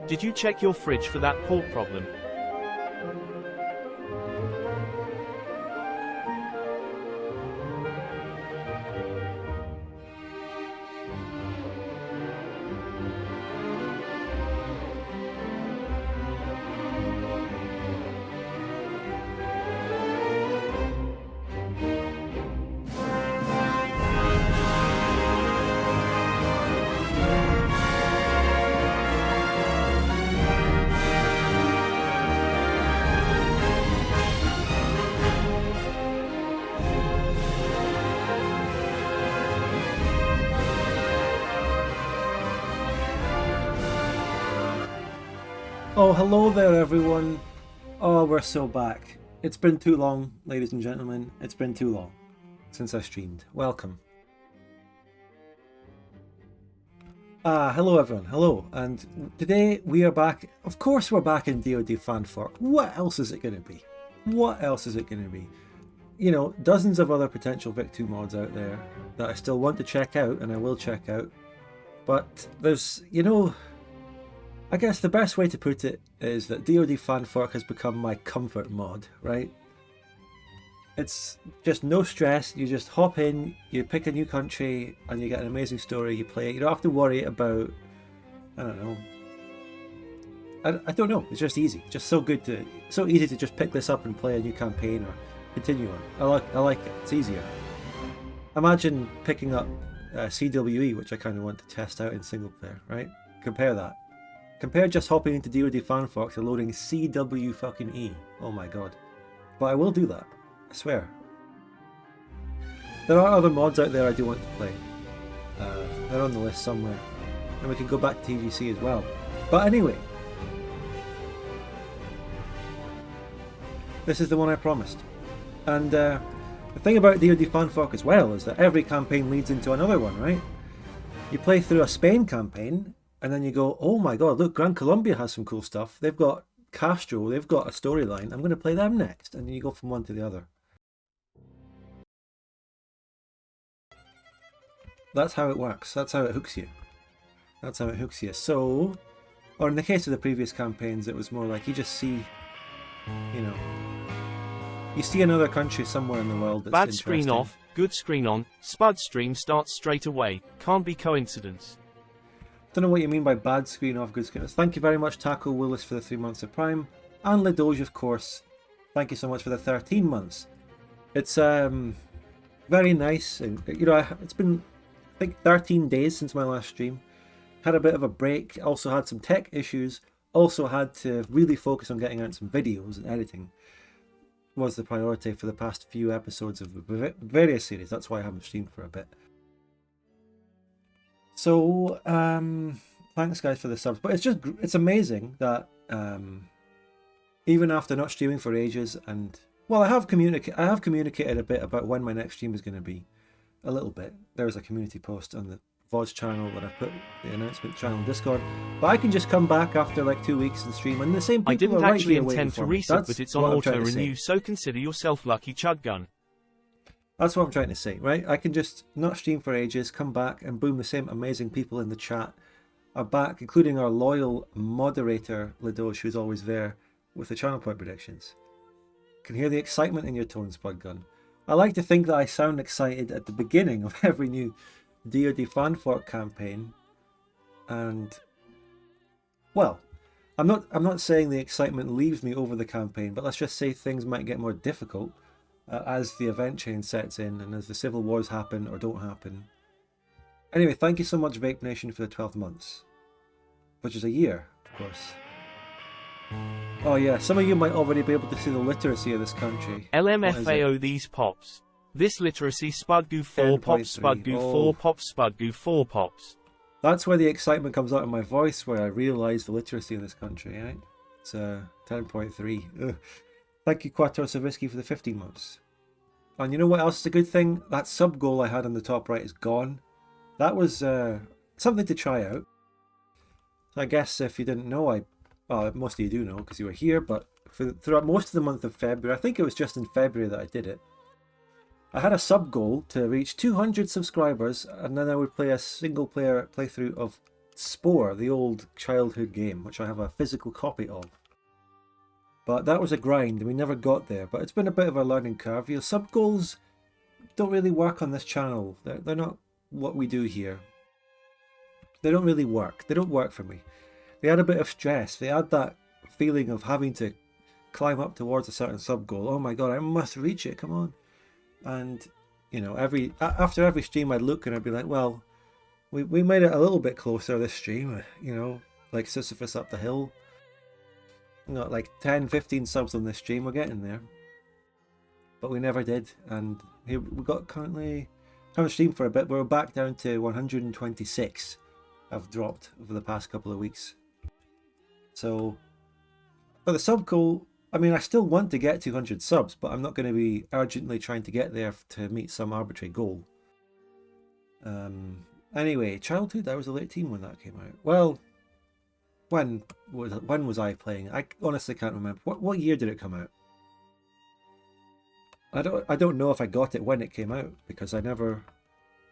Did you check your fridge for that pork problem? Oh, hello there everyone. Oh, we're so back. It's been too long, ladies and gentlemen. It's been too long since I streamed. Welcome. Hello everyone. Hello. And today we are back. Of course we're back in DoD Fan Fork. What else is it going to be? What else is it going to be? You know, dozens of other potential Vic2 mods out there that I still want to check out, and I will check out. But there's, you know, I guess the best way to put it is that DoD Fan Fork has become my comfort mod, right? It's just no stress, you just hop in, you pick a new country, and you get an amazing story, you play it. You don't have to worry about, I don't know. I don't know, it's just easy. Just so easy to just pick this up and play a new campaign or continue on. I like it, it's easier. Imagine picking up CWE, which I kind of want to test out in single player, right? Compare that. Compare just hopping into DoD Fan Fork to loading CW fucking E. Oh my god. But I will do that. I swear. There are other mods out there I do want to play. They're on the list somewhere. And we can go back to TGC as well. But anyway. This is the one I promised. And the thing about DoD Fan Fork as well is that every campaign leads into another one, right? You play through a Spain campaign, and then you go, oh my god, look, Gran Colombia has some cool stuff. They've got Castro, they've got a storyline. I'm going to play them next. And then you go from one to the other. That's how it works. That's how it hooks you. That's how it hooks you. So, or in the case of the previous campaigns, it was more like you just see, you know, you see another country somewhere in the world that's Bad screen off, good screen on, Spud stream starts straight away. Can't be coincidence. Don't know what you mean by bad screen off, good screen. Thank you very much, Taco Willis, for the 3 months of Prime. And Ledoge, of course. Thank you so much for the 13 months. It's very nice. And, you know, it's been, I think, 13 days since my last stream. Had a bit of a break. Also had some tech issues. Also had to really focus on getting out some videos, and editing was the priority for the past few episodes of the various series. That's why I haven't streamed for a bit. So, thanks guys for the subs, but it's amazing that even after not streaming for ages, and well, I have communicated a bit about when my next stream is going to be, a little bit. There's a community post on the VODs channel that I put the announcement channel in Discord, but I can just come back after like 2 weeks and stream, and the same people I didn't are actually right here intend to waiting for me. reset, but it's on auto renew, so consider yourself lucky, Chudgun. That's what I'm trying to say, right? I can just not stream for ages, come back, and boom, the same amazing people in the chat are back, including our loyal moderator, Ledoge, who's always there with the channel point predictions. Can hear the excitement in your tone, Spudgun. I like to think that I sound excited at the beginning of every new DoD Fan Fork campaign. And, well, I'm not saying the excitement leaves me over the campaign, but let's just say things might get more difficult as the event chain sets in and as the civil wars happen or don't happen. Anyway, thank you so much, Vape Nation, for the 12 months. Which is a year, of course. Oh yeah, some of you might already be able to see the literacy of this country. LMFAO these pops. This literacy Spudgu 4 pops, Spudgu 4 pops, Spudgu 4 pops. That's where the excitement comes out in my voice, where I realise the literacy of this country, right? It's 10.3. Thank you, Quattro Savisky, for the 15 months. And you know what else is a good thing? That sub goal I had on the top right is gone. That was something to try out. So I guess if you didn't know, well, most of you do know because you were here, but throughout most of the month of February, I think it was just in February that I did it, I had a sub goal to reach 200 subscribers, and then I would play a single player playthrough of Spore, the old childhood game, which I have a physical copy of. But that was a grind, and we never got there. But it's been a bit of a learning curve. Your sub goals don't really work on this channel. They're not what we do here. They don't really work. They don't work for me. They add a bit of stress. They add that feeling of having to climb up towards a certain sub goal. Oh my god, I must reach it, come on. And, you know, after every stream I'd look and I'd be like, well, we made it a little bit closer this stream, you know, like Sisyphus up the hill. You know, like 10, 15 subs on this stream, we're getting there. But we never did, and here we got currently, haven't streamed for a bit, we're back down to 126. I've dropped over the past couple of weeks. So, for the sub goal, I mean, I still want to get 200 subs, but I'm not going to be urgently trying to get there to meet some arbitrary goal. Anyway, childhood, I was a late teen when that came out. Well, when was I playing? I honestly can't remember. What year did it come out? I don't know if I got it when it came out, because I never,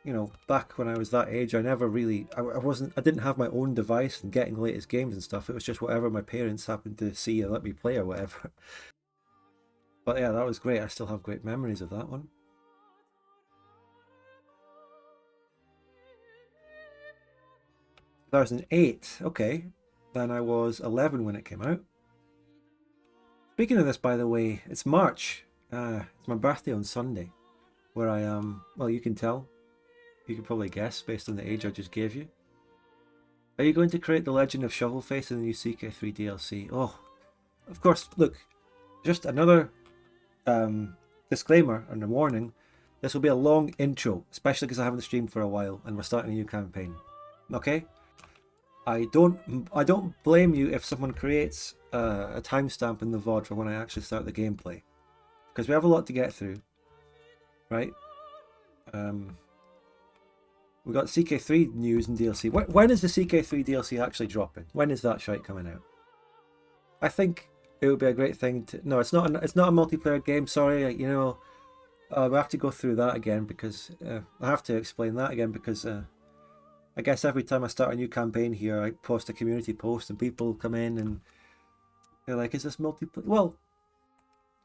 you know, back when I was that age, I never really, I didn't have my own device and getting latest games and stuff. It was just whatever my parents happened to see and let me play or whatever. But yeah, that was great. I still have great memories of that one. (2008), okay. Then I was 11 when it came out. Speaking of this, by the way, it's March. It's my birthday on Sunday, where I am, well, you can tell. You can probably guess based on the age I just gave you. Are you going to create the Legend of Shovelface in the new CK3 DLC? Oh, of course, look, just another disclaimer and a warning. This will be a long intro, especially because I haven't streamed for a while and we're starting a new campaign. Okay? I don't blame you if someone creates a timestamp in the VOD for when I actually start the gameplay, because we have a lot to get through, right? We got CK3 news and DLC. When is the CK3 DLC actually dropping? When is that shite coming out? I think it would be a great thing to. No, it's not. It's not a multiplayer game. Sorry, you know, we have to go through that again because I have to explain that again because. I guess every time I start a new campaign here, I post a community post and people come in and they're like, is this multiplayer? Well,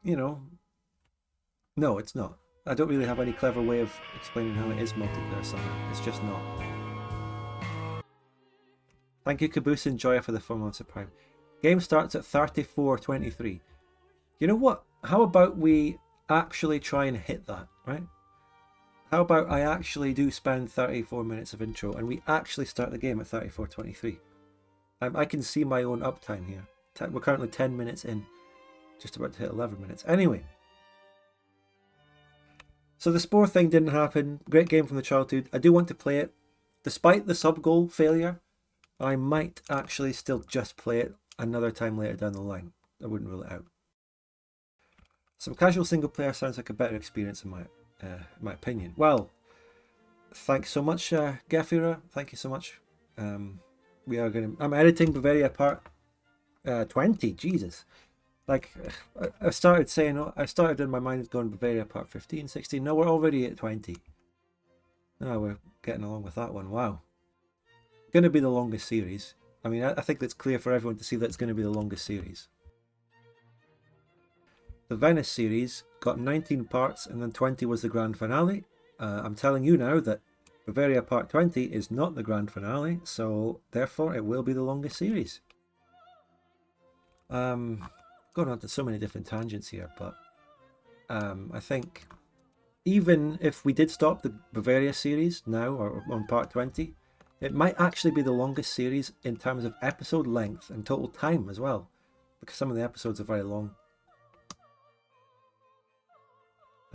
you know, no, it's not. I don't really have any clever way of explaining how it is multiplayer somehow. It's just not. Thank you, Caboose and Joya, for the 4 months of Prime. Game starts at 34:23. You know what? How about we actually try and hit that, right? How about I actually do spend 34 minutes of intro and we actually start the game at 34:23? I can see my own uptime here. We're currently 10 minutes in, just about to hit 11 minutes. Anyway, so the Spore thing didn't happen. Great game from the childhood. I do want to play it. Despite the sub goal failure, I might actually still just play it another time later down the line. I wouldn't rule it out. Some casual single player sounds like a better experience in my opinion. Well, thanks so much, Gefira. Thank you so much. We are going to. I'm editing Bavaria Part 20. Jesus, like I started saying. I started in my mind going Bavaria Part 15, 16. No, we're already at 20. No, we're getting along with that one. Wow, going to be the longest series. I mean, I think that's clear for everyone to see that it's going to be the longest series. The Venice series got 19 parts and then 20 was the grand finale. I'm telling you now that Bavaria Part 20 is not the grand finale, so therefore it will be the longest series. Going on to so many different tangents here, but I think even if we did stop the Bavaria series now or on Part 20, it might actually be the longest series in terms of episode length and total time as well, because some of the episodes are very long.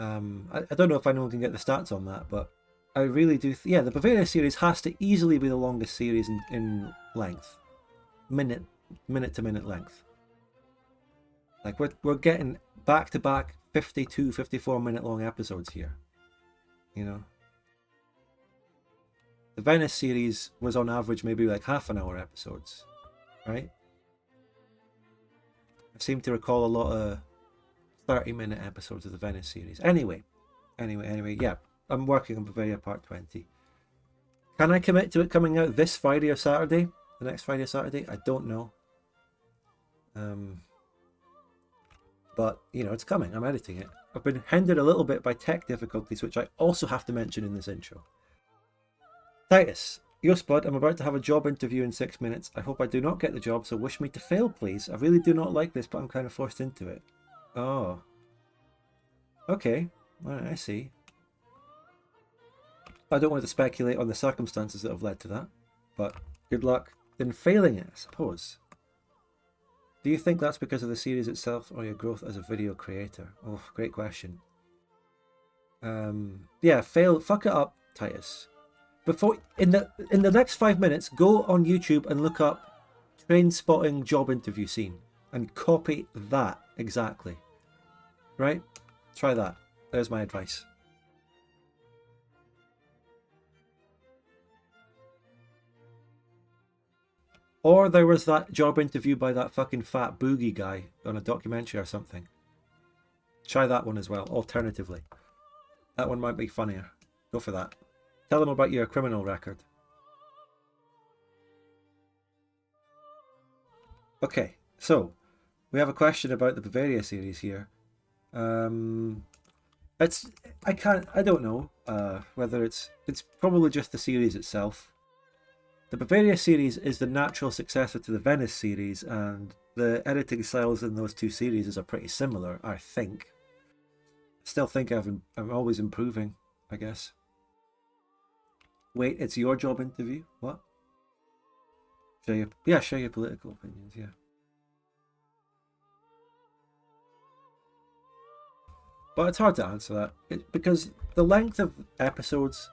I don't know if anyone can get the stats on that, but I really do. Yeah, the Bavaria series has to easily be the longest series in length, minute to minute length. Like we're getting back to back 52, 54 minute long episodes here. You know, the Venice series was on average maybe like half an hour episodes, right? I seem to recall a lot of 30-minute episodes of the Venice series. Anyway, yeah, I'm working on Bavaria Part 20. Can I commit to it coming out this Friday or Saturday? The next Friday or Saturday? I don't know. But, you know, it's coming. I'm editing it. I've been hindered a little bit by tech difficulties, which I also have to mention in this intro. Titus, yo Spud, I'm about to have a job interview in 6 minutes. I hope I do not get the job, so wish me to fail, please. I really do not like this, but I'm kind of forced into it. Oh. Okay. Alright, I see. I don't want to speculate on the circumstances that have led to that, but good luck in failing it, I suppose. Do you think that's because of the series itself or your growth as a video creator? Oh, great question. Yeah, fuck it up, Titus. Before in the next 5 minutes, go on YouTube and look up train spotting job interview scene and copy that exactly. Right? Try that. There's my advice. Or there was that job interview by that fucking fat boogie guy on a documentary or something. Try that one as well, alternatively. That one might be funnier. Go for that. Tell them about your criminal record. Okay, so we have a question about the Bavaria series here. I don't know whether it's probably just the series itself. The Bavaria series is the natural successor to the Venice series, and the editing styles in those two series are pretty similar, I think. Still think I'm always improving, I guess. Wait, it's your job interview? What? Share your political opinions, yeah. But it's hard to answer that, because the length of episodes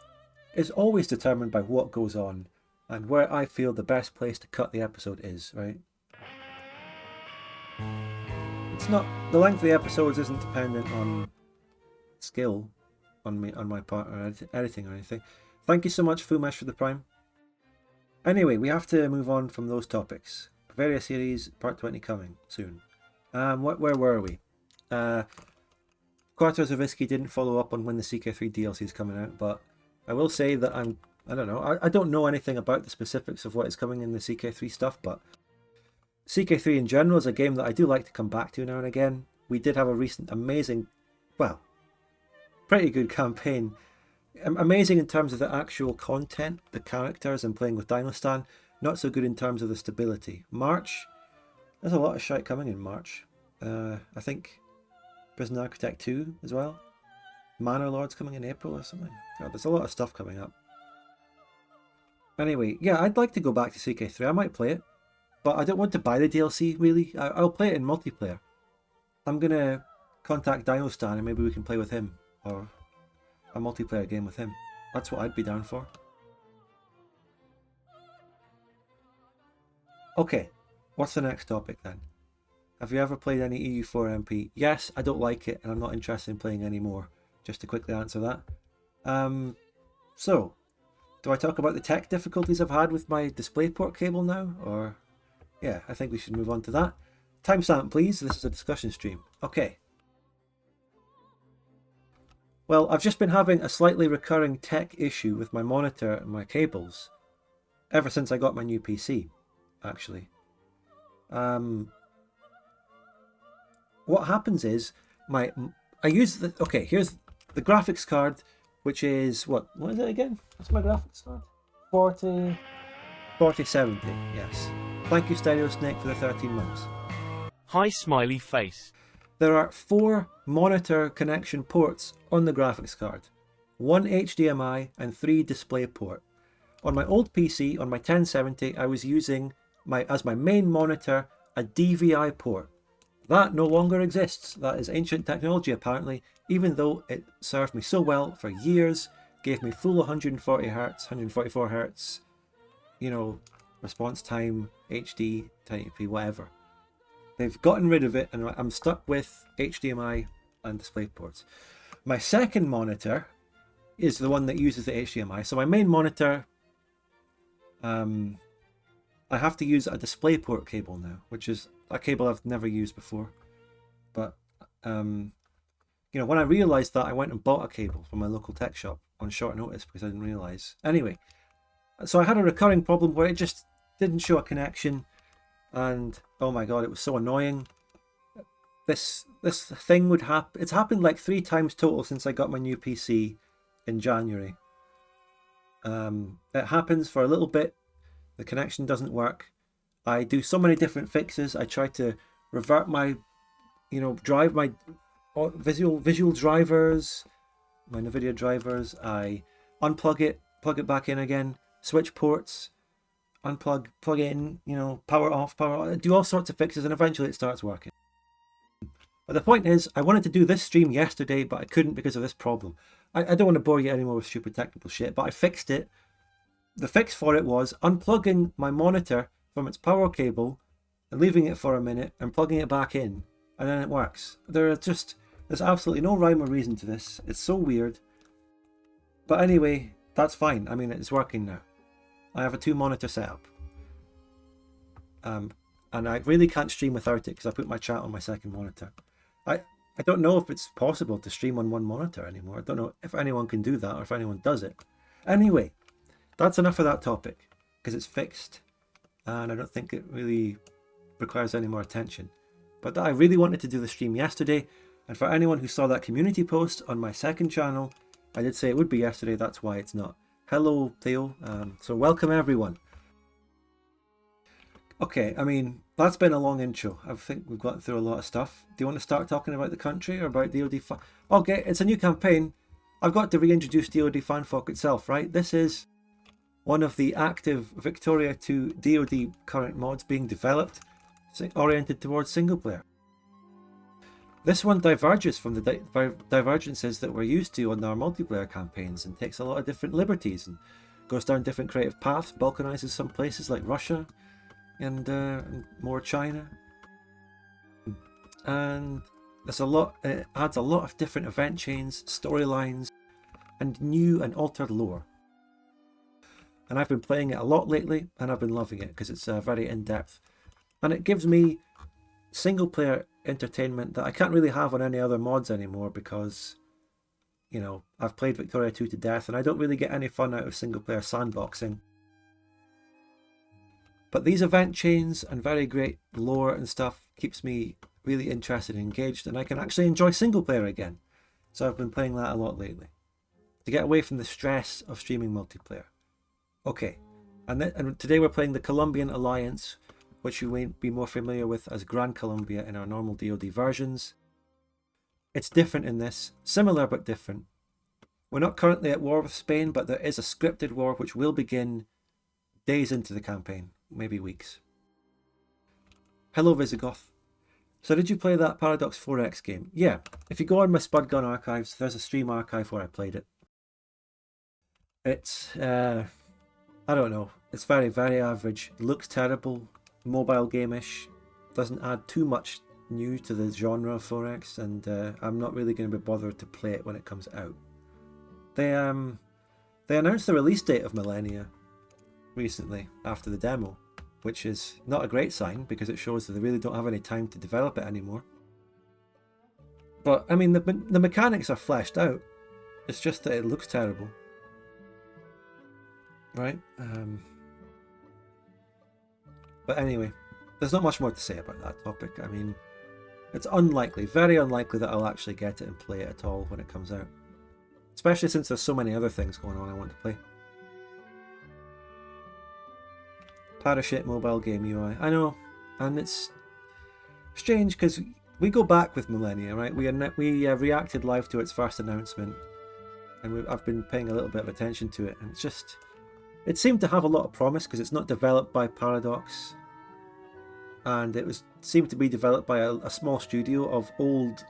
is always determined by what goes on and where I feel the best place to cut the episode is, right? It's not, the length of the episodes isn't dependent on skill on my part or editing or anything. Thank you so much, Fumesh, for the Prime. Anyway, we have to move on from those topics. Bavaria series, part 20 coming soon. Where were we? Quarters of Whiskey didn't follow up on when the CK3 DLC is coming out, but I will say that I don't know. I don't know anything about the specifics of what is coming in the CK3 stuff, but CK3 in general is a game that I do like to come back to now and again. We did have a recent amazing, well, pretty good campaign. Amazing in terms of the actual content, the characters, and playing with Dinostan. Not so good in terms of the stability. March, there's a lot of shite coming in March. I think Prison Architect 2 as well. Manor Lords coming in April or something. God, there's a lot of stuff coming up. Anyway, yeah, I'd like to go back to CK3. I might play it, but I don't want to buy the DLC, really. I'll play it in multiplayer. I'm going to contact Dinostan and maybe we can play with him, or a multiplayer game with him. That's what I'd be down for. Okay, what's the next topic then? Have you ever played any EU4MP? Yes, I don't like it and I'm not interested in playing anymore. Just to quickly answer that. So, do I talk about the tech difficulties I've had with my DisplayPort cable now? Or, yeah, I think we should move on to that. Timestamp, please. This is a discussion stream. Okay. Well, I've just been having a slightly recurring tech issue with my monitor and my cables ever since I got my new PC, actually. What happens is here's the graphics card, which is what is it again? What's my graphics card? 4070, yes. Thank you, Stereo Snake, for the 13 months. Hi, smiley face. There are 4 monitor connection ports on the graphics card. 1 HDMI and 3 DisplayPort. On my old PC, on my 1070, I was using as my main monitor a DVI port. That no longer exists. That is ancient technology apparently, even though it served me so well for years, gave me full 140 Hz, 144 Hz, you know, response time, HD, 1080p, whatever. They've gotten rid of it and I'm stuck with HDMI and DisplayPorts. My second monitor is the one that uses the HDMI. So my main monitor, I have to use a DisplayPort cable now, which is a cable I've never used before. But, you know, when I realised that, I went and bought a cable from my local tech shop on short notice because I didn't realise. Anyway, So I had a recurring problem where it just didn't show a connection, and oh my god, it was so annoying. This thing would happen. It's happened like 3 times total since I got my new PC in January. It happens for a little bit. The connection doesn't work. I do so many different fixes. I try to revert my, drive my visual drivers, my NVIDIA drivers. I unplug it, plug it back in again, switch ports, unplug, plug in, power off, power on. I do all sorts of fixes, and eventually it starts working. But the point is, I wanted to do this stream yesterday, but I couldn't because of this problem. I don't want to bore you anymore with stupid technical shit, but I fixed it. The fix for it was unplugging my monitor from its power cable and leaving it for a minute and plugging it back in, and then it works. There's absolutely no rhyme or reason to this. It's so weird. But anyway, that's fine. I mean, it's working now. I have a 2-monitor setup. And I really can't stream without it because I put my chat on my second monitor. I don't know if it's possible to stream on 1 monitor anymore. I don't know if anyone can do that or if anyone does it. Anyway, that's enough of that topic because it's fixed and I don't think it really requires any more attention. But I really wanted to do the stream yesterday, and for anyone who saw that community post on my second channel, I did say it would be yesterday. That's why it's not. Hello, Theo. So welcome everyone. Okay, I mean, that's been a long intro. I think we've gotten through a lot of stuff. Do you want to start talking about the country or about DoD Fan? Okay, it's a new campaign. I've got to reintroduce DoD Fan Fork itself, right? This is one of the active Victoria 2 DoD current mods being developed, oriented towards single player. This one diverges from the divergences that we're used to on our multiplayer campaigns and takes a lot of different liberties and goes down different creative paths, balkanizes some places like Russia and more China, and there's a lot. It adds a lot of different event chains, storylines, and new and altered lore. And I've been playing it a lot lately, and I've been loving it because it's very in-depth, and it gives me single-player entertainment that I can't really have on any other mods anymore because, I've played Victoria 2 to death, and I don't really get any fun out of single-player sandboxing. But these event chains and very great lore and stuff keeps me really interested and engaged, and I can actually enjoy single player again. So I've been playing that a lot lately to get away from the stress of streaming multiplayer. Okay, and today we're playing the Colombian Alliance, which you may be more familiar with as Gran Colombia in our normal DoD versions. It's different in this, similar but different. We're not currently at war with Spain, but there is a scripted war which will begin days into the campaign. Maybe weeks. Hello Visigoth. So did you play that Paradox 4X game? Yeah, if you go on my Spudgun archives, there's a stream archive where I played it. It's, I don't know, it's very, very average. It looks terrible, mobile game-ish, doesn't add too much new to the genre of 4X, and I'm not really going to be bothered to play it when it comes out. They announced the release date of Millennia recently after the demo, which is not a great sign because it shows that they really don't have any time to develop it anymore. But I mean, the mechanics are fleshed out. It's just that it looks terrible, right? But anyway, there's not much more to say about that topic. I mean, it's unlikely, very unlikely that I'll actually get it and play it at all when it comes out, especially since there's so many other things going on I want to play. Parashit mobile game UI. I know, and it's strange because we go back with Millennia, right? We reacted live to its first announcement, and I've been paying a little bit of attention to it, and it seemed to have a lot of promise because it's not developed by Paradox, and it seemed to be developed by a small studio of old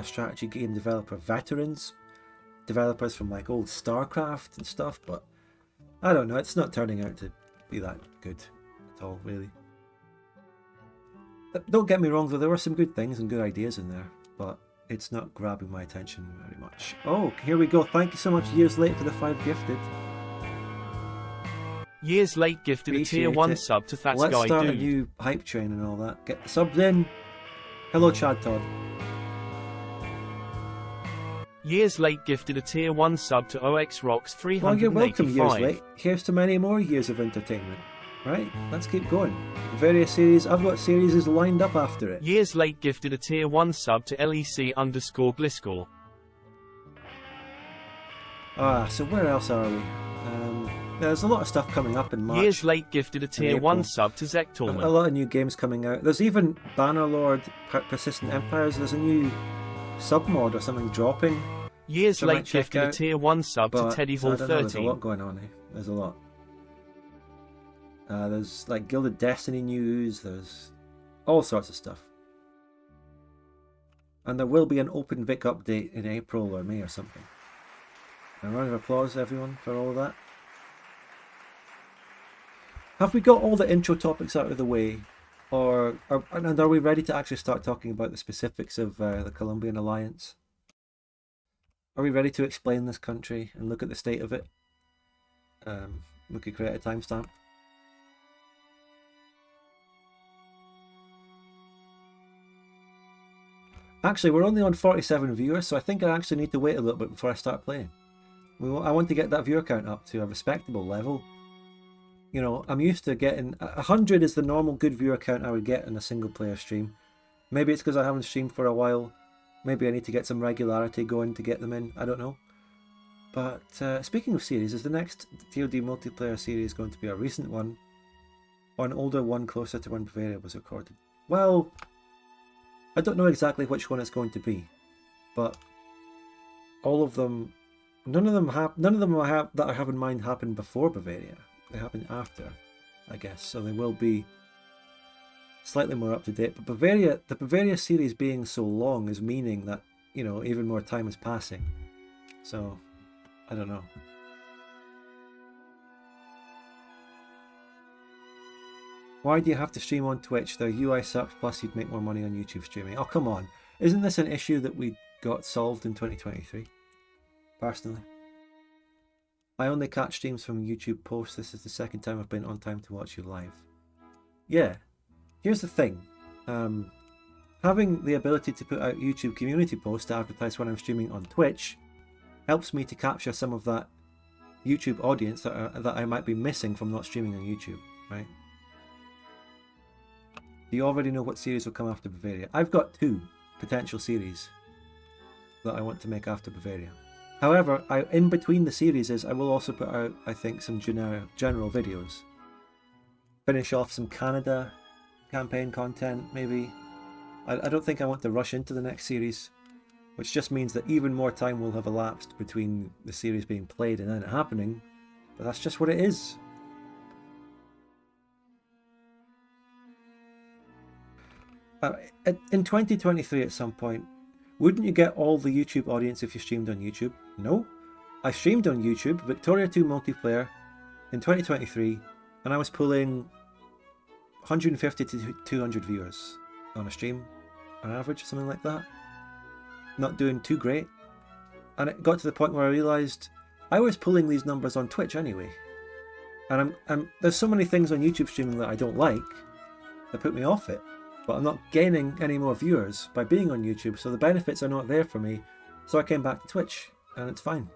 strategy game developer veterans, developers from like old StarCraft and stuff. But I don't know, it's not turning out to be that good at all, really. Don't get me wrong though, there were some good things and good ideas in there, but it's not grabbing my attention very much. Oh, here we go. Thank you so much, Years Late, for the 5 gifted. Years Late gifted a tier 1 sub to That's Let's Guy start Dude. a new hype train and all that. Get the subs in. Hello, Chad Todd. Years Late gifted a tier 1 sub to OX Rocks Well, you're welcome, Years 385. Late. Here's to many more years of entertainment. Right, let's keep going. Various series, I've got series lined up after it. Years Late gifted a tier 1 sub to LEC_Gliscor. So where else are we? There's a lot of stuff coming up in March. Years Late gifted a tier 1 sub to A Zektorman. lot of new games coming out. There's even Bannerlord Persistent Empires. There's a new sub-mod or something dropping. Years I might Late check gifted a out, tier 1 sub to but Teddy I Hall don't know, there's a 13. lot going on, There's a lot. There's like Gilded Destiny news. There's all sorts of stuff. And there will be an Open Vic update in April or May or something. A round of applause, everyone, for all of that. Have we got all the intro topics out of the way? And are we ready to actually start talking about the specifics of the Colombian Alliance? Are we ready to explain this country and look at the state of it? We could create a timestamp. Actually, we're only on 47 viewers, so I think I actually need to wait a little bit before I start playing. I want to get that viewer count up to a respectable level. You know, I'm used to getting 100 is the normal good viewer count I would get in a single player stream. Maybe it's because I haven't streamed for a while. Maybe I need to get some regularity going to get them in. I don't know. But speaking of series, is the next DoD multiplayer series going to be a recent one or an older one closer to when Bavaria was recorded? Well, I don't know exactly which one it's going to be, but all of them, none of them that I have in mind happened before Bavaria. They happen after, I guess, so they will be slightly more up to date. But the Bavaria series being so long is meaning that, you know, even more time is passing. So, I don't know. Why do you have to stream on Twitch? Their UI sucks, plus you'd make more money on YouTube streaming. Oh, come on. Isn't this an issue that we got solved in 2023? Personally. I only catch streams from YouTube posts. This is the second time I've been on time to watch you live. Yeah. Here's the thing. Having the ability to put out YouTube community posts to advertise when I'm streaming on Twitch helps me to capture some of that YouTube audience that I might be missing from not streaming on YouTube, right? Do you already know what series will come after Bavaria? I've got 2 potential series that I want to make after Bavaria. However, in between the series I will also put out, I think, some general videos. Finish off some Canada campaign content, maybe. I don't think I want to rush into the next series, which just means that even more time will have elapsed between the series being played and then it happening, but that's just what it is. In 2023 at some point, wouldn't you get all the YouTube audience if you streamed on YouTube? No. I streamed on YouTube, Victoria 2 multiplayer, in 2023, and I was pulling 150 to 200 viewers on a stream, on average, something like that. Not doing too great. And it got to the point where I realised I was pulling these numbers on Twitch anyway. And there's so many things on YouTube streaming that I don't like that put me off it. But I'm not gaining any more viewers by being on YouTube, so the benefits are not there for me. So I came back to Twitch, and it's fine.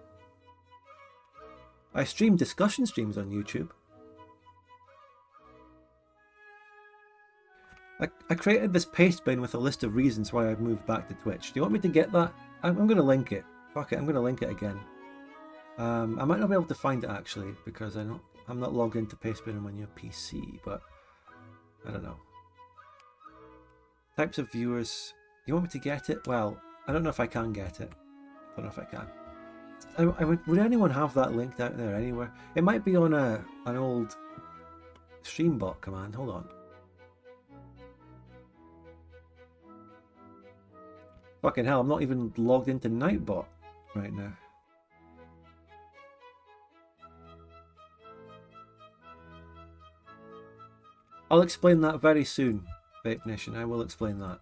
I stream discussion streams on YouTube. I created this paste bin with a list of reasons why I've moved back to Twitch. Do you want me to get that? I'm going to link it. Fuck it, I'm going to link it again. I might not be able to find it actually, because I'm not logged into Pastebin on my new PC, but I don't know. Types of viewers. You want me to get it? Well, I don't know if I can get it. I don't know if I can. Would anyone have that linked out there anywhere? It might be on an old Streambot command. Hold on. Fucking hell, I'm not even logged into Nightbot right now. I'll explain that very soon, Vape Nation. I will explain that.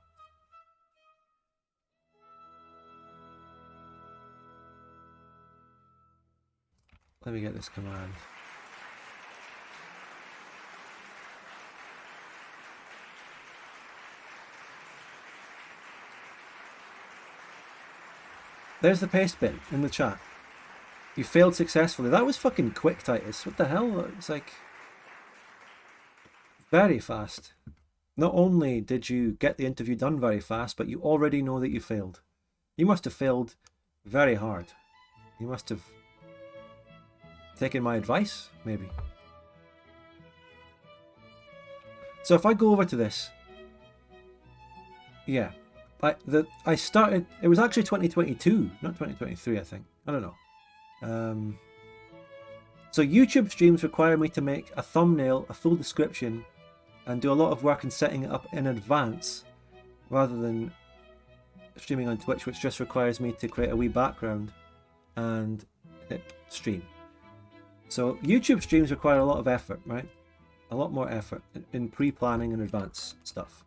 Let me get this command. There's the paste bin in the chat. You failed successfully. That was fucking quick, Titus. What the hell? It's like very fast. Not only did you get the interview done very fast, but you already know that you failed. You must have failed very hard. You must have taken my advice, maybe. So if I go over to this, yeah, I started, it was actually 2022, not 2023, I think. I don't know. So YouTube streams require me to make a thumbnail, a full description, and do a lot of work in setting it up in advance, rather than streaming on Twitch, which just requires me to create a wee background and hit stream. So YouTube streams require a lot of effort, right? A lot more effort in pre-planning and advance stuff,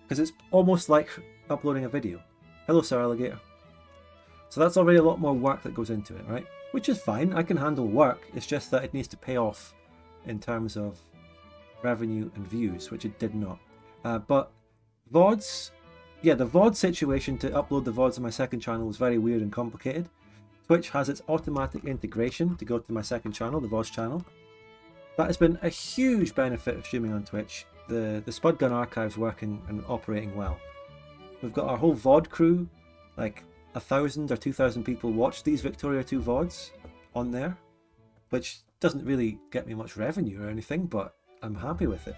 because it's almost like uploading a video. Hello, Sir Alligator. So that's already a lot more work that goes into it, right? Which is fine. I can handle work. It's just that it needs to pay off in terms of revenue and views, which it did not. But VODs, yeah, the VOD situation to upload the VODs on my second channel was very weird and complicated. Twitch has its automatic integration to go to my second channel, the VODs channel. That has been a huge benefit of streaming on Twitch. The Spudgun archive's working and operating well. We've got our whole VOD crew, like 1,000 or 2,000 people watch these Victoria 2 VODs on there, which doesn't really get me much revenue or anything, but I'm happy with it.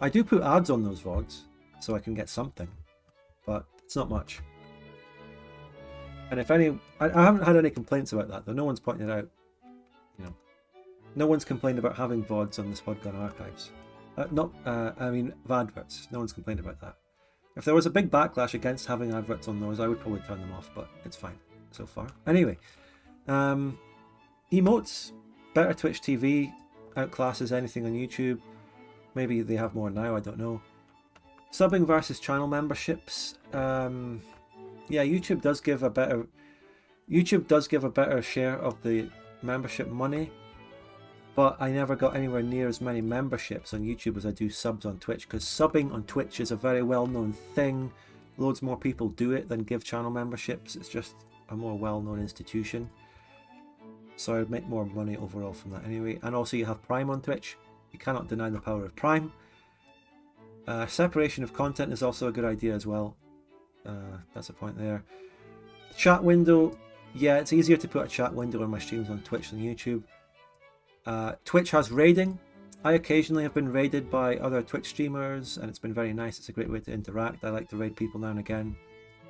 I do put ads on those VODs so I can get something, but it's not much. And if any, I haven't had any complaints about that though. No one's pointed out, you know, no one's complained about having VODs on the Spudgun archives. I mean adverts. No one's complained about that. If there was a big backlash against having adverts on those, I would probably turn them off, but it's fine so far. Anyway, emotes, better Twitch TV, outclasses anything on YouTube. Maybe they have more now, I don't know. Subbing versus channel memberships. Yeah, YouTube does give a better share of the membership money, but I never got anywhere near as many memberships on YouTube as I do subs on Twitch, because subbing on Twitch is a very well-known thing. Loads more people do it than give channel memberships. It's just a more well-known institution. So I would make more money overall from that anyway. And also you have Prime on Twitch. You cannot deny the power of Prime. Separation of content is also a good idea as well. That's a point there. Chat window. Yeah, it's easier to put a chat window on my streams on Twitch than YouTube. Twitch has raiding. I occasionally have been raided by other Twitch streamers, and it's been very nice. It's a great way to interact. I like to raid people now and again.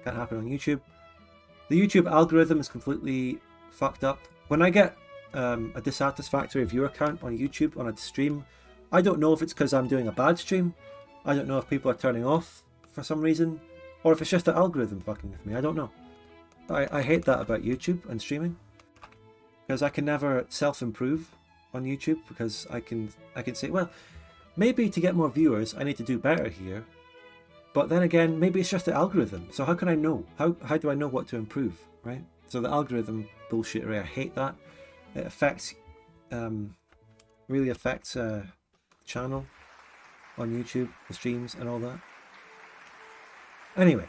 Can't happen on YouTube. The YouTube algorithm is completely fucked up. When I get a dissatisfactory viewer count on YouTube on a stream, I don't know if it's because I'm doing a bad stream. I don't know if people are turning off for some reason, or if it's just the algorithm fucking with me. I don't know. I hate that about YouTube and streaming, because I can never self-improve on YouTube, because I can say, well, maybe to get more viewers I need to do better here, but then again, maybe it's just the algorithm. So how can I know? How do I know what to improve, right? So the algorithm bullshittery, I hate that. It affects, really affects channel on YouTube, the streams and all that. Anyway,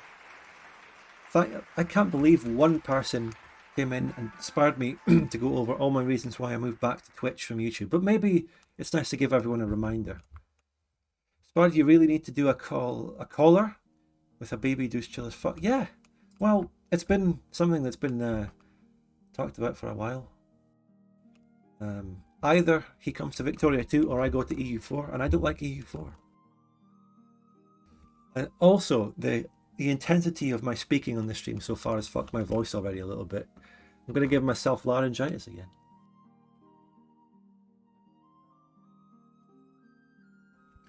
I can't believe one person came in and inspired me to go over all my reasons why I moved back to Twitch from YouTube. But maybe it's nice to give everyone a reminder. Spud, you really need to do a caller with a baby douche chill as fuck. Yeah, well, it's been something that's been talked about for a while. Either he comes to Victoria 2 or I go to EU4, and I don't like EU4. And also, the intensity of my speaking on this stream so far has fucked my voice already a little bit. I'm going to give myself laryngitis again.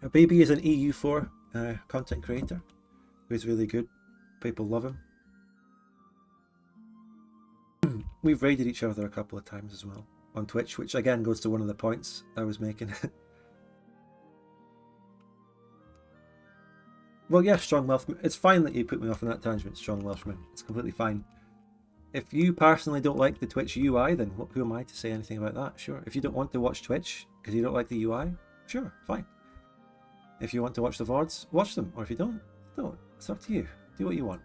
A baby is an EU4 content creator who's really good. People love him. We've raided each other a couple of times as well on Twitch, which again goes to one of the points I was making. Well, yeah, Strong Welshman. It's fine that you put me off on that tangent, Strong Welshman. It's completely fine. If you personally don't like the Twitch UI, then who am I to say anything about that? Sure. If you don't want to watch Twitch because you don't like the UI, sure, fine. If you want to watch the VODs, watch them. Or if you don't, don't. It's up to you. Do what you want.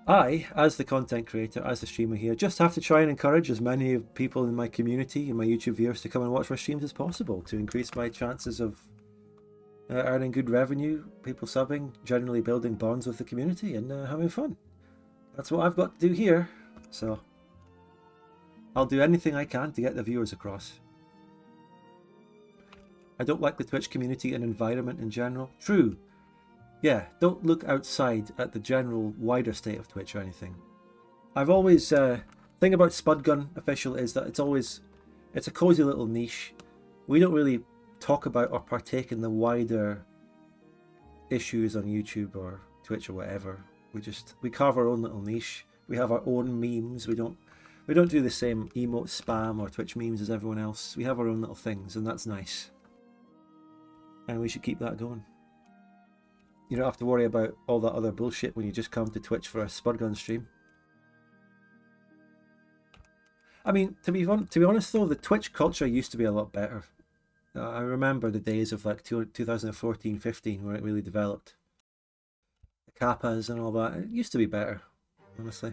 I, as the content creator, as the streamer here, just have to try and encourage as many people in my community and my YouTube viewers to come and watch my streams as possible to increase my chances of earning good revenue, people subbing, generally building bonds with the community and having fun. That's what I've got to do here, so I'll do anything I can to get the viewers across. I don't like the Twitch community and environment in general. True. Yeah, don't look outside at the general wider state of Twitch or anything. I've always... thing about Spudgun official is that it's a cozy little niche. We don't really talk about or partake in the wider issues on YouTube or Twitch or whatever. We carve our own little niche. We have our own memes. We don't do the same emote spam or Twitch memes as everyone else. We have our own little things, and that's nice. And we should keep that going. You don't have to worry about all that other bullshit when you just come to Twitch for a Spudgun stream. I mean, to be honest though, the Twitch culture used to be a lot better. I remember the days of like 2014-15 where it really developed. The kappas and all that. It used to be better, honestly.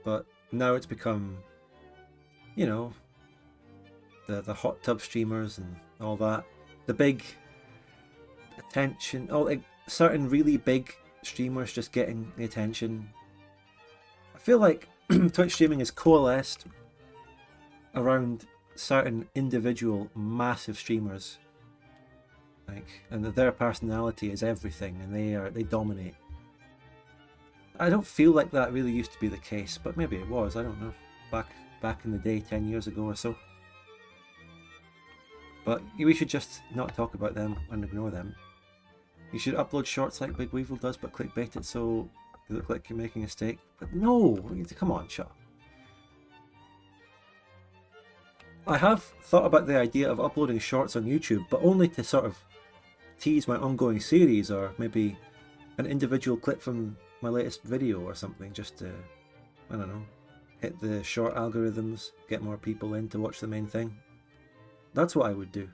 But now it's become, you know, the hot tub streamers and all that. The big attention, like certain really big streamers just getting the attention. I feel like Twitch streaming is coalesced around certain individual massive streamers, and their personality is everything, and they dominate. I don't feel like that really used to be the case, but maybe it was. I don't know. Back in the day, 10 years ago or so. But we should just not talk about them and ignore them. You should upload shorts like Big Weevil does, but clickbait it so you look like you're making a mistake. But no, come on, shut up. I have thought about the idea of uploading shorts on YouTube, but only to sort of tease my ongoing series, or maybe an individual clip from my latest video or something, just to, I don't know, hit the short algorithms, get more people in to watch the main thing. That's what I would do.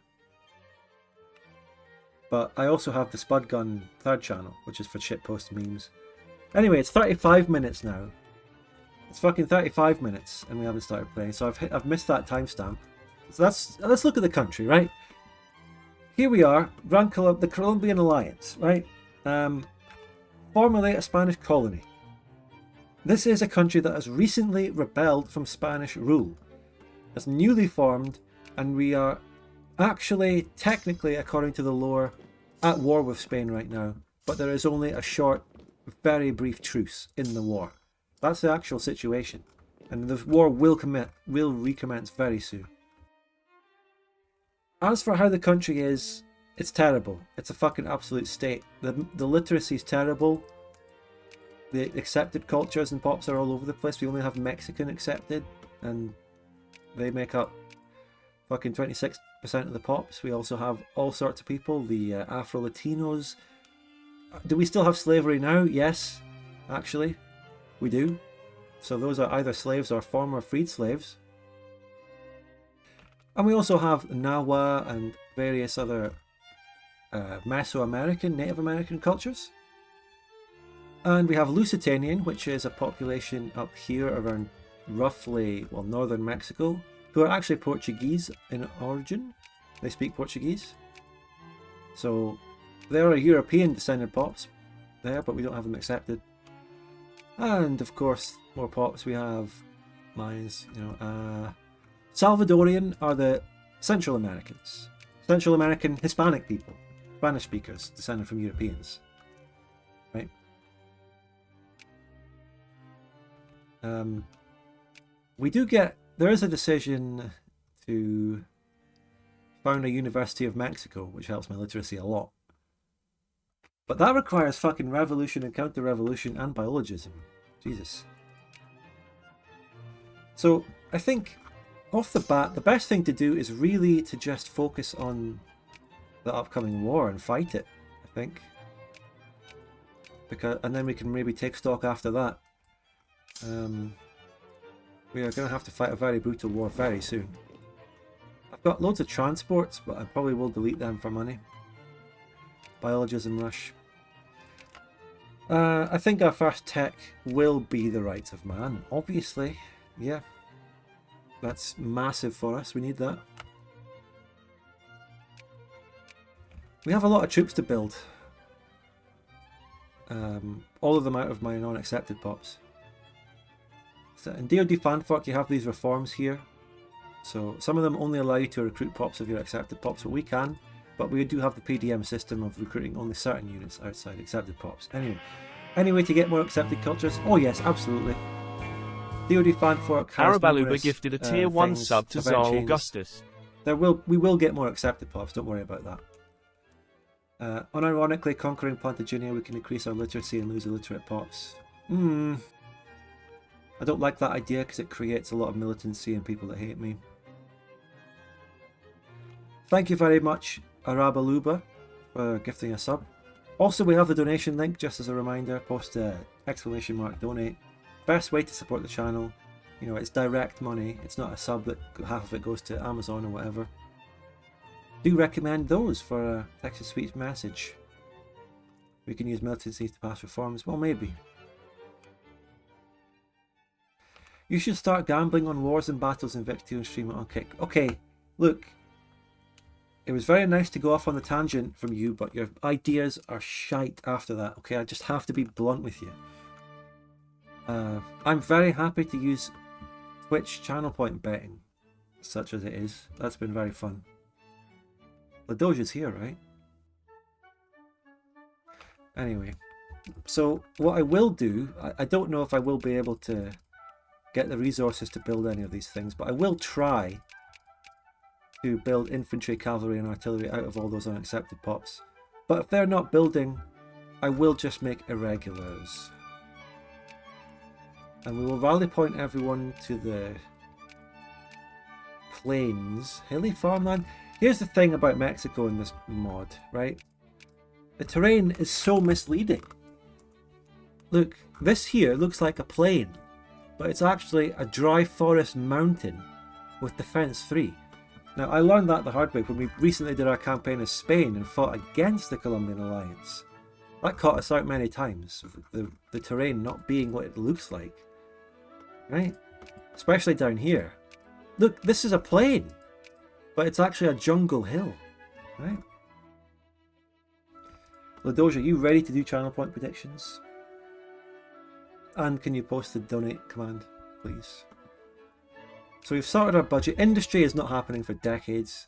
But I also have the Spudgun third channel, which is for shitpost memes. Anyway, it's 35 minutes now. It's fucking 35 minutes, and we haven't started playing, so I've missed that timestamp. So let's look at the country, right? Here we are, the Colombian Alliance, right? Formerly a Spanish colony. This is a country that has recently rebelled from Spanish rule. It's newly formed, and we are actually, technically, according to the lore, at war with Spain right now. But there is only a short, very brief truce in the war. That's the actual situation. And the war will recommence very soon. As for how the country is, it's terrible. It's a fucking absolute state. The literacy is terrible. The accepted cultures and pops are all over the place. We only have Mexican accepted, and they make up fucking 26% of the pops. We also have all sorts of people, the Afro-Latinos. Do we still have slavery now? Yes, actually, we do. So those are either slaves or former freed slaves. And we also have Nahua and various other Mesoamerican, Native American cultures. And we have Lusitanian, which is a population up here around roughly, well, northern Mexico, who are actually Portuguese in origin. They speak Portuguese. So there are European descended pops there, but we don't have them accepted. And of course, more pops. We have Mayans, Salvadorian are the Central Americans. Central American Hispanic people, Spanish speakers, descended from Europeans. Right? There is a decision to found a University of Mexico, which helps my literacy a lot. But that requires fucking revolution and counter-revolution and biologism. Jesus. So, I think, off the bat, the best thing to do is really to just focus on the upcoming war and fight it, I think. And then we can maybe take stock after that. We are going to have to fight a very brutal war very soon. I've got loads of transports, but I probably will delete them for money. Biologism rush. I think our first tech will be the rights of man, obviously. Yeah. That's massive for us. We need that. We have a lot of troops to build. All of them out of my non-accepted pops. So in DoD Fan Fork you have these reforms here. So some of them only allow you to recruit pops of your accepted pops, but we can. But we do have the PDM system of recruiting only certain units outside accepted pops. Any way to get more accepted cultures? Oh yes, absolutely. DoD Fan Fork has Arabaluba gifted a tier 1 sub to Tsar Augustus. We will get more accepted pops, don't worry about that. Unironically, conquering Plantagenet, we can increase our literacy and lose illiterate pops. I don't like that idea because it creates a lot of militancy and people that hate me. Thank you very much, Arabaluba, for gifting a sub. Also, we have the donation link, just as a reminder. Post !donate. Best way to support the channel. You know, it's direct money. It's not a sub that half of it goes to Amazon or whatever. Do recommend those for a Texas Sweets message. We can use militancy to pass reforms. Well, maybe. You should start gambling on wars and battles in Victory and stream it on Kick. Okay, look. It was very nice to go off on the tangent from you, but your ideas are shite after that. Okay, I just have to be blunt with you. I'm very happy to use Twitch channel point betting, such as it is. That's been very fun. The Doge's here, right? Anyway, so what I will do, I don't know if I will be able to get the resources to build any of these things, but I will try to build infantry, cavalry and artillery out of all those unaccepted pops. But if they're not building, I will just make irregulars. And we will rally point everyone to the plains. Hilly farmland. Here's the thing about Mexico in this mod, right? The terrain is so misleading. Look, this here looks like a plain, but it's actually a dry forest mountain with defense 3. Now, I learned that the hard way when we recently did our campaign as Spain and fought against the Colombian Alliance. That caught us out many times, the terrain not being what it looks like. Right? Especially down here. Look, this is a plain, but it's actually a jungle hill. Right? Ladoja, are you ready to do channel point predictions? And can you post the donate command, please? So we've sorted our budget. Industry is not happening for decades.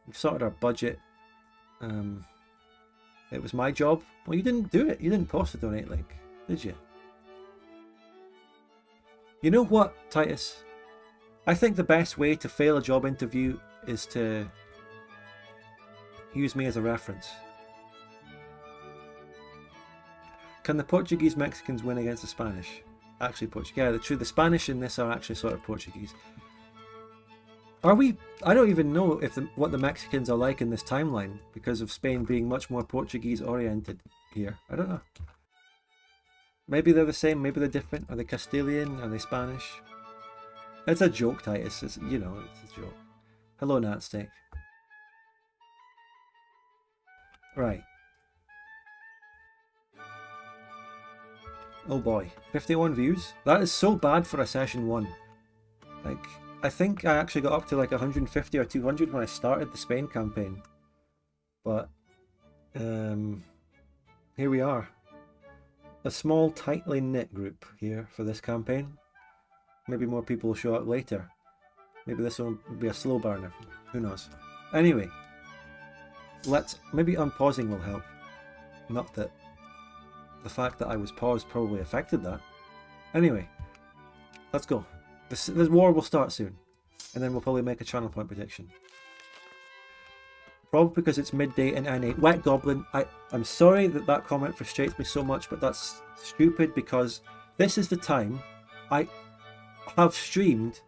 We've sorted our budget. It was my job. Well, you didn't do it. You didn't post the donate link, did you? You know what, Titus? I think the best way to fail a job interview is to use me as a reference. Can the Portuguese Mexicans win against the Spanish? Actually, Portuguese. Yeah, the Spanish in this are actually sort of Portuguese. Are we? I don't even know if what the Mexicans are like in this timeline because of Spain being much more Portuguese oriented here. I don't know. Maybe they're the same. Maybe they're different. Are they Castilian? Are they Spanish? It's a joke, Titus. It's, you know, it's a joke. Hello, Natsteak. Right. Oh boy, 51 views? That is so bad for a session 1. Like, I think I actually got up to like 150 or 200 when I started the Spain campaign. But, here we are. A small, tightly knit group here for this campaign. Maybe more people will show up later. Maybe this will be a slow burner. Who knows? Anyway, maybe unpausing will help. Not that the fact that I was paused probably affected that. Anyway, let's go. This war will start soon, and then we'll probably make a channel point prediction. Probably because it's midday in N8. Wet Goblin, I'm sorry that comment frustrates me so much, but that's stupid because this is the time I have streamed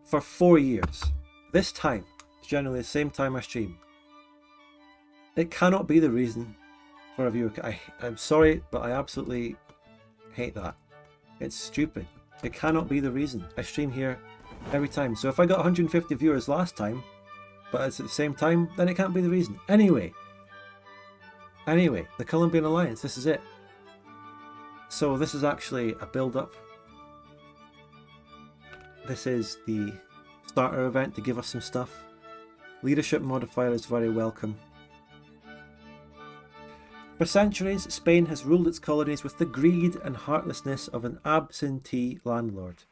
for 4 years. This time is generally the same time I stream. It cannot be the reason for a viewer. I'm sorry, but I absolutely hate that. It's stupid. It cannot be the reason. I stream here every time. So if I got 150 viewers last time, but it's at the same time, then it can't be the reason. Anyway, the Colombian Alliance, this is it. So this is actually a build-up. This is the starter event to give us some stuff. Leadership modifier is very welcome. For centuries, Spain has ruled its colonies with the greed and heartlessness of an absentee landlord.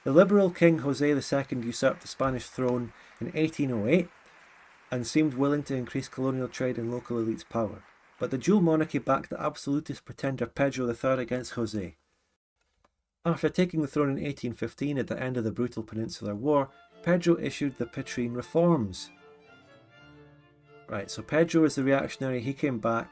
The liberal King Jose II usurped the Spanish throne in 1808 and seemed willing to increase colonial trade and local elites' power. But the dual monarchy backed the absolutist pretender Pedro III against Jose. After taking the throne in 1815 at the end of the brutal Peninsular War, Pedro issued the Petrine Reforms. Right, so Pedro is the reactionary, he came back.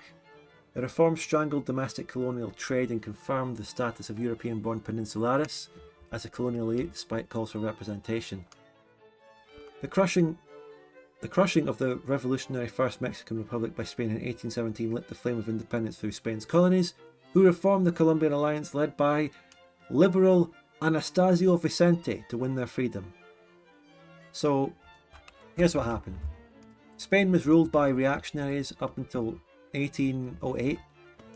The reforms strangled domestic colonial trade and confirmed the status of European-born peninsularis as a colonial elite despite calls for representation. The crushing of the revolutionary First Mexican Republic by Spain in 1817 lit the flame of independence through Spain's colonies, who reformed the Colombian Alliance led by liberal Anastasio Vicente to win their freedom. So, here's what happened. Spain was ruled by reactionaries up until 1808.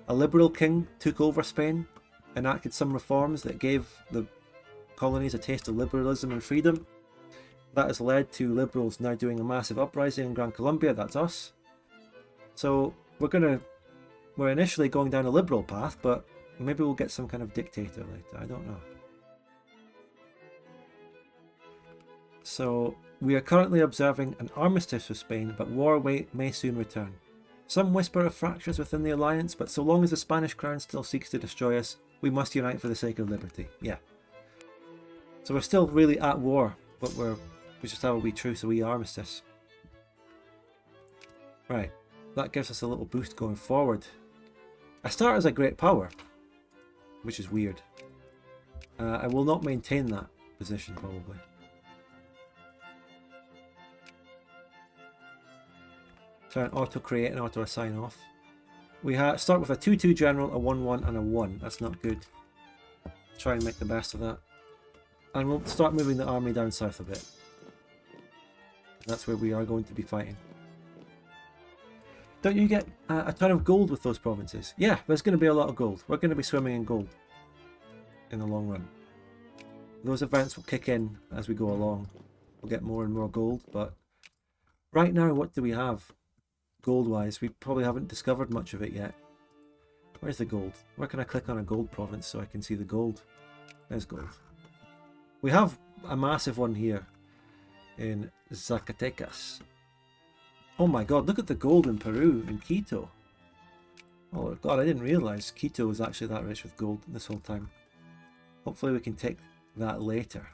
A liberal king took over Spain, enacted some reforms that gave the colonies a taste of liberalism and freedom. That has led to liberals now doing a massive uprising in Gran Colombia, that's us. So we're initially going down a liberal path, but maybe we'll get some kind of dictator later, I don't know. So we are currently observing an armistice with Spain, but war may soon return. Some whisper of fractures within the alliance, but so long as the Spanish crown still seeks to destroy us, we must unite for the sake of liberty. Yeah. So we're still really at war, but we just have a wee truce, a wee armistice. Right, that gives us a little boost going forward. I start as a great power, which is weird. I will not maintain that position probably. Turn auto create and auto assign off. We start with a 2-2 general, a 1-1 and a 1. That's not good. Try and make the best of that. And we'll start moving the army down south a bit. That's where we are going to be fighting. Don't you get a ton of gold with those provinces? Yeah, there's going to be a lot of gold. We're going to be swimming in gold in the long run. Those events will kick in as we go along. We'll get more and more gold, but right now, what do we have gold-wise? We probably haven't discovered much of it yet. Where's the gold? Where can I click on a gold province so I can see the gold? There's gold. We have a massive one here in Zacatecas. Oh my god, look at the gold in Peru, in Quito. Oh god, I didn't realise Quito was actually that rich with gold this whole time. Hopefully we can take that later.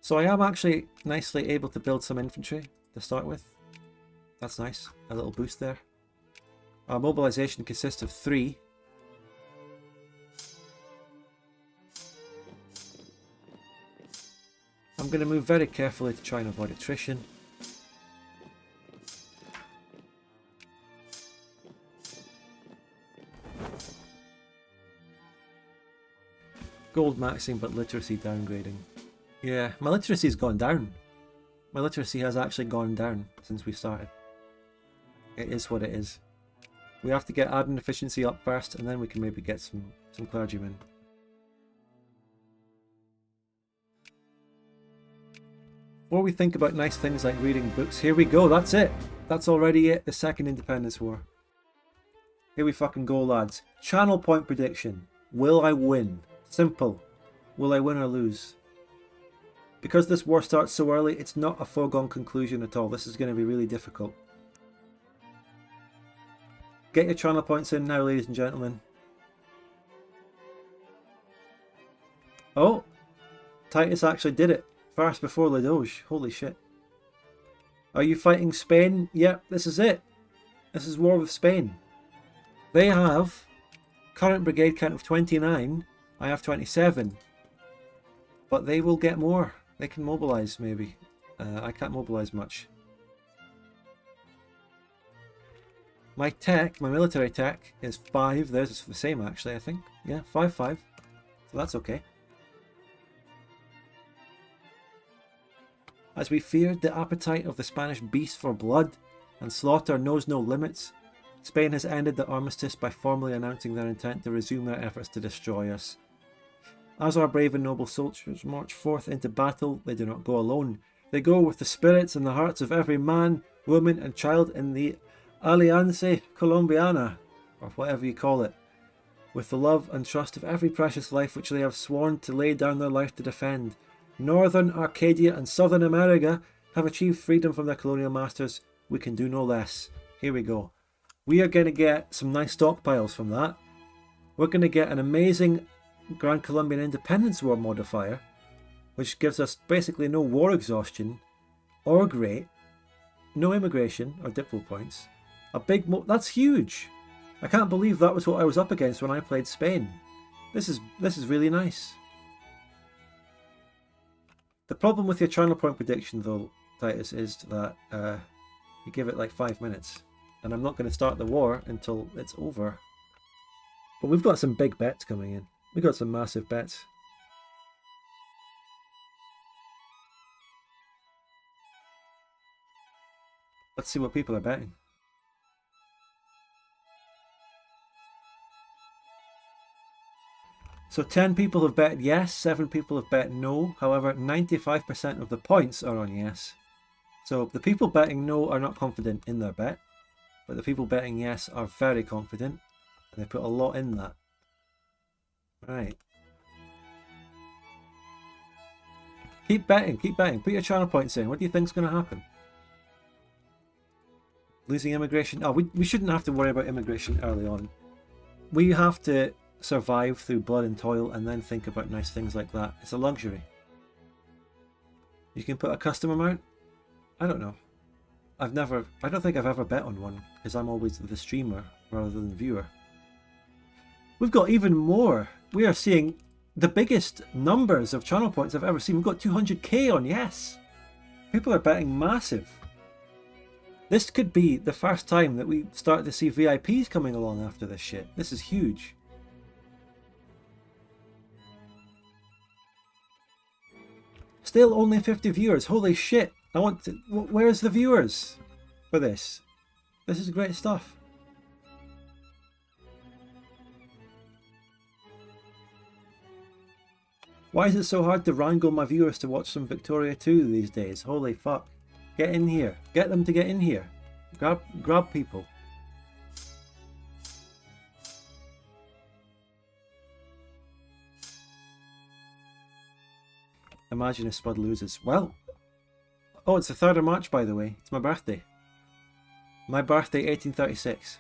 So I am actually nicely able to build some infantry to start with. That's nice, a little boost there. Our mobilization consists of 3. I'm going to move very carefully to try and avoid attrition. Gold maxing but literacy downgrading. Yeah, my literacy's gone down. My literacy has actually gone down since we started. It is what it is. We have to get admin efficiency up first and then we can maybe get some clergymen. Before we think about nice things like reading books, here we go, that's it. That's already it, the Second Independence War. Here we fucking go, lads. Channel point prediction. Will I win? Simple. Will I win or lose? Because this war starts so early, it's not a foregone conclusion at all. This is going to be really difficult. Get your channel points in now, ladies and gentlemen. Oh! Titus actually did it. First before Le Doge. Holy shit. Are you fighting Spain? Yep, this is it. This is war with Spain. They have current brigade count of 29. I have 27. But they will get more. They can mobilise maybe. I can't mobilise much. My tech, my military tech is 5. Theirs is the same actually, I think. Yeah, 5-5. So that's okay. As we feared, the appetite of the Spanish beast for blood and slaughter knows no limits, Spain has ended the armistice by formally announcing their intent to resume their efforts to destroy us. As our brave and noble soldiers march forth into battle, they do not go alone. They go with the spirits and the hearts of every man, woman and child in the Alliance Colombiana, or whatever you call it, with the love and trust of every precious life which they have sworn to lay down their life to defend. Northern Arcadia and Southern America have achieved freedom from their colonial masters. We can do no less. Here we go. We are going to get some nice stockpiles from that. We're going to get an amazing Gran Colombian Independence War modifier, which gives us basically no war exhaustion or great, no immigration or diplo points. A big that's huge. I can't believe that was what I was up against when I played Spain. This is really nice. The problem with your channel point prediction though, Titus, is that you give it like 5 minutes, and I'm not going to start the war until it's over. But we've got some big bets coming in. We've got some massive bets. Let's see what people are betting. So 10 people have bet yes, 7 people have bet no. However, 95% of the points are on yes. So the people betting no are not confident in their bet, but the people betting yes are very confident, and they put a lot in that. Right. Keep betting, keep betting. Put your channel points in. What do you think's going to happen? Losing immigration. Oh, we shouldn't have to worry about immigration early on. We have to survive through blood and toil and then think about nice things like that. It's a luxury. You can put a custom amount? I don't know. I don't think I've ever bet on one, because I'm always the streamer rather than the viewer. We've got even more. We are seeing the biggest numbers of channel points I've ever seen. We've got 200k on yes. People are betting massive. This could be the first time that we start to see VIPs coming along after this shit. This is huge. Still only 50 viewers. Holy shit. I want to... Where's the viewers for this? This is great stuff. Why is it so hard to wrangle my viewers to watch some Victoria 2 these days? Holy fuck. Get in here. Get them to get in here. Grab people. Imagine if Spud loses. Well, oh, it's the 3rd of March, by the way. It's my birthday. My birthday, 1836.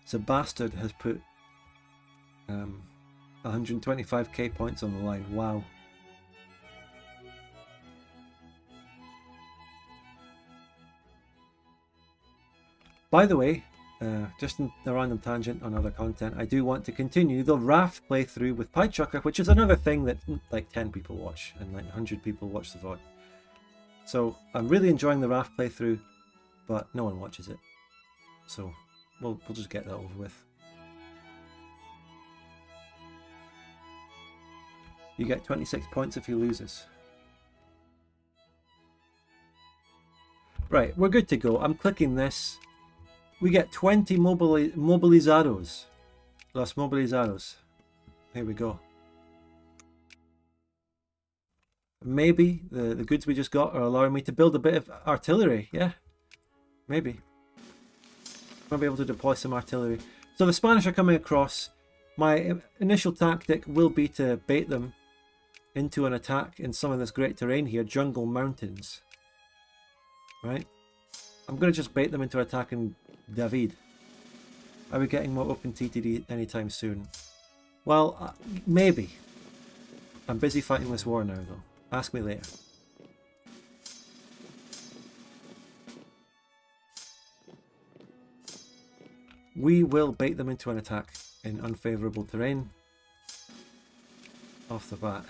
So bastard has put 125k points on the line. Wow. By the way, just a random tangent on other content, I do want to continue the raft playthrough with Pie Chucker, which is another thing that like 10 people watch and like 100 people watch the VOD. So I'm really enjoying the raft playthrough, but no one watches it. So we'll just get that over with. You get 26 points if he loses. Right, we're good to go. I'm clicking this. We get 20 mobilizados. Los mobilizados. Here we go. Maybe the goods we just got are allowing me to build a bit of artillery. Yeah, maybe. I'll be able to deploy some artillery. So the Spanish are coming across. My initial tactic will be to bait them into an attack in some of this great terrain here, jungle mountains. Right? I'm going to just bait them into attacking David. Are we getting more open TTD anytime soon? Well, maybe. I'm busy fighting this war now, though. Ask me later. We will bait them into an attack in unfavourable terrain. Off the bat.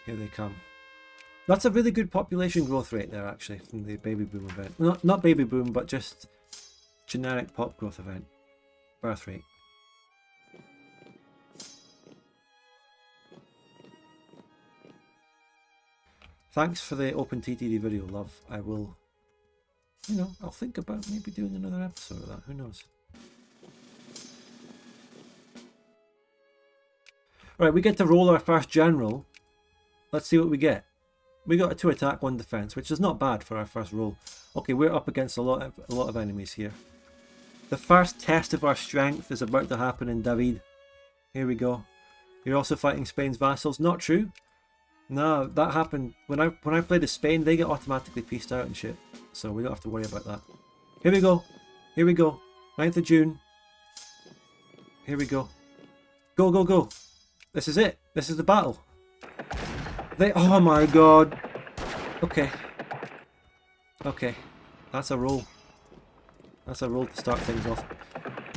Here they come. That's a really good population growth rate there, actually, from the baby boom event. Not baby boom, but just generic pop growth event. Birth rate. Thanks for the open TTD video, love. I will, you know, I'll think about maybe doing another episode of that. Who knows? Right, we get to roll our first general. Let's see what we get. We got a 2 attack, 1 defense, which is not bad for our first roll. Okay, we're up against a lot of enemies here. The first test of our strength is about to happen in David. Here we go. You're also fighting Spain's vassals. Not true. No, that happened when I played as Spain. They get automatically pieced out and shit, so we don't have to worry about that. Here we go. Here we go. 9th of June. Here we go. Go, go, go. This is it. This is the battle. Oh my god. Okay. Okay. That's a roll. That's a roll to start things off.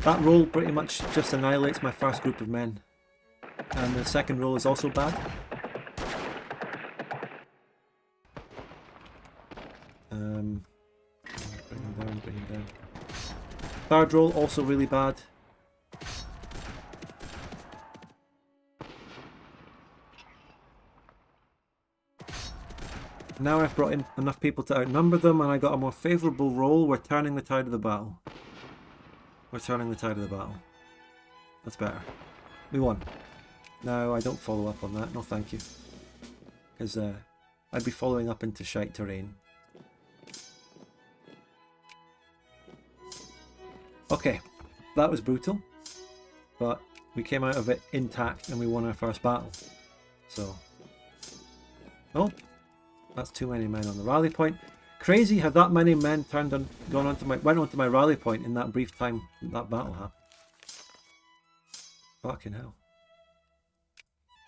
That roll pretty much just annihilates my first group of men. And the second roll is also bad. Bring him down, bring him down. Third roll also really bad. Now I've brought in enough people to outnumber them and I got a more favourable roll. We're turning the tide of the battle. We're turning the tide of the battle. That's better. We won. Now I don't follow up on that. No thank you. Because I'd be following up into shite terrain. Okay. That was brutal. But we came out of it intact and we won our first battle. So. Oh. That's too many men on the rally point. Crazy how that many men went onto my rally point in that brief time that battle happened. Fucking hell.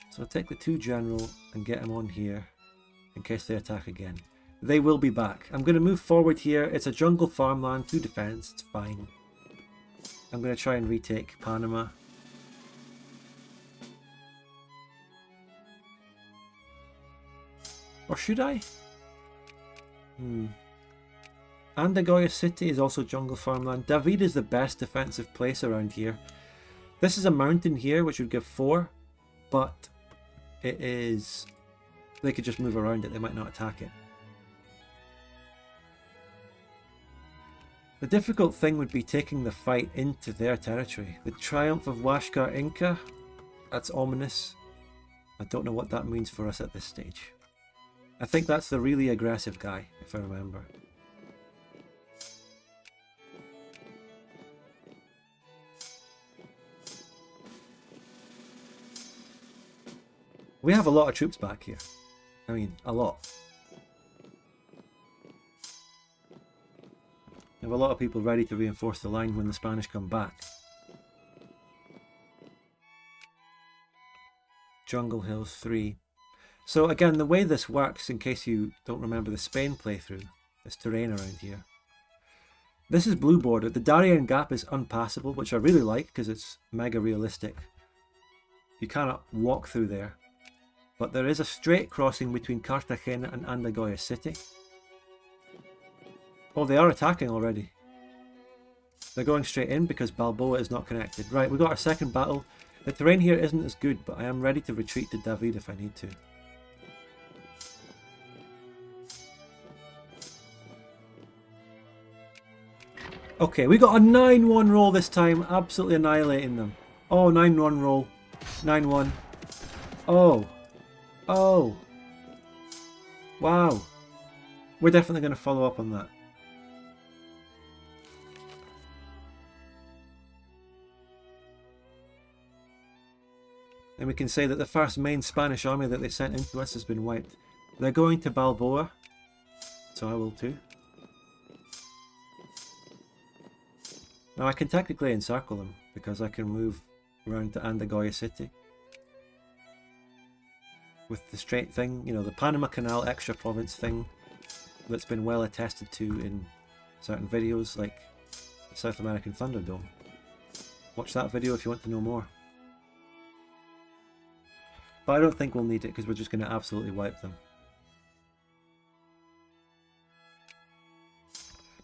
So I'll take the 2 general and get them on here in case they attack again. They will be back. I'm going to move forward here. It's a jungle farmland, 2 defense. It's fine. I'm going to try and retake Panama. Or should I? Andagoya City is also jungle farmland. David is the best defensive place around here. This is a mountain here which would give 4, but it is... They could just move around it, they might not attack it. The difficult thing would be taking the fight into their territory. The triumph of Washkar Inca, that's ominous. I don't know what that means for us at this stage. I think that's the really aggressive guy, if I remember. We have a lot of troops back here. I mean, a lot. We have a lot of people ready to reinforce the line when the Spanish come back. Jungle Hills 3. So again, the way this works, in case you don't remember the Spain playthrough, this terrain around here. This is blue border. The Darien Gap is unpassable, which I really like because it's mega realistic. You cannot walk through there. But there is a straight crossing between Cartagena and Andagoya City. Oh, they are attacking already. They're going straight in because Balboa is not connected. Right, we got our second battle. The terrain here isn't as good, but I am ready to retreat to David if I need to. Okay, we got a 9-1 roll this time, absolutely annihilating them. Oh, 9-1 roll. 9-1. Oh. Oh. Wow. We're definitely going to follow up on that. And we can say that the first main Spanish army that they sent into us has been wiped. They're going to Balboa, so I will too. Now I can technically encircle them because I can move around to Andagoya City. With the straight thing, you know, the Panama Canal extra province thing that's been well attested to in certain videos like the South American Thunderdome. Watch that video if you want to know more. But I don't think we'll need it because we're just going to absolutely wipe them.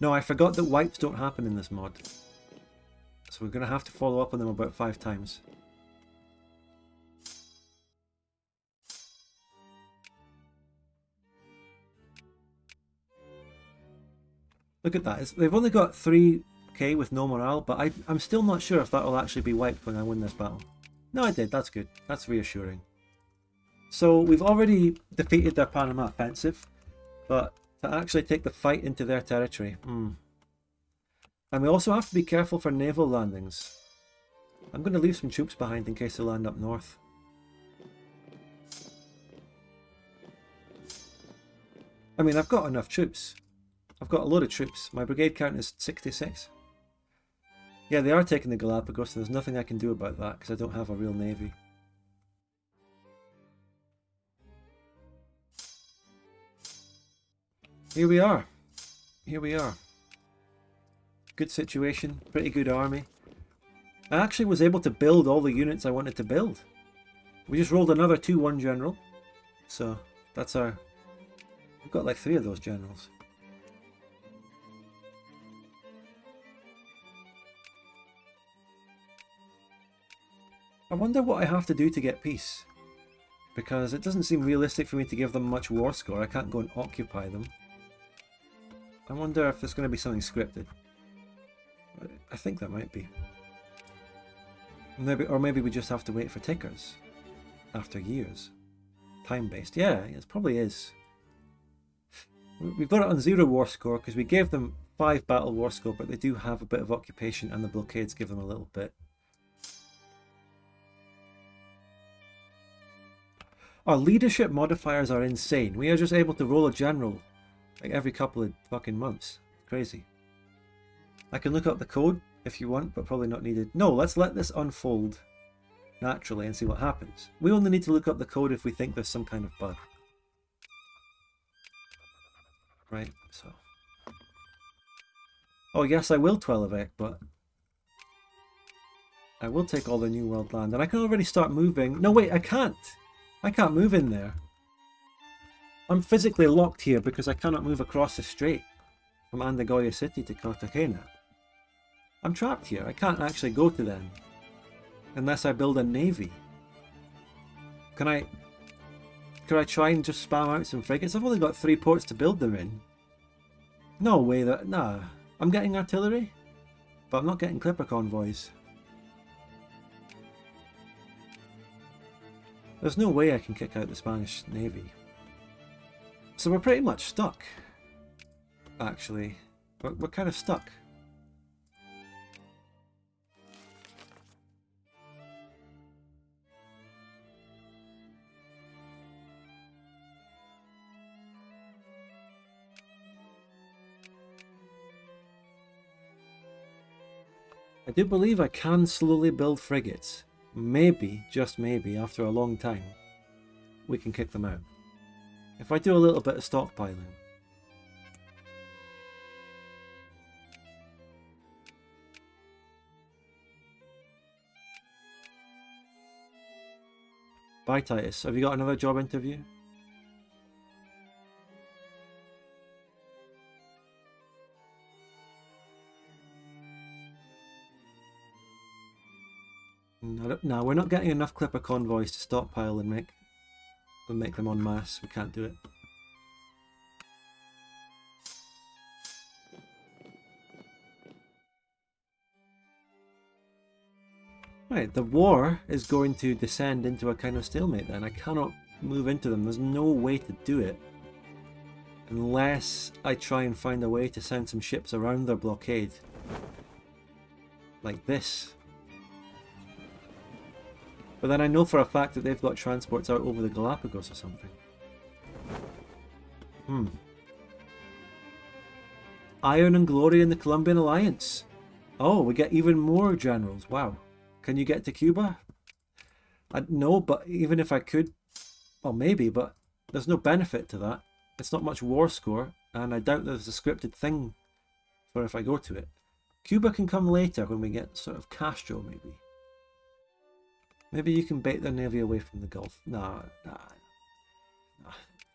No, I forgot that wipes don't happen in this mod. So we're going to have to follow up on them about 5 times. Look at that. They've only got 3k with no morale, but I'm still not sure if that will actually be wiped when I win this battle. No, I did. That's good. That's reassuring. So we've already defeated their Panama offensive, but to actually take the fight into their territory. And we also have to be careful for naval landings. I'm going to leave some troops behind in case they land up north. I mean, I've got enough troops. I've got a load of troops. My brigade count is 66. Yeah, they are taking the Galapagos, and there's nothing I can do about that because I don't have a real navy. Here we are. Here we are. Good situation, pretty good army. I actually was able to build all the units I wanted to build. We just rolled another 2-1 general. So, that's our... We've got like 3 of those generals. I wonder what I have to do to get peace. Because it doesn't seem realistic for me to give them much war score. I can't go and occupy them. I wonder if there's going to be something scripted. I think there might be. Maybe, or maybe we just have to wait for tickers. After years. Time-based. Yeah, it probably is. We've got it on 0 war score because we gave them 5 battle war score, but they do have a bit of occupation and the blockades give them a little bit. Our leadership modifiers are insane. We are just able to roll a general like every couple of fucking months. Crazy. I can look up the code if you want, but probably not needed. No, let's let this unfold naturally and see what happens. We only need to look up the code if we think there's some kind of bug. Right, so... Oh yes, I will 12-ec, but... I will take all the New World land, and I can already start moving... No wait, I can't! I can't move in there. I'm physically locked here because I cannot move across the strait from Andagoya City to Cartagena. I'm trapped here. I can't actually go to them unless I build a navy. Can I try and just spam out some frigates? I've only got 3 ports to build them in. No way that... Nah. I'm getting artillery, but I'm not getting clipper convoys. There's no way I can kick out the Spanish Navy. So we're pretty much stuck. Actually. We're kind of stuck. I do believe I can slowly build frigates. Maybe, just maybe, after a long time, we can kick them out. If I do a little bit of stockpiling. Bye, Titus. Have you got another job interview? No, we're not getting enough clipper convoys to stockpile and make them en masse. We can't do it. Right, the war is going to descend into a kind of stalemate then. I cannot move into them. There's no way to do it. Unless I try and find a way to send some ships around their blockade. Like this. But then I know for a fact that they've got transports out over the Galapagos or something. Iron and Glory in the Colombian Alliance. Oh, we get even more generals. Wow. Can you get to Cuba? No, but even if I could... Well, maybe, but there's no benefit to that. It's not much war score, and I doubt there's a scripted thing for if I go to it. Cuba can come later when we get sort of Castro, maybe. Maybe you can bait their navy away from the Gulf. Nah.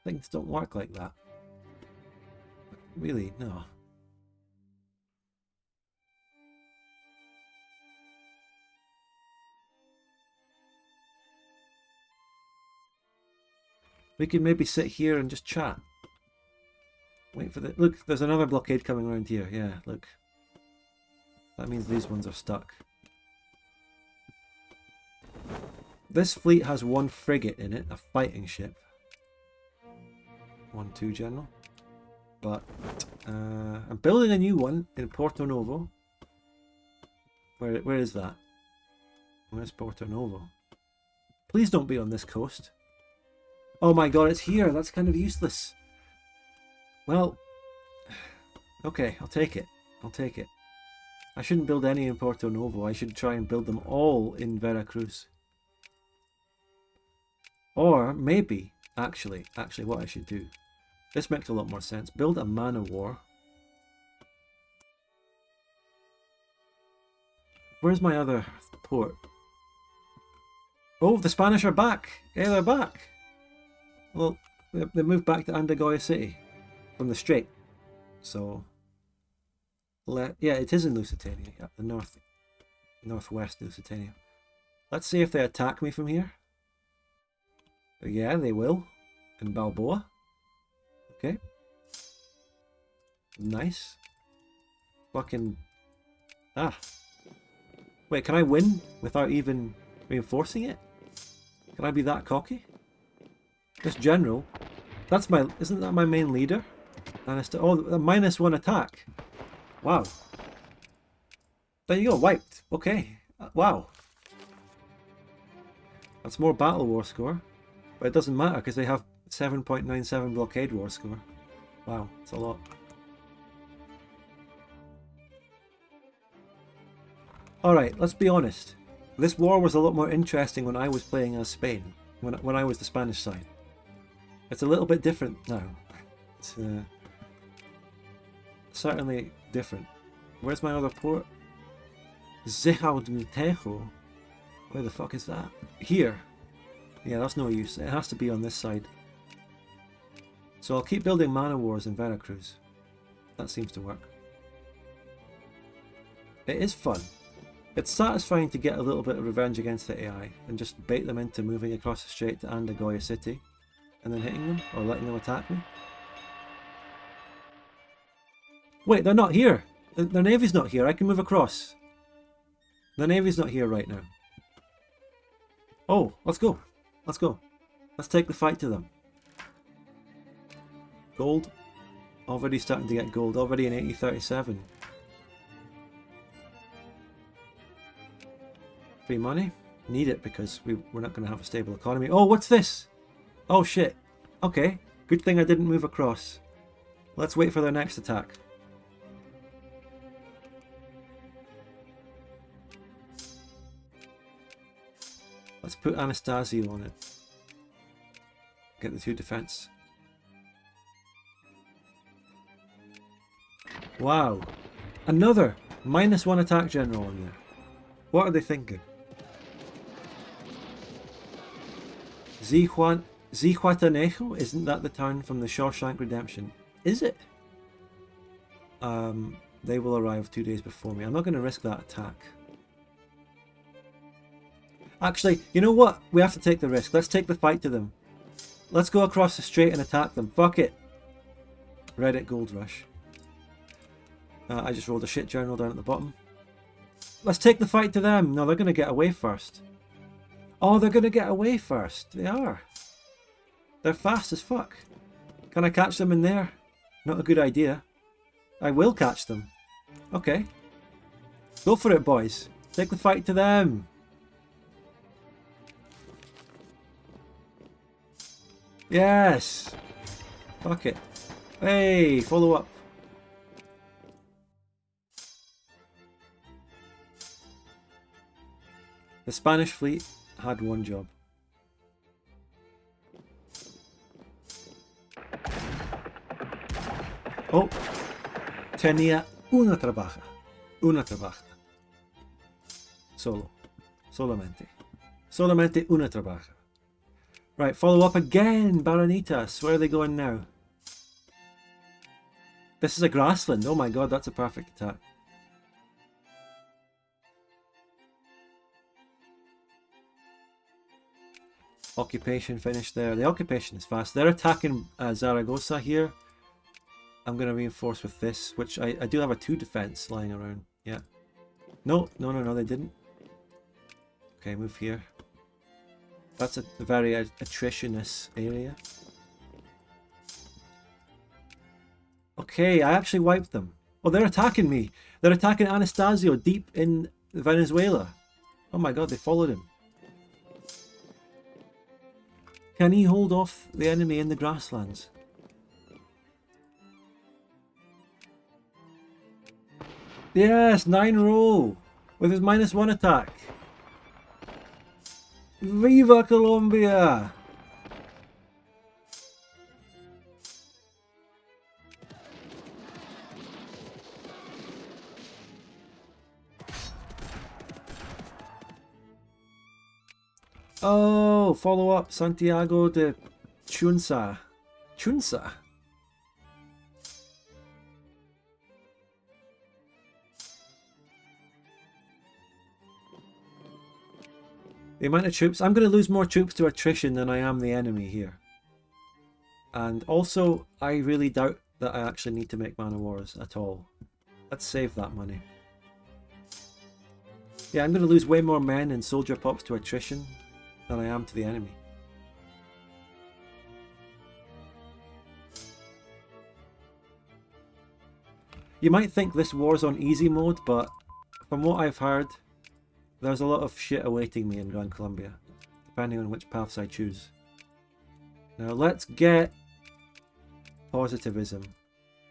Things don't work like that. Really, no. We could maybe sit here and just chat. Wait for the... Look, there's another blockade coming around here. Yeah, look. That means these ones are stuck. This fleet has one frigate in it, a fighting ship. 1-2 general. But I'm building a new one in Porto Novo. Where is that? Where's Porto Novo? Please don't be on this coast. Oh my god, it's here. That's kind of useless. Well, okay, I'll take it. I'll take it. I shouldn't build any in Porto Novo. I should try and build them all in Veracruz. Or maybe, actually what I should do. This makes a lot more sense. Build a man of war. Where's my other port? Oh, the Spanish are back! Yeah, they're back! Well, they moved back to Andagoya City from the Strait. So, yeah, it is in Lusitania, yeah, the northwest Lusitania. Let's see if they attack me from here. Yeah, they will. In Balboa. Okay. Nice. Fucking... Ah. Wait, can I win without even reinforcing it? Can I be that cocky? This general, that's my... Isn't that my main leader? And it's oh, a -1 attack. Wow. There you go, wiped. Okay. Wow. That's more battle war score. But it doesn't matter because they have 7.97 blockade war score. Wow, it's a lot. Alright, let's be honest. This war was a lot more interesting when I was playing as Spain. When I was the Spanish side. It's a little bit different now. It's certainly different. Where's my other port? Zihao do Tejo. Where the fuck is that? Here. Yeah, that's no use. It has to be on this side. So I'll keep building man wars in Veracruz. That seems to work. It is fun. It's satisfying to get a little bit of revenge against the AI and just bait them into moving across the strait to Andagoya City and then hitting them or letting them attack me. Wait, they're not here. Their navy's not here. I can move across. Their navy's not here right now. Oh, let's go. Let's go. Let's take the fight to them. Gold. Already starting to get gold. Already in 8037. Free money. Need it because we're not going to have a stable economy. Oh, what's this? Oh, shit. Okay. Good thing I didn't move across. Let's wait for their next attack. Let's put Anastasio on it. Get the 2 defense. Wow. Another -1 attack general on there. What are they thinking? Zihuatanejo? Isn't that the town from the Shawshank Redemption? Is it? They will arrive 2 days before me. I'm not going to risk that attack. Actually, you know what? We have to take the risk. Let's take the fight to them. Let's go across the strait and attack them. Fuck it. Reddit Gold Rush. I just rolled a shit journal down at the bottom. Let's take the fight to them. No, they're going to get away first. Oh, they're going to get away first. They are. They're fast as fuck. Can I catch them in there? Not a good idea. I will catch them. Okay. Go for it, boys. Take the fight to them. Yes! Fuck it. Hey, follow up. The Spanish fleet had one job. Oh! Tenía una trabaja. Una trabaja. Solo. Solamente. Solamente una trabaja. Right, follow up again, Baronitas. Where are they going now? This is a grassland. Oh my god, that's a perfect attack. Occupation finished there. The occupation is fast. They're attacking Zaragoza here. I'm going to reinforce with this, which I do have a 2 defense lying around. Yeah. No, they didn't. Okay, move here. That's a very attritionous area. Okay, I actually wiped them. Oh, they're attacking me. They're attacking Anastasio deep in Venezuela. Oh my god, they followed him. Can he hold off the enemy in the grasslands? Yes, 9-roll with his -1 attack. Viva Colombia! Oh, follow up Santiago de Chunsa. Chunsa? The amount of troops, I'm going to lose more troops to attrition than I am the enemy here. And also, I really doubt that I actually need to make man of wars at all. Let's save that money. Yeah, I'm going to lose way more men and soldier pops to attrition than I am to the enemy. You might think this war's on easy mode, but from what I've heard, there's a lot of shit awaiting me in Gran Colombia, depending on which paths I choose. Now let's get positivism.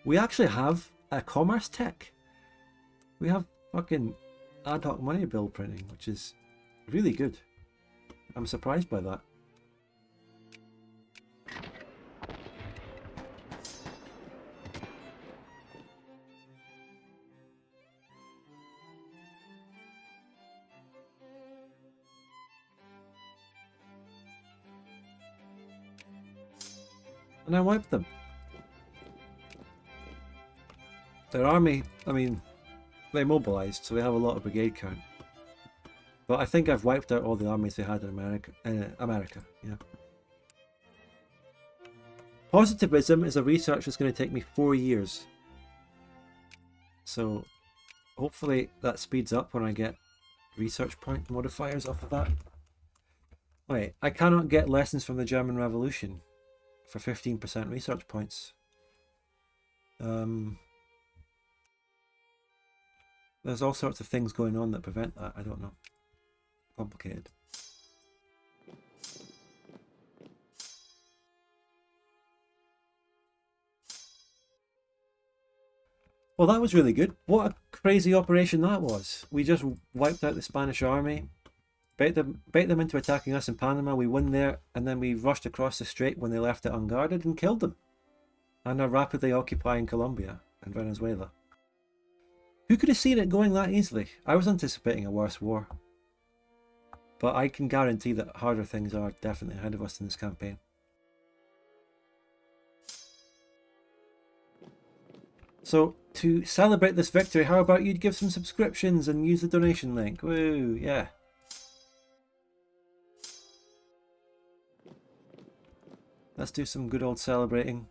We actually have a commerce tech. We have fucking ad hoc money bill printing, which is really good. I'm surprised by that. And I wiped them. Their army, I mean, they mobilized, so they have a lot of brigade count. But I think I've wiped out all the armies they had in America. Yeah. Positivism is a research that's going to take me 4 years. So hopefully that speeds up when I get research point modifiers off of that. Wait, I cannot get lessons from the German Revolution for 15% research points. There's all sorts of things going on that prevent that. I don't know. Complicated. Well, that was really good. What a crazy operation that was. We just wiped out the Spanish army, bait them into attacking us in Panama. We won there, and then we rushed across the strait when they left it unguarded and killed them. And are rapidly occupying Colombia and Venezuela. Who could have seen it going that easily? I was anticipating a worse war. But I can guarantee that harder things are definitely ahead of us in this campaign. So, to celebrate this victory, how about you give some subscriptions and use the donation link? Woo, yeah. Let's do some good old celebrating.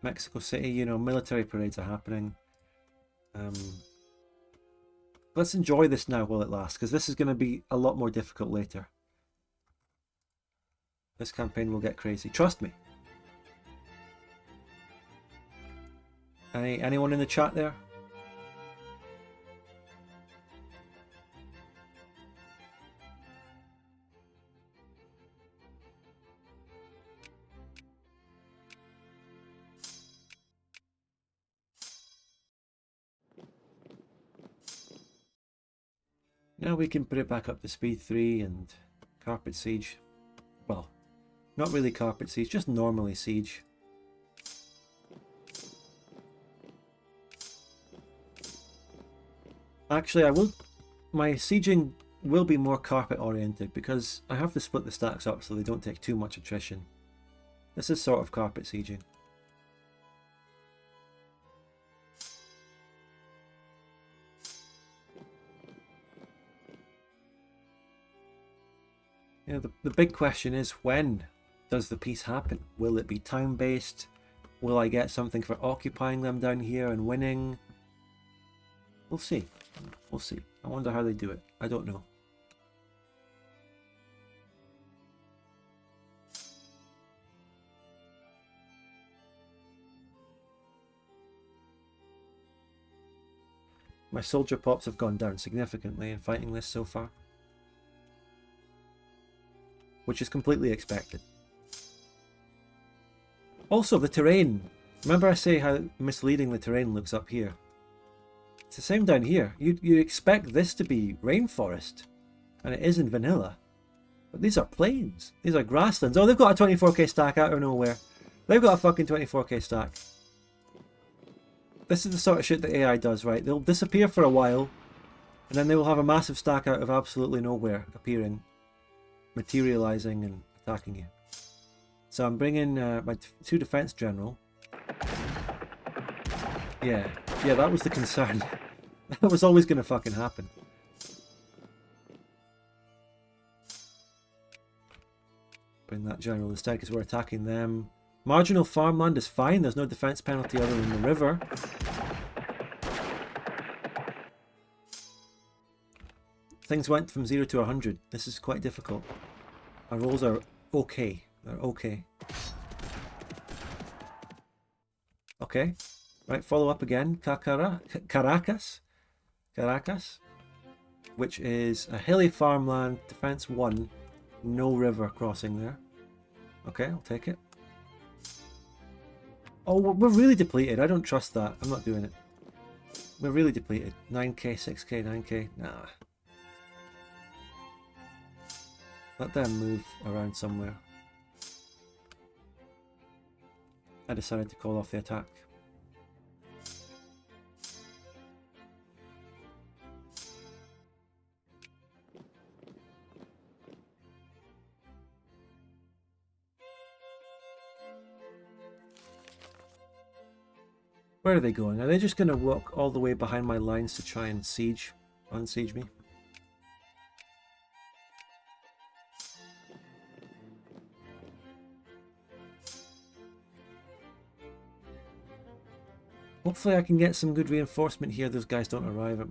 Mexico City, you know, military parades are happening. Let's enjoy this now while it lasts, because this is going to be a lot more difficult later. This campaign will get crazy. Trust me. Anyone in the chat there? Now we can put it back up to speed 3 and carpet siege. Well, not really carpet siege, just normally siege. Actually, my sieging will be more carpet oriented because I have to split the stacks up so they don't take too much attrition. This is sort of carpet sieging. You know, the big question is, when does the peace happen? Will it be time-based? Will I get something for occupying them down here and winning? We'll see. We'll see. I wonder how they do it. I don't know. My soldier pops have gone down significantly in fighting this so far, which is completely expected. Also, the terrain. Remember I say how misleading the terrain looks up here? It's the same down here. You'd expect this to be rainforest, and it is in vanilla. But these are plains. These are grasslands. Oh, they've got a 24k stack out of nowhere. They've got a fucking 24k stack. This is the sort of shit that AI does, right? They'll disappear for a while, and then they will have a massive stack out of absolutely nowhere appearing, materializing and attacking you. So I'm bringing my 2 defense general. Yeah, that was the concern. That was always going to fucking happen. Bring that general instead because we're attacking them. Marginal farmland is fine. There's no defense penalty other than the river. Things went from 0 to 100. This is quite difficult. Our rolls are okay. They're okay. Okay. Right, follow up again. Caracas, which is a hilly farmland, defense 1, no river crossing there. Okay, I'll take it. Oh, we're really depleted. I don't trust that. I'm not doing it. We're really depleted. 9k, 6k, 9k. Nah. Let them move around somewhere. I decided to call off the attack. Where are they going? Are they just going to walk all the way behind my lines to try and unsiege me? Hopefully I can get some good reinforcement here. Those guys don't arrive.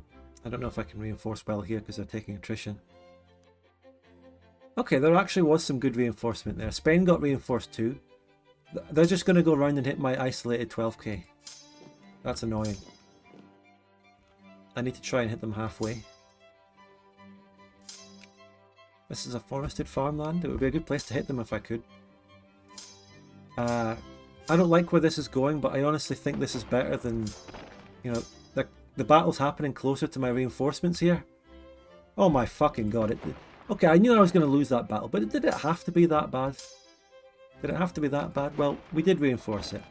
I don't know if I can reinforce well here because they're taking attrition. Okay, there actually was some good reinforcement there. Spain got reinforced too. They're just going to go around and hit my isolated 12k. That's annoying. I need to try and hit them halfway. This is a forested farmland. It would be a good place to hit them if I could. I don't like where this is going, but I honestly think this is better than, you know, the battle's happening closer to my reinforcements here. Oh my fucking god. Okay, I knew I was going to lose that battle, but did it have to be that bad? Did it have to be that bad? Well, we did reinforce it.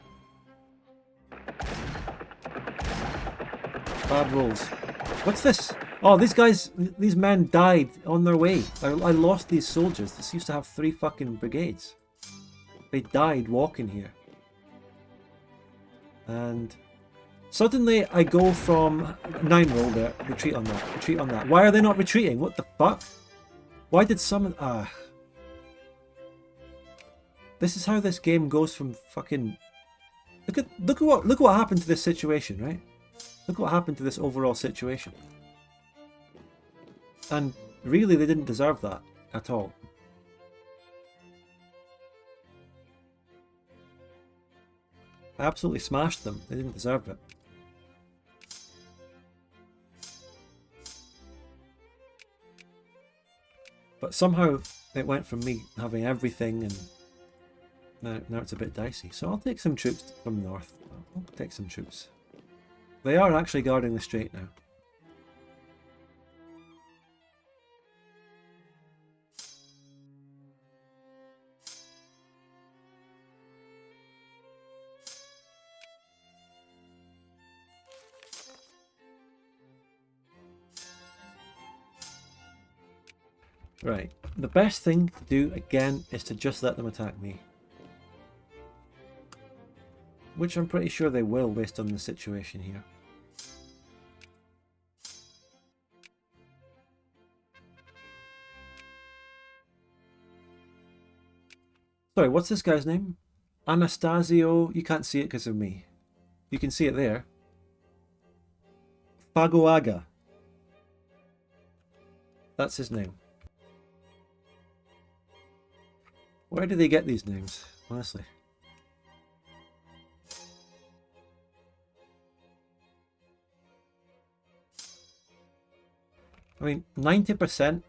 Bad rolls. What's this? Oh, these men died on their way. I lost these soldiers. This used to have 3 fucking brigades. They died walking here. And suddenly I go from 9 roll there. Retreat on that. Retreat on that. Why are they not retreating? What the fuck? Why did some... This is how this game goes from fucking... Look at what happened to this situation, right? Look what happened to this overall situation. And really, they didn't deserve that at all. I absolutely smashed them. They didn't deserve it. But somehow it went from me having everything and now it's a bit dicey. So I'll take some troops from north. I'll take some troops. They are actually guarding the strait now. Right, the best thing to do again is to just let them attack me. Which I'm pretty sure they will based on the situation here. Sorry, what's this guy's name? Anastasio, you can't see it because of me. You can see it there. Fagoaga. That's his name. Where do they get these names, honestly? I mean, 90%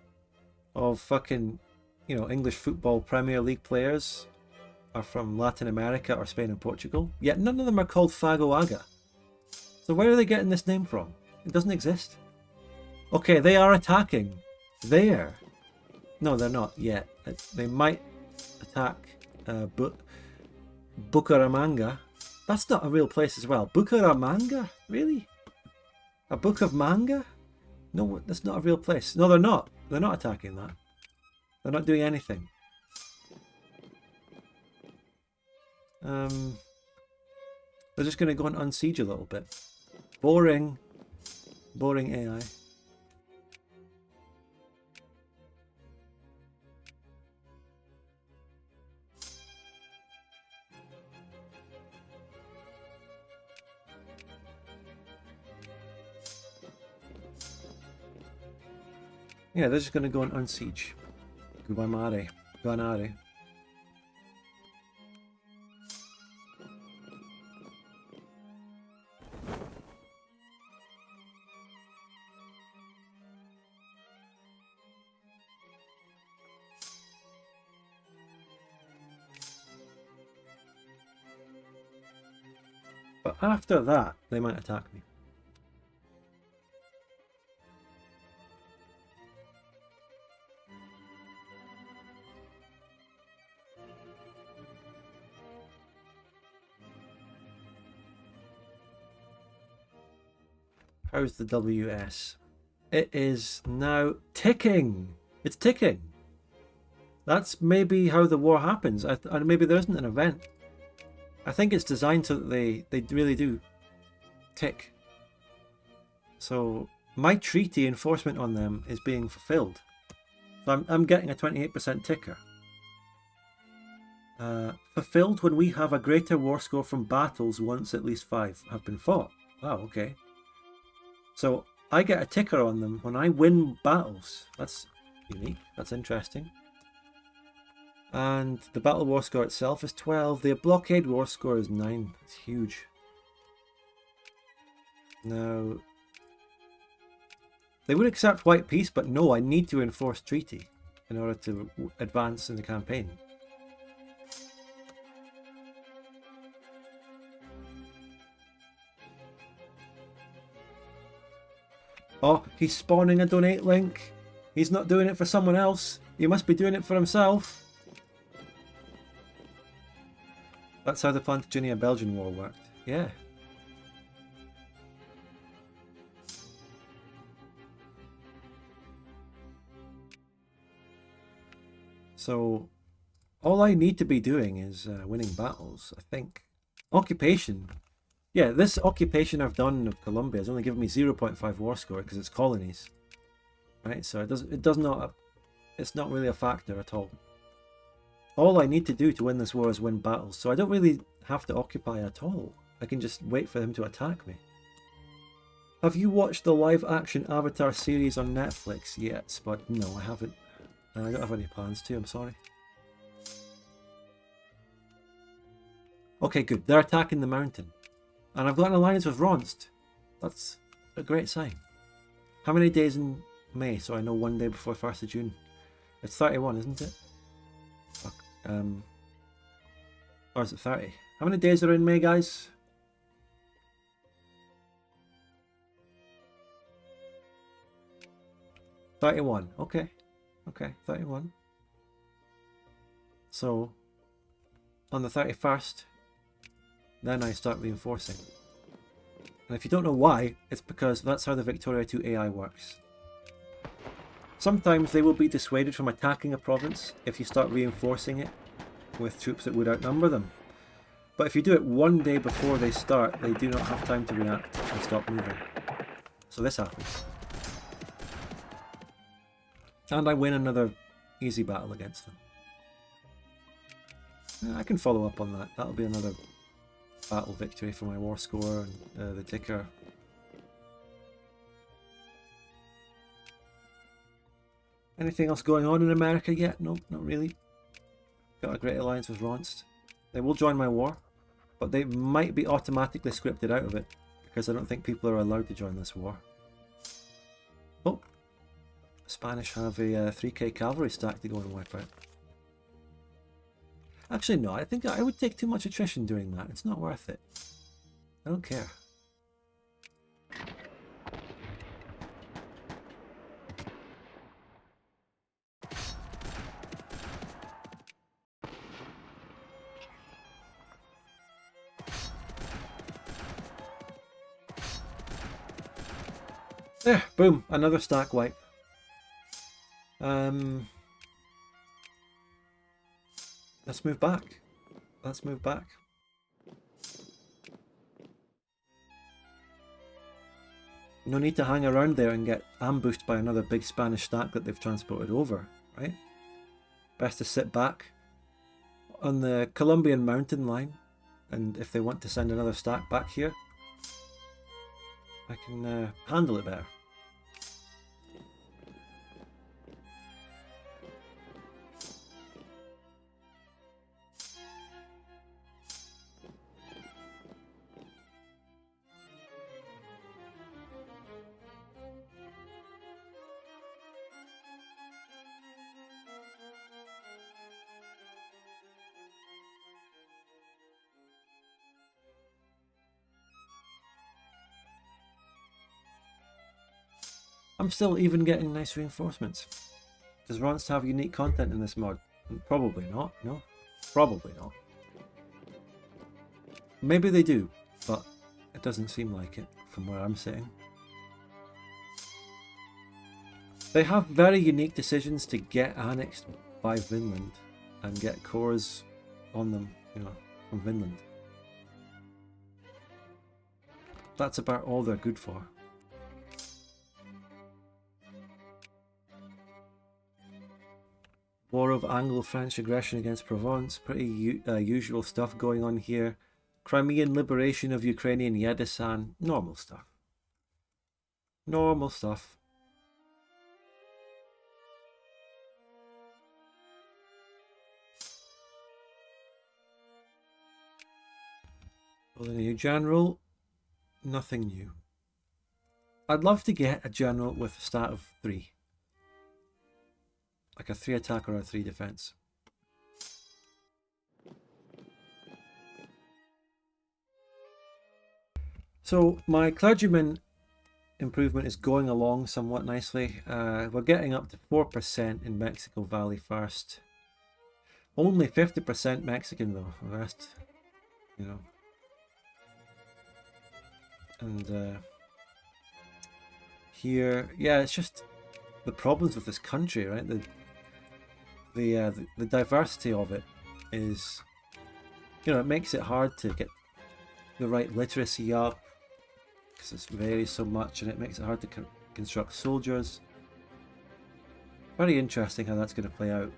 of fucking, you know, English football Premier League players are from Latin America or Spain and Portugal, yet none of them are called Fagoaga. So where are they getting this name from? It doesn't exist. Okay, they are attacking. There. No, they're not yet. They might attack Bucaramanga. That's not a real place as well. Bucaramanga? Really? A book of manga? No, that's not a real place. No, they're not. They're not attacking that. They're not doing anything. They're just going to go and unsiege a little bit. Boring. Boring AI. Yeah, they're just going to go and unsiege. Guanare. Guanare. But after that, they might attack me. How's the WS? It is now ticking. It's ticking. That's maybe how the war happens. And maybe there isn't an event. I think it's designed so that they really do tick. So my treaty enforcement on them is being fulfilled. So I'm getting a 28% ticker. Fulfilled when we have a greater war score from battles once at least 5 have been fought. Wow, okay. So I get a ticker on them when I win battles. That's unique. That's interesting. And the battle war score itself is 12. The blockade war score is 9. It's huge. Now, they would accept white peace, but no, I need to enforce treaty in order to advance in the campaign. Oh, he's spawning a donate link. He's not doing it for someone else. He must be doing it for himself. That's how the Plantagenet-Belgian War worked. Yeah. So, all I need to be doing is winning battles, I think. Occupation. Yeah, this occupation I've done of Colombia has only given me 0.5 war score because it's colonies. Right, so it's not really a factor at all. All I need to do to win this war is win battles, so I don't really have to occupy at all. I can just wait for him to attack me. Have you watched the live-action Avatar series on Netflix yet, Spud? No, I haven't. And I don't have any plans to, I'm sorry. Okay, good. They're attacking the mountain. And I've got an alliance with Ronst. That's a great sign. How many days in May? So I know one day before 1st of June. It's 31, isn't it? Fuck. Or is it 30? How many days are in May, guys? $31. Okay. Okay, 31. So, on the 31st, then I start reinforcing. And if you don't know why, it's because that's how the Victoria 2 AI works. Sometimes they will be dissuaded from attacking a province if you start reinforcing it with troops that would outnumber them. But if you do it one day before they start, they do not have time to react and stop moving. So this happens. And I win another easy battle against them. I can follow up on that. That'll be another battle victory for my war score and the ticker. Anything else going on in America yet? No, not really. Got a great alliance with Ronst. They will join my war, but they might be automatically scripted out of it because I don't think people are allowed to join this war. Oh, the Spanish have a 3k cavalry stack to go and wipe out. Actually, no, I think I would take too much attrition doing that. It's not worth it. I don't care. There, boom, another stack wipe. Let's move back. Let's move back. No need to hang around there and get ambushed by another big Spanish stack that they've transported over, right? Best to sit back on the Colombian mountain line, and if they want to send another stack back here, I can handle it better. I'm still even getting nice reinforcements. Does Ronst have unique content in this mod? Probably not, no. Probably not. Maybe they do, but it doesn't seem like it from where I'm sitting. They have very unique decisions to get annexed by Vinland and get cores on them, you know, from Vinland. That's about all they're good for. War of Anglo-French aggression against Provence, pretty usual stuff going on here. Crimean liberation of Ukrainian Yedesan, normal stuff. Normal stuff. Well, a new general, nothing new. I'd love to get a general with a stat of 3. Like a 3 attack or a 3 defense. So my clergyman improvement is going along somewhat nicely. We're getting up to 4% in Mexico Valley first. Only 50% Mexican though, the rest, you know. And here, yeah, it's just the problems with this country, right? The diversity of it is, you know, it makes it hard to get the right literacy up because it varies so much, and it makes it hard to construct soldiers. Very interesting how that's going to play out.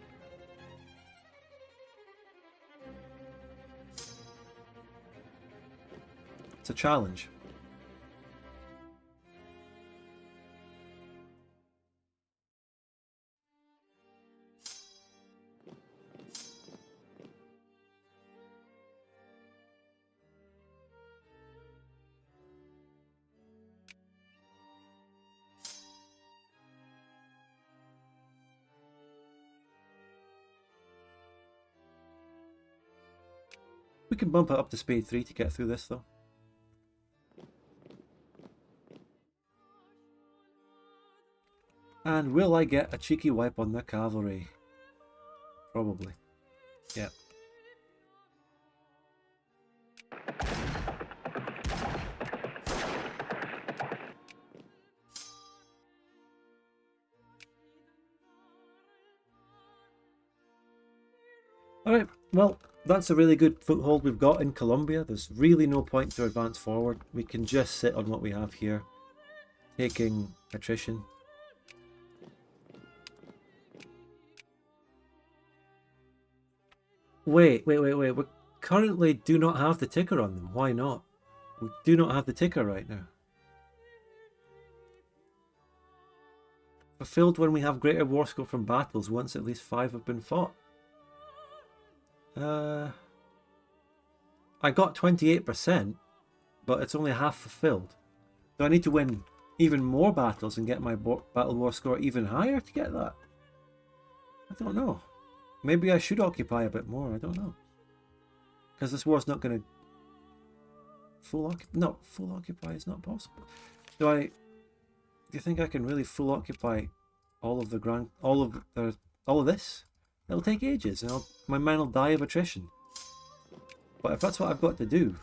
It's a challenge. We can bump it up to speed 3 to get through this though. And will I get a cheeky wipe on the cavalry? Probably. Yeah. Alright, well, that's a really good foothold we've got in Colombia. There's really no point to advance forward. We can just sit on what we have here, taking attrition. Wait. We currently do not have the ticker on them. Why not? We do not have the ticker right now. Fulfilled when we have greater war score from battles once at least 5 have been fought. I got 28%, but it's only half fulfilled. Do I need to win even more battles and get my battle war score even higher to get that? I don't know. Maybe I should occupy a bit more. I don't know. Because this war's not going to full occupy is not possible. Do you think I can really full occupy all of this? It'll take ages, and my men will die of attrition. But if that's what I've got to do,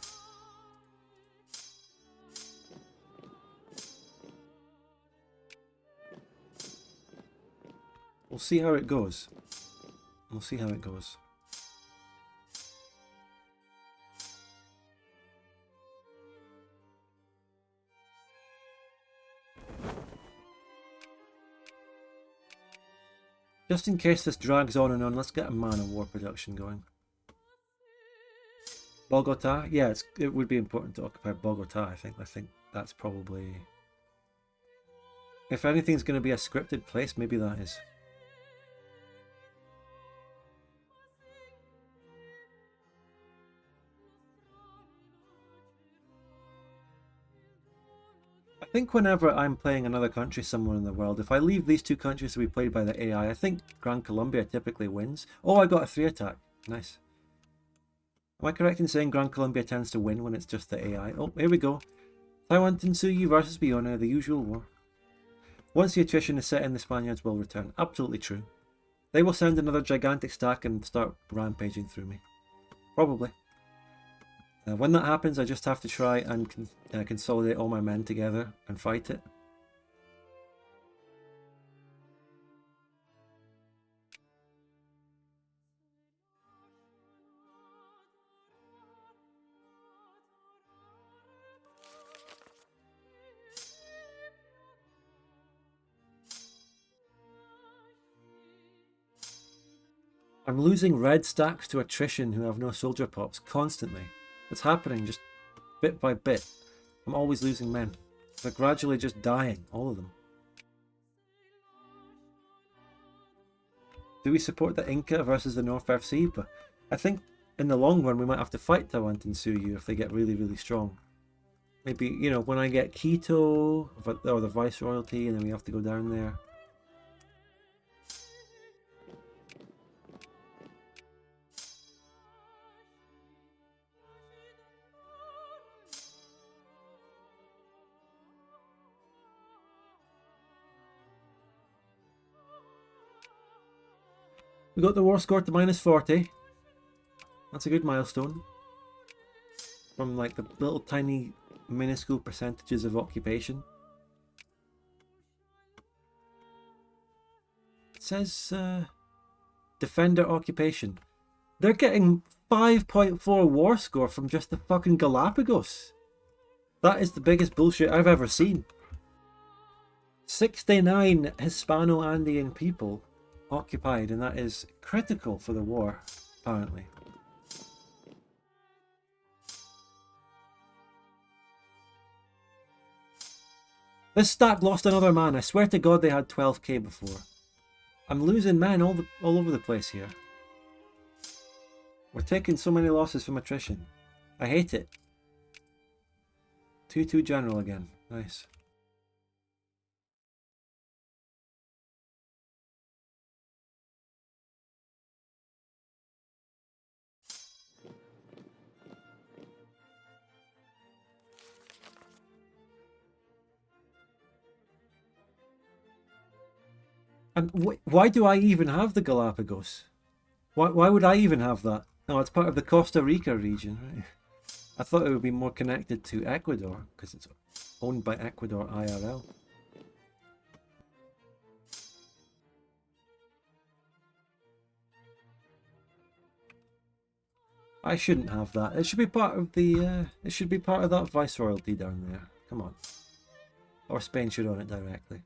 we'll see how it goes. We'll see how it goes. Just in case this drags on and on, let's get a man of war production going. Bogota? Yeah, it would be important to occupy Bogota, I think. I think that's probably... If anything's going to be a scripted place, maybe that is. I think whenever I'm playing another country somewhere in the world, if I leave these two countries to be played by the AI, I think Gran Colombia typically wins. Oh, I got a 3 attack. Nice. Am I correct in saying Gran Colombia tends to win when it's just the AI? Oh, here we go. Taiwan Tinsuyu versus Biona, the usual war. Once the attrition is set in, the Spaniards will return. Absolutely true. They will send another gigantic stack and start rampaging through me. Probably. When that happens, I just have to try and consolidate all my men together and fight it. I'm losing red stacks to attrition who have no soldier pops constantly. It's happening just bit by bit. I'm always losing men. They're gradually just dying, all of them. Do we support the Inca versus the North FC? But I think in the long run we might have to fight Taiwan Tinsuyu if they get really, really strong. Maybe, you know, when I get Quito or the Viceroyalty and then we have to go down there. We got the war score to -40. That's a good milestone. From like the little tiny minuscule percentages of occupation. It says defender occupation. They're getting 5.4 war score from just the fucking Galapagos. That is the biggest bullshit I've ever seen. 69 Hispano-Andean people occupied, and that is critical for the war, apparently. This stack lost another man. I swear to God they had 12k before. I'm losing men all over the place here. We're taking so many losses from attrition. I hate it. 2-2 general again. Nice. And why do I even have the Galapagos? Why would I even have that? No, it's part of the Costa Rica region, right? I thought it would be more connected to Ecuador, because it's owned by Ecuador IRL. I shouldn't have that. It should be part of the. It should be part of that viceroyalty down there. Come on. Or Spain should own it directly.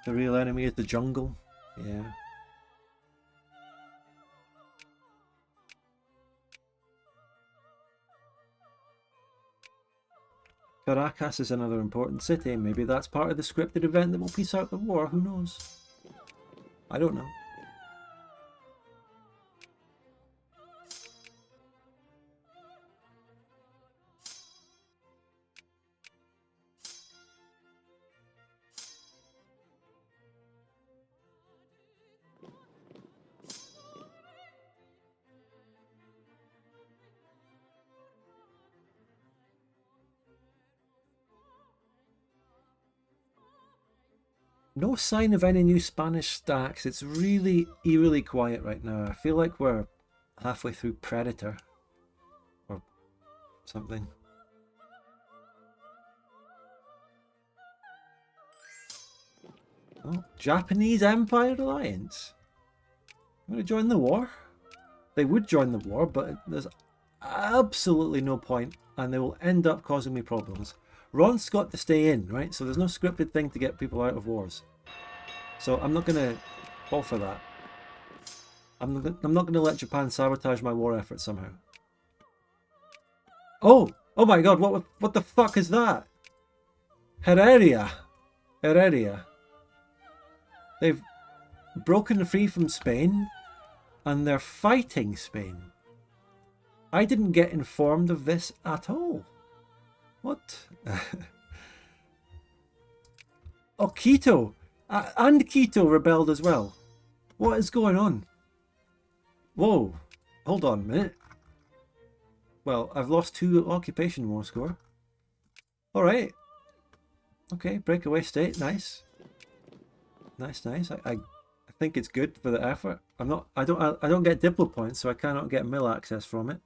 The real enemy is the jungle. Yeah. Caracas is another important city. Maybe that's part of the scripted event that will peace out the war. Who knows? I don't know. No sign of any new Spanish stacks. It's really eerily quiet right now. I feel like we're halfway through Predator or something. Oh, Japanese Empire Alliance. Want to join the war? They would join the war, but there's absolutely no point, and they will end up causing me problems. Ron's got to stay in, right? So there's no scripted thing to get people out of wars. So I'm not going to fall for that. I'm not going to let Japan sabotage my war effort somehow. Oh! Oh my god, what the fuck is that? Heredia. Heredia. They've broken free from Spain, and they're fighting Spain. I didn't get informed of this at all. What? Oh, Quito! And Quito rebelled as well. What is going on? Whoa. Hold on a minute. Well, I've lost 2 occupation war score. Alright. Okay, breakaway state, nice. Nice, nice. I think it's good for the effort. I don't get Diplo points, so I cannot get mill access from it.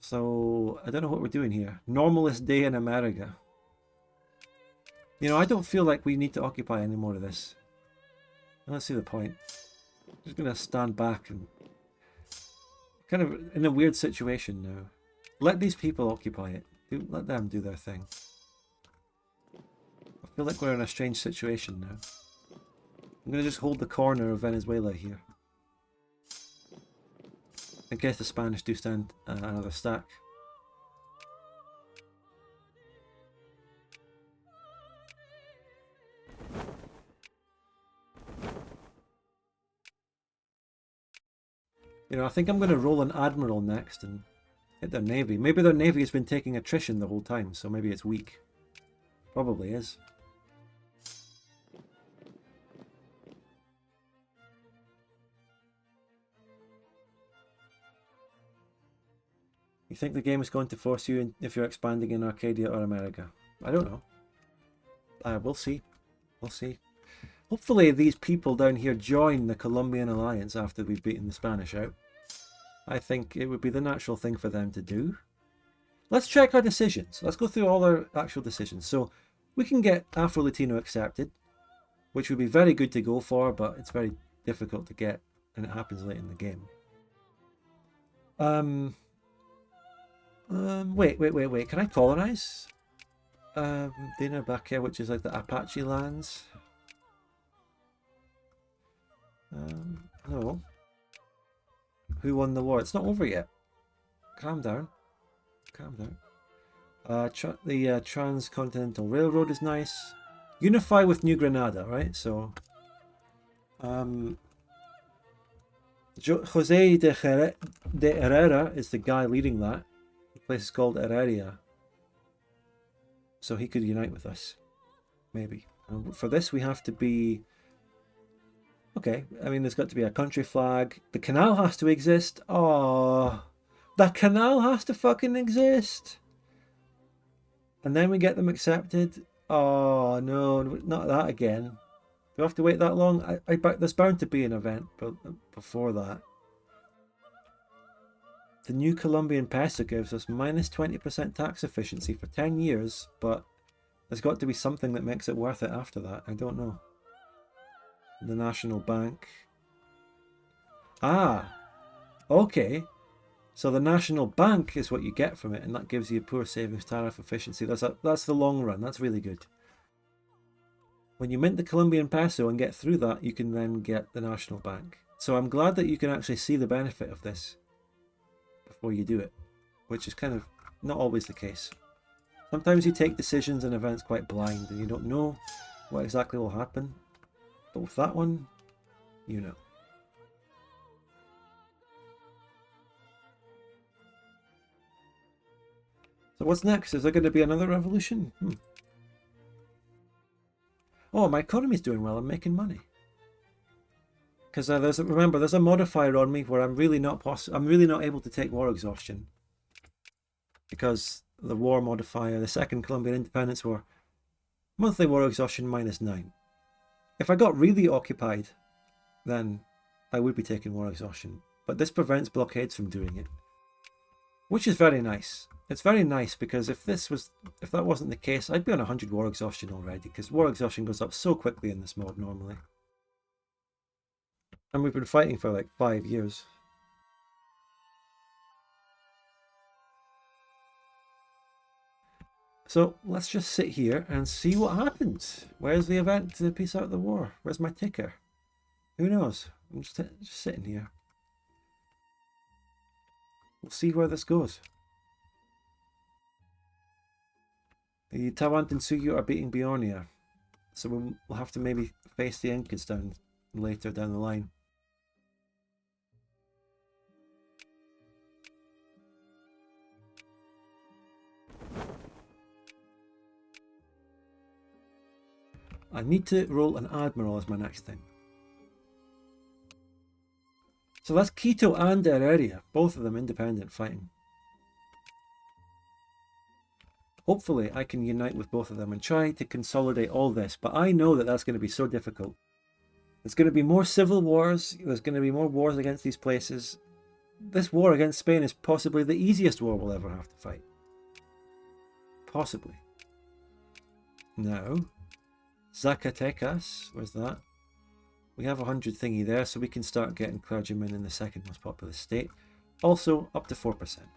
So I don't know what we're doing here. Normalist day in America. You know, I don't feel like we need to occupy any more of this. I don't see the point. I'm just gonna stand back and kind of in a weird situation now. Let these people occupy it. Let them do their thing. I feel like we're in a strange situation now. I'm gonna just hold the corner of Venezuela here. In case the Spanish do stand another stack. You know, I think I'm going to roll an admiral next and hit their navy. Maybe their navy has been taking attrition the whole time, so maybe it's weak. Probably is. You think the game is going to force you if you're expanding in Arcadia or America? I don't know. We'll see. We'll see. Hopefully these people down here join the Colombian Alliance after we've beaten the Spanish out. I think it would be the natural thing for them to do. Let's check our decisions. Let's go through all our actual decisions. So we can get Afro-Latino accepted, which would be very good to go for, but it's very difficult to get, and it happens late in the game. Wait. Can I colonize? Dina Baca, which is like the Apache lands. No. Who won the war? It's not over yet. Calm down. Calm down. The Transcontinental Railroad is nice. Unify with New Granada, right? So, Jose de Herrera is the guy leading that. The place is called Heredia. So he could unite with us. Maybe. For this we have to be... Okay, I mean there's got to be a country flag. The canal has to exist. Oh, the canal has to fucking exist. And then we get them accepted. Oh no, not that again. Do we have to wait that long? There's bound to be an event before that. The new Colombian peso gives us minus 20% tax efficiency for 10 years, but there's got to be something that makes it worth it after that. I don't know. The National Bank. Ah, okay. So the National Bank is what you get from it, and that gives you poor savings tariff efficiency. That's the long run. That's really good. When you mint the Colombian peso and get through that, you can then get the national bank. So I'm glad that you can actually see the benefit of this before you do it, which is kind of not always the case. Sometimes you take decisions and events quite blind and you don't know what exactly will happen. But with that one, you know. So what's next? Is there going to be another revolution? Oh, my economy's doing well. I'm making money. Because remember, there's a modifier on me where I'm really not able to take war exhaustion. Because the war modifier, the Second Colombian Independence War, monthly war exhaustion -9. If I got really occupied, then I would be taking war exhaustion. But this prevents blockades from doing it. Which is very nice. It's very nice because if that wasn't the case, I'd be on 100 war exhaustion already, because war exhaustion goes up so quickly in this mod normally. And we've been fighting for like 5 years. So let's just sit here and see what happens. Where's the event to peace out the war? Where's my ticker? Who knows? I'm just sitting here. We'll see where this goes. The Tawant and Suyu are beating Bjornia, so we'll have to maybe face the Incas later down the line. I need to roll an admiral as my next thing. So that's Quito and Heredia, both of them independent fighting. Hopefully I can unite with both of them and try to consolidate all this, but I know that that's going to be so difficult. There's going to be more civil wars, there's going to be more wars against these places. This war against Spain is possibly the easiest war we'll ever have to fight. Possibly. Now, Zacatecas, where's that? We have 100 thingy there, so we can start getting clergymen in the second most populous state. Also, up to 4%.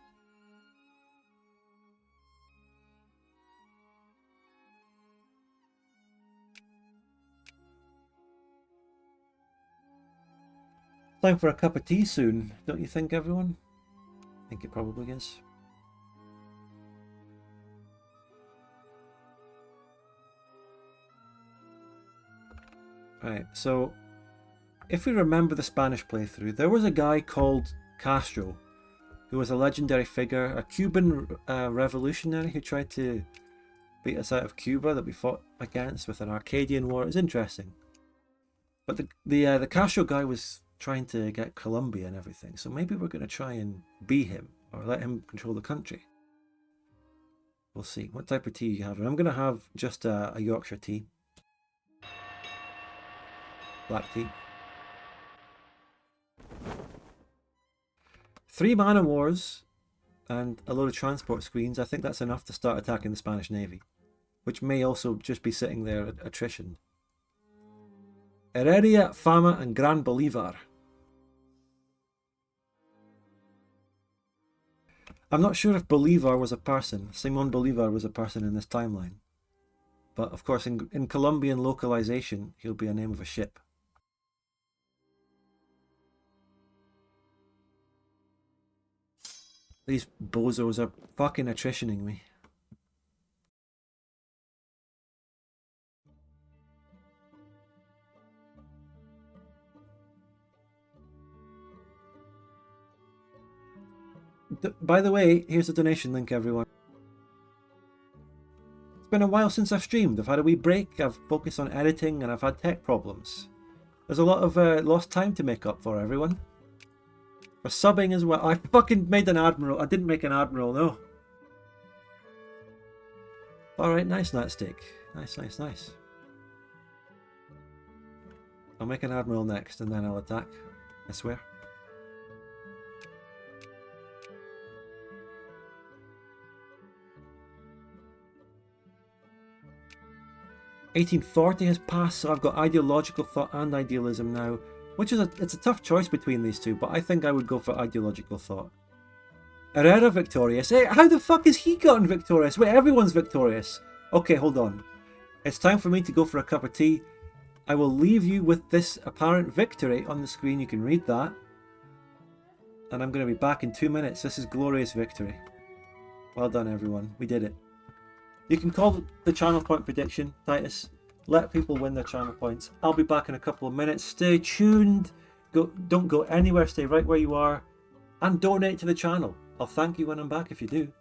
Time for a cup of tea soon, don't you think, everyone? I think it probably is. Right, so if we remember the Spanish playthrough, there was a guy called Castro, who was a legendary figure, a Cuban revolutionary who tried to beat us out of Cuba that we fought against with an Arcadian war. It was interesting. But the Castro guy was trying to get Colombia and everything, so maybe we're going to try and be him, or let him control the country. We'll see. What type of tea you have? I'm going to have just a Yorkshire tea. Black tea. 3 man of wars and a load of transport screens. I think that's enough to start attacking the Spanish Navy, which may also just be sitting there at attrition. Heredia, Fama and Gran Bolivar. I'm not sure if Bolivar was a person. Simon Bolivar was a person in this timeline. But of course in Colombian localization he'll be a name of a ship. These bozos are fucking attritioning me. By the way, here's the donation link, everyone. It's been a while since I've streamed. I've had a wee break, I've focused on editing, and I've had tech problems. There's a lot of lost time to make up for, everyone. For subbing as well. I fucking made an admiral. I didn't make an admiral, no. Alright, nice nightstick. Nice, nice, nice. I'll make an admiral next, and then I'll attack. I swear. (1840) has passed, so I've got ideological thought and idealism now. Which is it's a tough choice between these two, but I think I would go for ideological thought. Herrera victorious. Hey, how the fuck has he gotten victorious? Wait, everyone's victorious. Okay, hold on. It's time for me to go for a cup of tea. I will leave you with this apparent victory on the screen. You can read that. And I'm going to be back in 2 minutes. This is glorious victory. Well done, everyone. We did it. You can call the channel point prediction, Titus. Let people win their channel points. I'll be back in a couple of minutes. Stay tuned. Don't go anywhere. Stay right where you are. And donate to the channel. I'll thank you when I'm back if you do.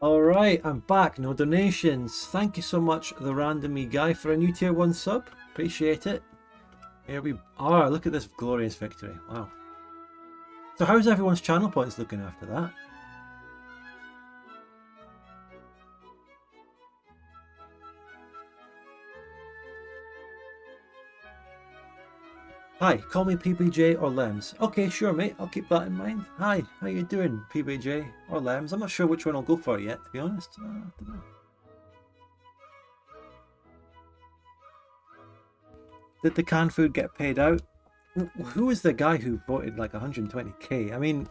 Alright, I'm back. No donations. Thank you so much, the random me guy, for a new tier 1 sub. Appreciate it. Here we are. Look at this glorious victory. Wow. So how's everyone's channel points looking after that? Hi, call me PBJ or Lems. Okay, sure mate, I'll keep that in mind. Hi, how you doing, PBJ or Lems? I'm not sure which one I'll go for yet, to be honest. I don't know. Did the canned food get paid out? Who was the guy who voted like 120k? I mean,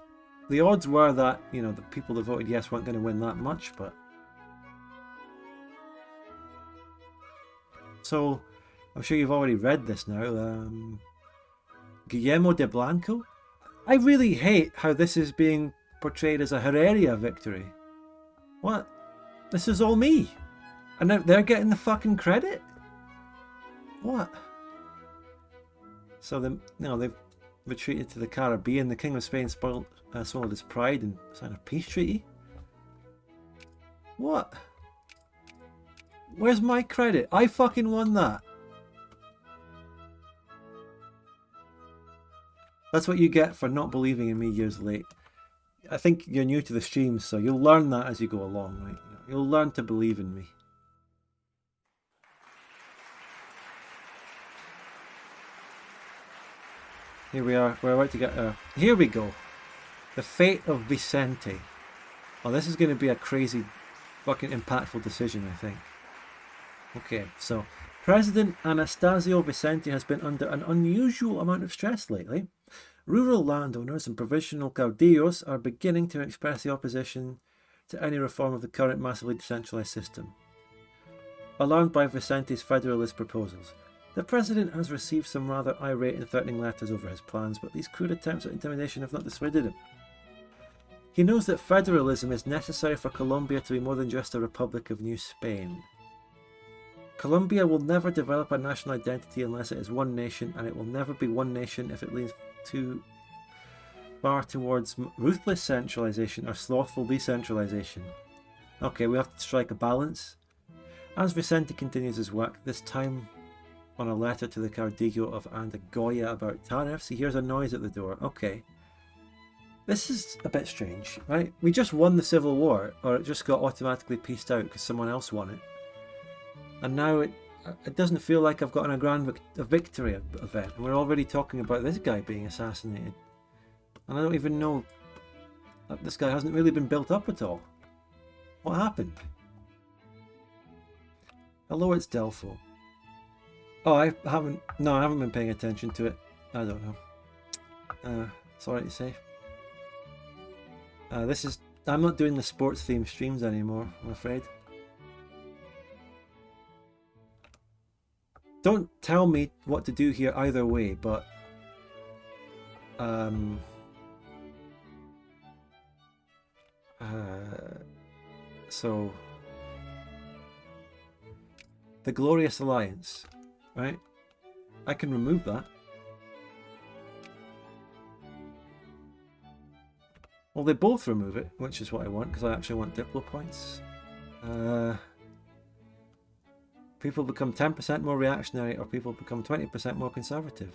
the odds were that, you know, the people that voted yes weren't going to win that much, but... So, I'm sure you've already read this now. Guillermo de Blanco? I really hate how this is being portrayed as a Heredia victory. What? This is all me. And now they're getting the fucking credit? What? So they've retreated to the Caribbean. The King of Spain swallowed his pride and signed a peace treaty? What? Where's my credit? I fucking won that. That's what you get for not believing in me years late. I think you're new to the stream, so you'll learn that as you go along, right? You'll learn to believe in me. Here we are. We're about to get here we go. The fate of Vicente. Oh, this is going to be a crazy, fucking impactful decision, I think. Okay, so President Anastasio Vicente has been under an unusual amount of stress lately. Rural landowners and provincial caudillos are beginning to express the opposition to any reform of the current massively decentralized system. Alarmed by Vicente's federalist proposals, the president has received some rather irate and threatening letters over his plans, but these crude attempts at intimidation have not dissuaded him. He knows that federalism is necessary for Colombia to be more than just a republic of New Spain. Colombia will never develop a national identity unless it is one nation, and it will never be one nation if it leans too far towards ruthless centralization or slothful decentralization. Okay, we have to strike a balance. As Vicente continues his work, this time on a letter to the Caudillo of Andagoya about tariffs, he hears a noise at the door. Okay. This is a bit strange, right? We just won the Civil War, or it just got automatically pieced out because someone else won it. And now it doesn't feel like I've gotten a victory event. And we're already talking about this guy being assassinated. And I don't even know that this guy hasn't really been built up at all. What happened? Hello, it's Delpho. Oh, I haven't been paying attention to it. I don't know. Sorry to say. I'm not doing the sports themed streams anymore, I'm afraid. Don't tell me what to do here either way, but so the Glorious Alliance, right? I can remove that. Well, they both remove it, which is what I want, because I actually want Diplo points. People become 10% more reactionary, or people become 20% more conservative.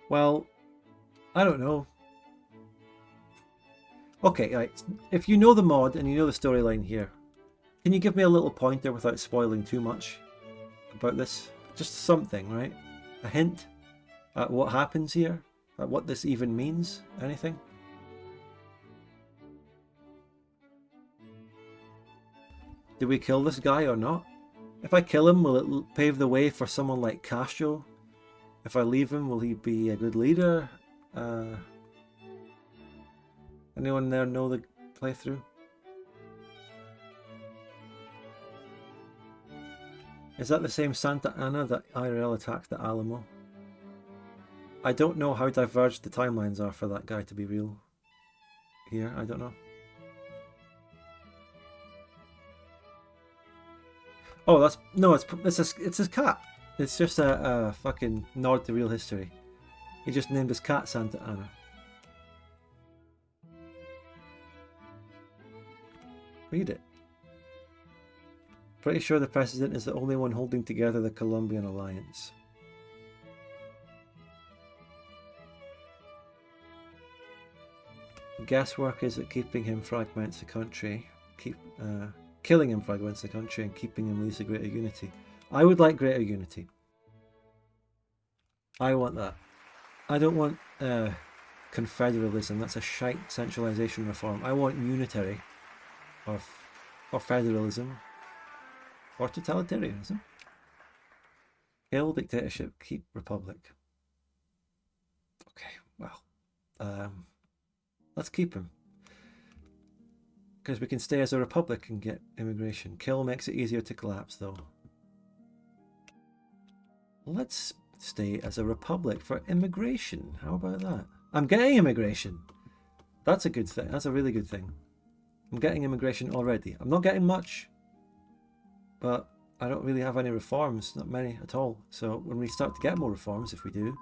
Well, I don't know. Okay, right. If you know the mod and you know the storyline here, can you give me a little pointer without spoiling too much about this? Just something, right? A hint at what happens here? At what this even means? Anything? Do we kill this guy or not? If I kill him, will it pave the way for someone like Castro? If I leave him, will he be a good leader? Anyone there know the playthrough? Is that the same Santa Ana that IRL attacked the Alamo? I don't know how diverged the timelines are for that guy to be real here. I don't know. Oh, that's no. It's his cat. It's just a fucking nod to real history. He just named his cat Santa Ana. Read it. Pretty sure the president is the only one holding together the Colombian Alliance. Guesswork is that keeping him fragments the country. Killing him fragments the country, and keeping him leads to greater unity. I would like greater unity. I want that. I don't want confederalism. That's a shite centralization reform. I want unitary, or federalism, or totalitarianism. Kill dictatorship, keep republic. Okay, well, let's keep him. Because we can stay as a republic and get immigration. Kill makes it easier to collapse, though. Let's stay as a republic for immigration. How about that? I'm getting immigration. That's a good thing. That's a really good thing. I'm getting immigration already. I'm not getting much, but I don't really have any reforms, not many at all. So when we start to get more reforms, if we do,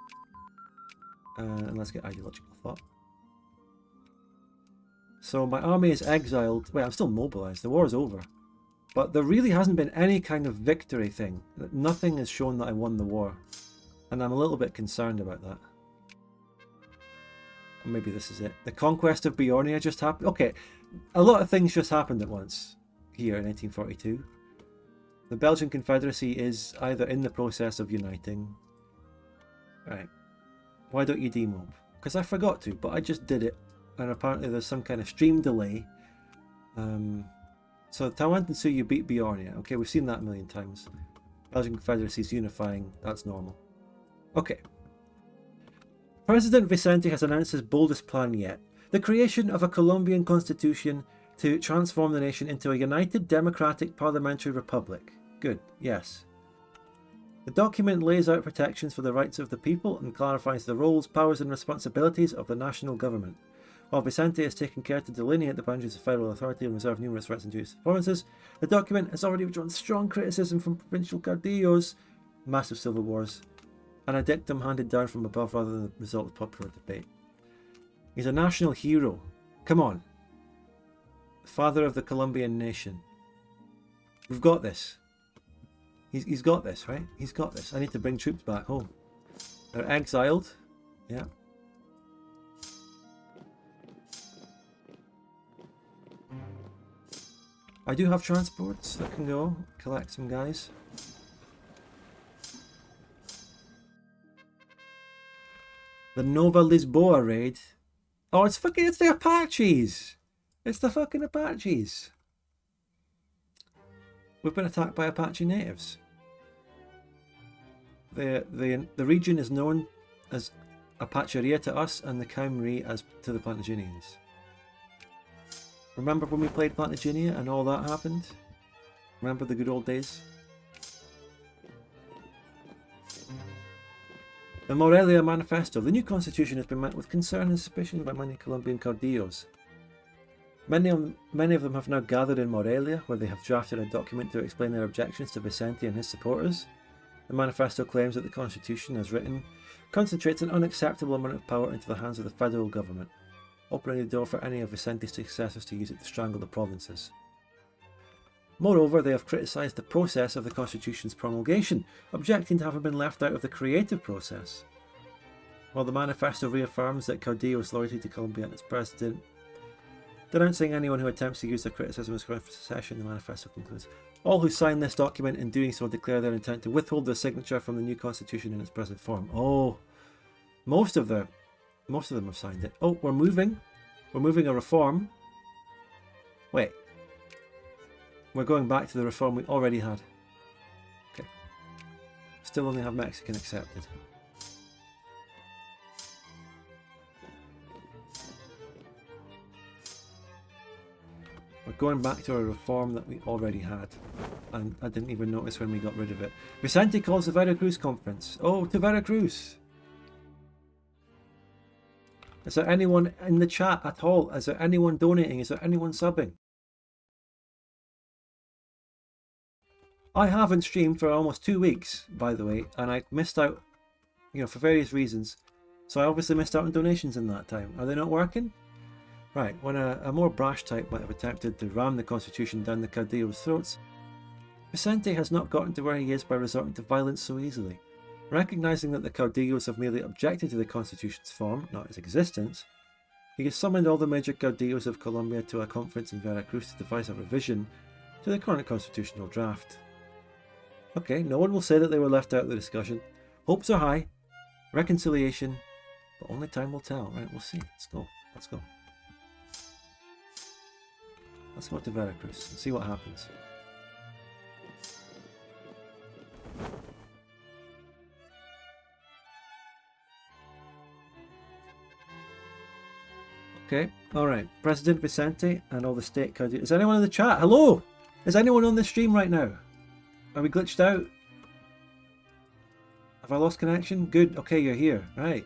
and let's get ideological thought. So my army is exiled. Wait, I'm still mobilized. The war is over. But there really hasn't been any kind of victory thing. Nothing has shown that I won the war. And I'm a little bit concerned about that. Or maybe this is it. The conquest of Bjornia just happened. Okay, a lot of things just happened at once here in 1842. The Belgian Confederacy is either in the process of uniting. Right. Why don't you demob? Because I forgot to, but I just did it. And apparently there's some kind of stream delay. So Taiwan and Suyu beat Bjornia. Okay, we've seen that a million times. Belgian Confederacy is unifying. That's normal. Okay. President Vicente has announced his boldest plan yet. The creation of a Colombian constitution to transform the nation into a united democratic parliamentary republic. Good, yes. The document lays out protections for the rights of the people and clarifies the roles, powers and responsibilities of the national government. While Vicente has taken care to delineate the boundaries of federal authority and reserve numerous rights and duties to provinces, the document has already drawn strong criticism from provincial caudillos, massive civil wars, and a dictum handed down from above rather than the result of popular debate. He's a national hero. Come on. Father of the Colombian nation. We've got this. He's got this, right? He's got this. I need to bring troops back home. They're exiled. Yeah. I do have transports that can go collect some guys. The Nova Lisboa raid. Oh, it's the Apaches. It's the fucking Apaches. We've been attacked by Apache natives. The region is known as Apacheria to us and the Kaimri as to the Plantagenets. Remember when we played Plantaginia and all that happened? Remember the good old days? The Morelia Manifesto. The new constitution has been met with concern and suspicion by many Colombian caudillos. Many of them have now gathered in Morelia, where they have drafted a document to explain their objections to Vicente and his supporters. The manifesto claims that the constitution, as written, concentrates an unacceptable amount of power into the hands of the federal government, opening the door for any of Vicente's successors to use it to strangle the provinces. Moreover, they have criticised the process of the constitution's promulgation, objecting to having been left out of the creative process. While the manifesto reaffirms that Caudillo's loyalty to Colombia and its president, denouncing anyone who attempts to use their criticism as ground for secession, the manifesto concludes, all who sign this document in doing so declare their intent to withhold their signature from the new constitution in its present form. Oh, most of them have signed it. Oh, we're moving a reform. Wait. We're going back to the reform we already had. Okay. Still only have Mexican accepted. We're going back to a reform that we already had. And I didn't even notice when we got rid of it. Vicente calls the Veracruz conference. Oh, to Veracruz! Is there anyone in the chat at all? Is there anyone donating? Is there anyone subbing? I haven't streamed for almost 2 weeks, by the way, and I missed out, for various reasons. So I obviously missed out on donations in that time. Are they not working? Right, when a more brash type might have attempted to ram the constitution down the Caudillos' throats, Vicente has not gotten to where he is by resorting to violence so easily. Recognising that the Caudillos have merely objected to the constitution's form, not its existence, he has summoned all the major Caudillos of Colombia to a conference in Veracruz to devise a revision to the current constitutional draft. Okay, no one will say that they were left out of the discussion. Hopes are high. Reconciliation. But only time will tell. Right, we'll see. Let's go. Let's go to Veracruz and see what happens. Okay, alright. President Vicente and all the state caudillos. Is anyone in the chat? Hello! Is anyone on the stream right now? Are we glitched out? Have I lost connection? Good. Okay, you're here. Right.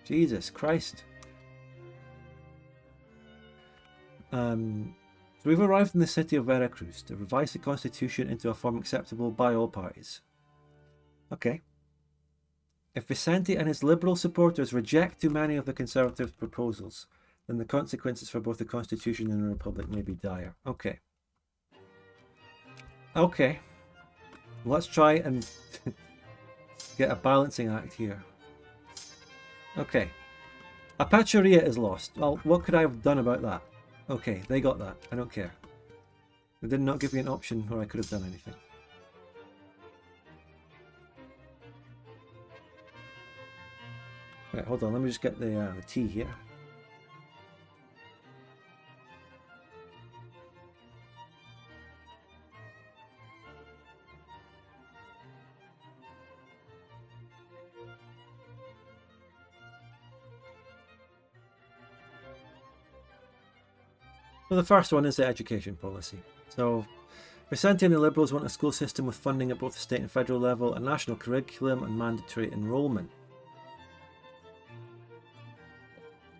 Jesus Christ. So we've arrived in the city of Veracruz to revise the constitution into a form acceptable by all parties. Okay. If Vicente and his liberal supporters reject too many of the conservatives' proposals, then the consequences for both the constitution and the republic may be dire. Okay. Okay. Let's try and get a balancing act here. Okay. Apacheria is lost. Well, what could I have done about that? Okay, they got that. I don't care. They did not give me an option where I could have done anything. Right, hold on. Let me just get the tea here. Well, the first one is the education policy. So, Vicente and the Liberals want a school system with funding at both the state and federal level, a national curriculum and mandatory enrolment.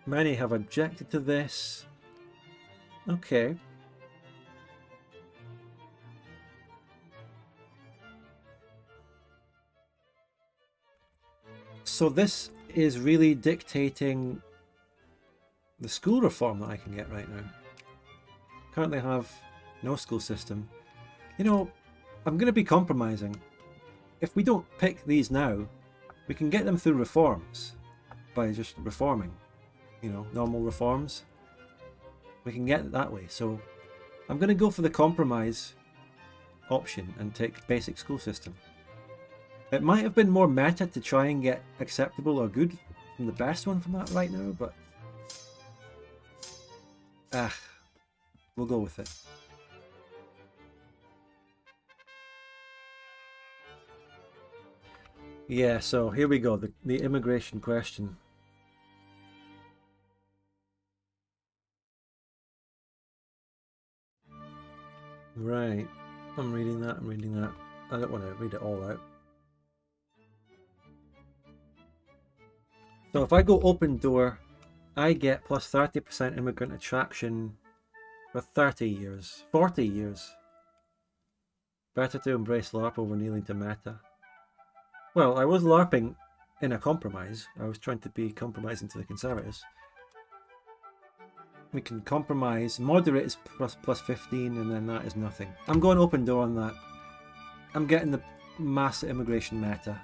Many have objected to this. Okay. So this is really dictating the school reform that I can get right now. Currently have no school system. You know, I'm going to be compromising. If we don't pick these now, we can get them through reforms by just reforming. You know, normal reforms. We can get it that way. So I'm going to go for the compromise option and take basic school system. It might have been more meta to try and get acceptable or good from the best one from that right now, but we'll go with it. Yeah, so here we go, the immigration question. Right, I'm reading that. I don't want to read it all out. So if I go open door, I get plus 30% immigrant attraction for 30 years, 40 years. Better to embrace LARP over kneeling to meta. Well, I was LARPing in a compromise. I was trying to be compromising to the conservatives. We can compromise. Moderate is plus 15, and then that is nothing. I'm going open door on that. I'm getting the mass immigration meta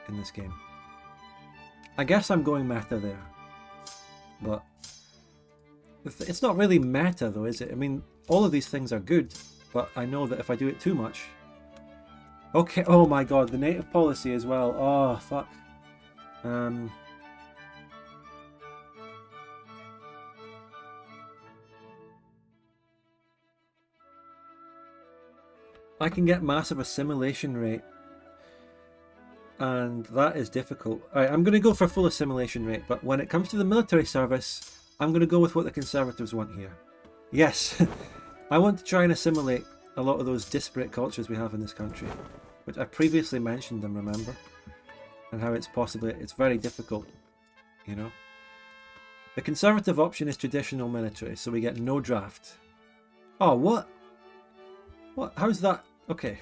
in this game. I guess I'm going meta there. But it's not really meta though, is it? I mean, all of these things are good, but I know that if I do it too much... Okay, oh my god, the native policy as well. Oh, fuck. I can get massive assimilation rate, and that is difficult. Alright, I'm going to go for full assimilation rate, but when it comes to the military service, I'm going to go with what the Conservatives want here. Yes, I want to try and assimilate a lot of those disparate cultures we have in this country, which I previously mentioned them, remember? And how it's very difficult, you know? The Conservative option is traditional military, so we get no draft. Oh, what? What? How's that? Okay.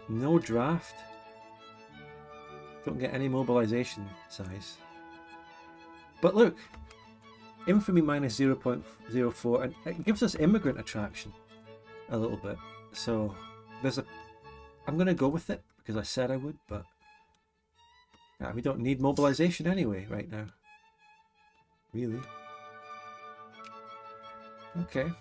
No draft. Don't get any mobilization size. But look, infamy minus 0.04, and it gives us immigrant attraction a little bit. So I'm gonna go with it because I said I would, but yeah, we don't need mobilization anyway right now. Really? Okay.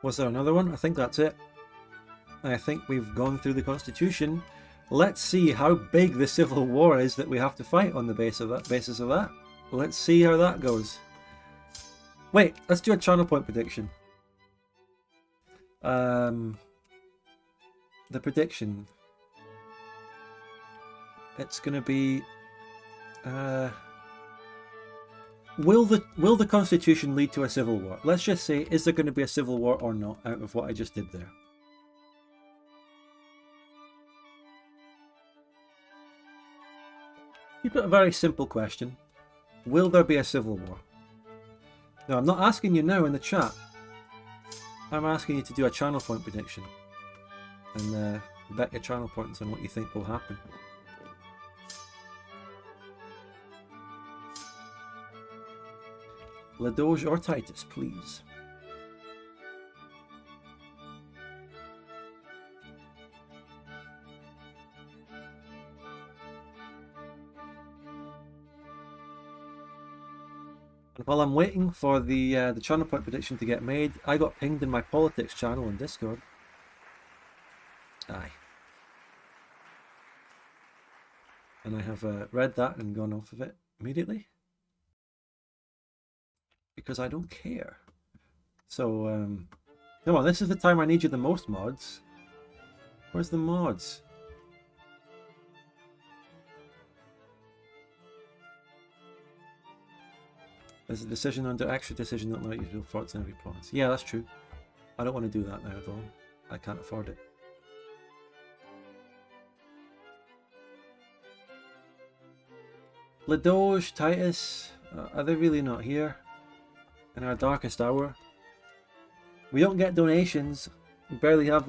Was there another one? I think that's it. I think we've gone through the Constitution. Let's see how big the civil war is that we have to fight on the basis of that. let's see how that goes. Wait, let's do a channel point prediction. The prediction. It's gonna be. Will the Constitution lead to a civil war? Let's just say, is there going to be a civil war or not out of what I just did there? Keep it a very simple question. Will there be a civil war? Now, I'm not asking you now in the chat. I'm asking you to do a channel point prediction. And bet your channel points on what you think will happen. Ladoge or Titus, please. And while I'm waiting for the channel point prediction to get made, I got pinged in my politics channel on Discord. Aye. And I have read that and gone off of it immediately. Because I don't care. So, come on, this is the time I need you the most, mods. Where's the mods? There's a decision under extra decision not let you feel thoughts in every province. Yeah, that's true. I don't want to do that now, though. I can't afford it. Ladoge, Titus, are they really not here? In our darkest hour, we don't get donations. We barely have,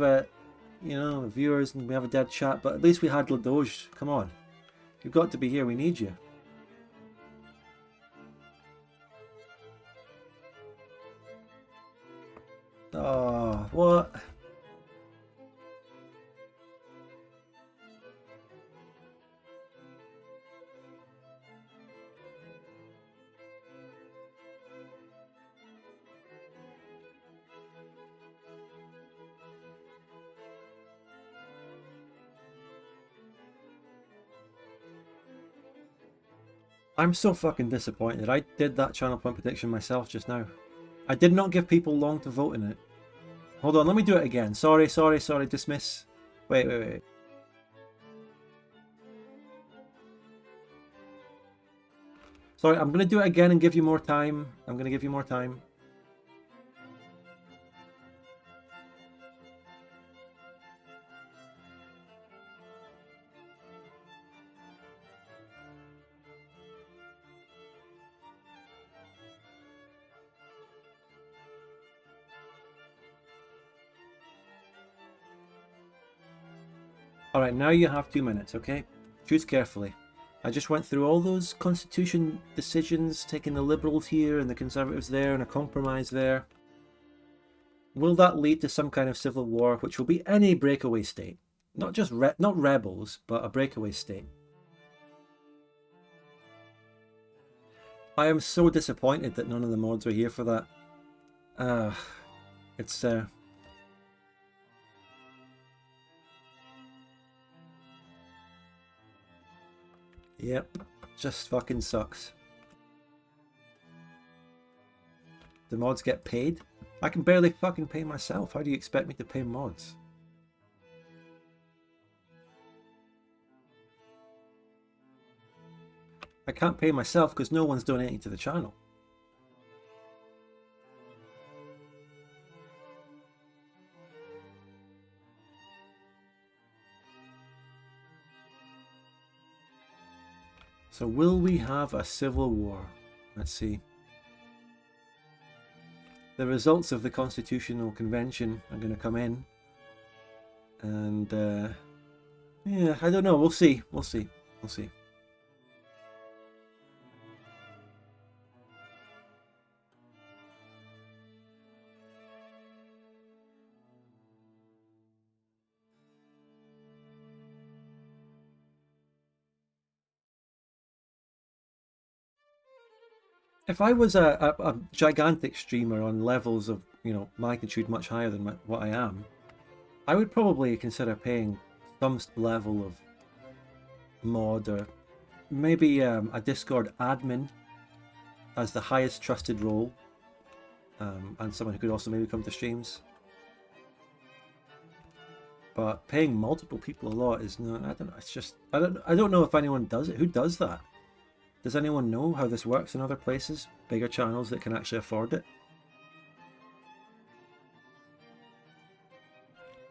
you know, viewers, and we have a dead chat. But at least we had Ladoge. Come on, you've got to be here. We need you. Oh, what? I'm so fucking disappointed. I did that channel point prediction myself just now. I did not give people long to vote in it. Hold on, let me do it again. Sorry, dismiss. Wait. Sorry, I'm going to do it again and give you more time. I'm going to give you more time. Alright, now you have 2 minutes, okay? Choose carefully. I just went through all those constitution decisions, taking the Liberals here and the Conservatives there and a compromise there. Will that lead to some kind of civil war, which will be any breakaway state? Not just not rebels, but a breakaway state. I am so disappointed that none of the mods are here for that. It's Yep, just fucking sucks. The mods get paid? I can barely fucking pay myself. How do you expect me to pay mods? I can't pay myself because no one's donating to the channel. So will we have a civil war? Let's see. The results of the Constitutional Convention are going to come in. And, yeah, I don't know. We'll see. We'll see. We'll see. If I was a gigantic streamer on levels of, you know, magnitude much higher than what I am, I would probably consider paying some level of mod or maybe a Discord admin as the highest trusted role, and someone who could also maybe come to streams. But paying multiple people a lot is no, I don't know. It's just I don't know if anyone does it. Who does that? Does anyone know how this works in other places? Bigger channels that can actually afford it?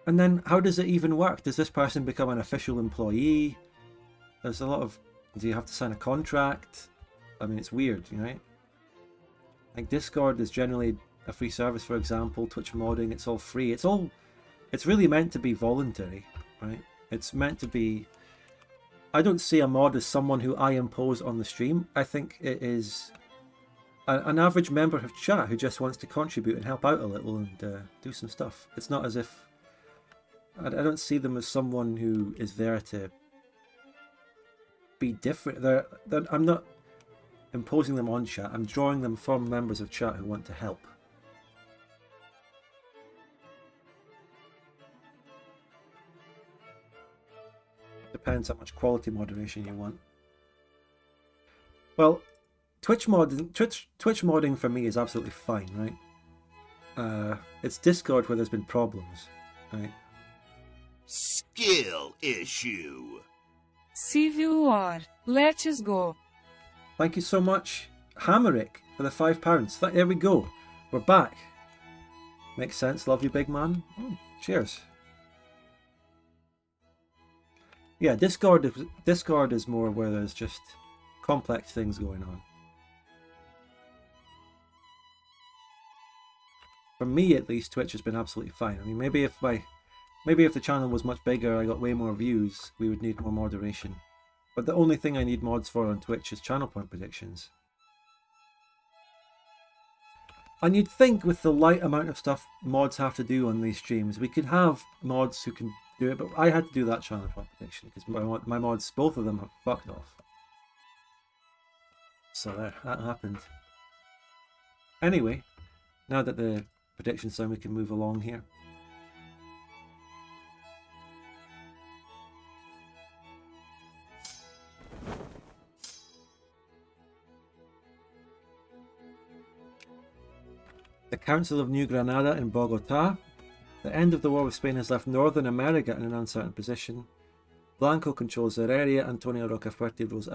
And then how does it even work? Does this person become an official employee? There's a lot of... Do you have to sign a contract? I mean, it's weird, right? Like Discord is generally a free service, for example. Twitch modding, it's all free. It's really meant to be voluntary, right? It's meant to be... I don't see a mod as someone who I impose on the stream. I think it is an average member of chat who just wants to contribute and help out a little and do some stuff. It's not as if... I don't see them as someone who is there to be different. I'm not imposing them on chat. I'm drawing them from members of chat who want to help. Depends how much quality moderation you want. Well, Twitch modding for me is absolutely fine, right? It's Discord where there's been problems, right? Skill issue. Civil War. Let's go. Thank you so much, Hammerick, for the £5. There we go. We're back. Makes sense. Love you, big man. Oh, cheers. Yeah, Discord is more where there's just complex things going on. For me, at least, Twitch has been absolutely fine. I mean, maybe if the channel was much bigger, I got way more views, we would need more moderation. But the only thing I need mods for on Twitch is channel point predictions. And you'd think with the light amount of stuff mods have to do on these streams, we could have mods who can do it, but I had to do that channel point prediction because my mods, both of them, have fucked off. So there, that happened. Anyway, now that the prediction's done, we can move along here. The Council of New Granada in Bogota. The end of the war with Spain has left Northern America in an uncertain position. Blanco controls their area. Antonio Rocafuerte rules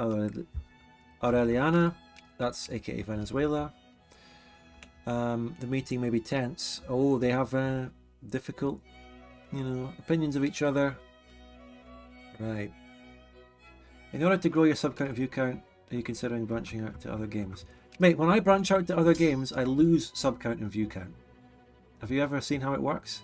Aureliana. That's aka Venezuela. The meeting may be tense. Oh, they have difficult, opinions of each other. Right. In order to grow your sub count and view count, are you considering branching out to other games? Mate, when I branch out to other games, I lose sub count and view count. Have you ever seen how it works?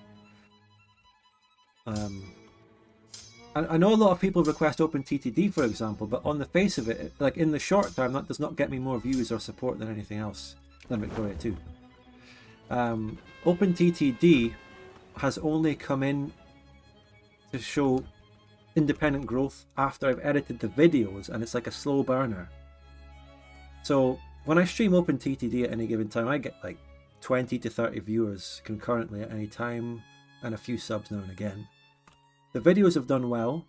I know a lot of people request OpenTTD, for example, but on the face of it, like in the short term, that does not get me more views or support than anything else, than Victoria 2. OpenTTD has only come in to show independent growth after I've edited the videos, and it's like a slow burner. So when I stream OpenTTD at any given time, I get like 20 to 30 viewers concurrently at any time, and a few subs now and again. The videos have done well.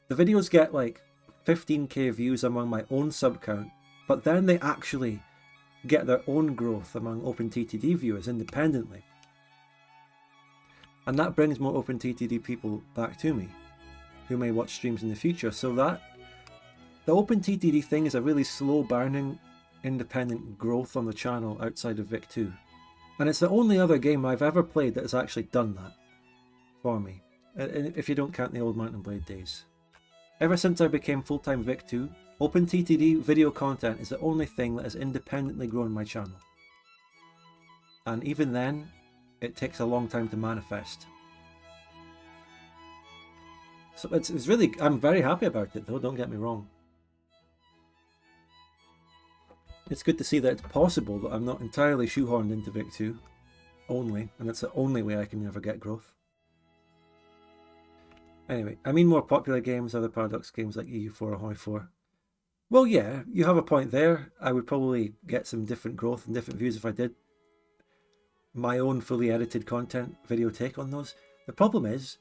The videos get like 15k views among my own sub count, but then they actually get their own growth among OpenTTD viewers independently. And that brings more OpenTTD people back to me, who may watch streams in the future. So that the OpenTTD thing is a really slow burning independent growth on the channel outside of Vic 2. And it's the only other game I've ever played that has actually done that for me, if you don't count the old Mountain Blade days. Ever since I became full-time Vic 2, OpenTTD video content is the only thing that has independently grown my channel. And even then, it takes a long time to manifest. So it's really, I'm very happy about it though, don't get me wrong. It's good to see that it's possible that I'm not entirely shoehorned into Vic 2 only, and it's the only way I can ever get growth. Anyway, I mean more popular games, other Paradox games like EU4 or Hoi 4. Well, yeah, you have a point there. I would probably get some different growth and different views if I did my own fully edited content video take on those. The problem is,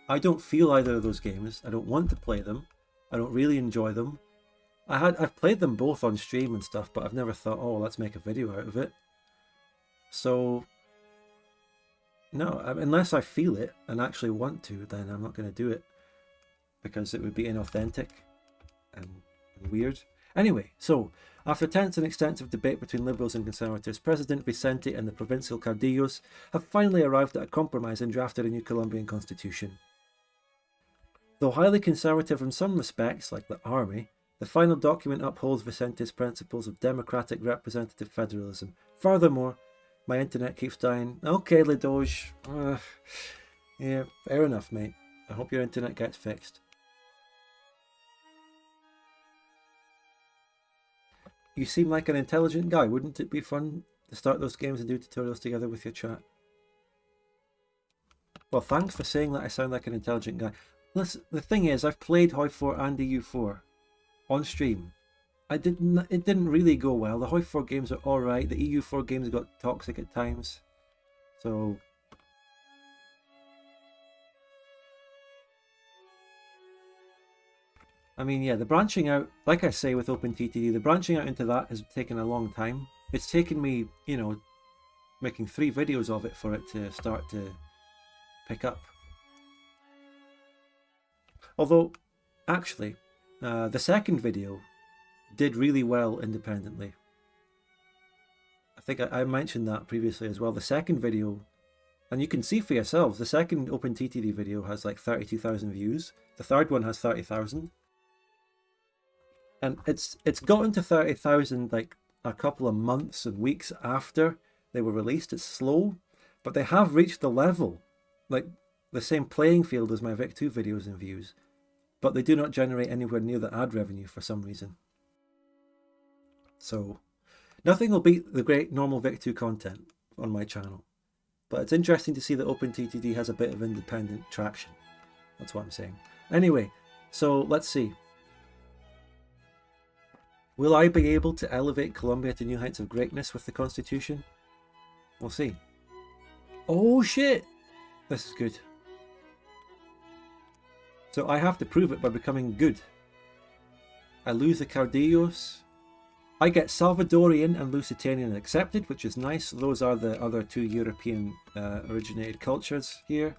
I don't feel either of those games. I don't want to play them. I don't really enjoy them. I've played them both on stream and stuff, but I've never thought, oh, let's make a video out of it. So no, unless I feel it and actually want to, then I'm not going to do it, because it would be inauthentic and weird. Anyway, so after tense and extensive debate between Liberals and Conservatives, President Vicente and the provincial caudillos have finally arrived at a compromise and drafted a new Colombian constitution. Though highly conservative in some respects, like the army, the final document upholds Vicente's principles of democratic representative federalism. Furthermore, my internet keeps dying. Okay, Le Doge. Yeah, fair enough, mate. I hope your internet gets fixed. You seem like an intelligent guy. Wouldn't it be fun to start those games and do tutorials together with your chat? Well, thanks for saying that I sound like an intelligent guy. Listen, the thing is, I've played Hoi 4 and EU4 on stream. It didn't really go well. The Hoi 4 games are alright. The EU4 games got toxic at times. So I mean, yeah, the branching out, like I say with OpenTTD, the branching out into that has taken a long time. It's taken me, you know, making 3 videos of it for it to start to pick up. Although, actually, the second video did really well independently. I think I mentioned that previously as well. The second video, and you can see for yourselves, the second OpenTTD video has like 32,000 views. The third one has 30,000. And it's gotten to 30,000 like a couple of months and weeks after they were released. It's slow, but they have reached the level, like the same playing field as my Vic 2 videos in views, but they do not generate anywhere near the ad revenue for some reason. So nothing will beat the great normal Vic 2 content on my channel, but it's interesting to see that OpenTTD has a bit of independent traction. That's what I'm saying. Anyway, so let's see. Will I be able to elevate Colombia to new heights of greatness with the Constitution? We'll see. Oh shit! This is good. So I have to prove it by becoming good. I lose the Caudillos. I get Salvadorian and Lusitanian accepted, which is nice. Those are the other 2 European originated cultures here.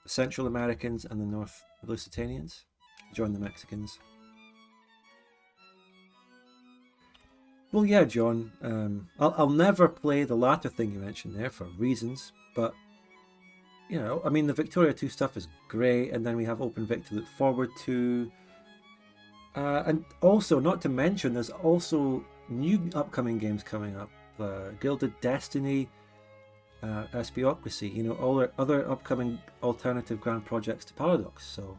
The Central Americans and the North Lusitanians. Join the Mexicans. Well, yeah, John, I'll never play the latter thing you mentioned there for reasons, but, you know, I mean, the Victoria 2 stuff is great, and then we have OpenVic to look forward to. And also, not to mention, there's also new upcoming games coming up. Gilded Destiny, Espiocracy, you know, all our other upcoming alternative grand projects to Paradox, so.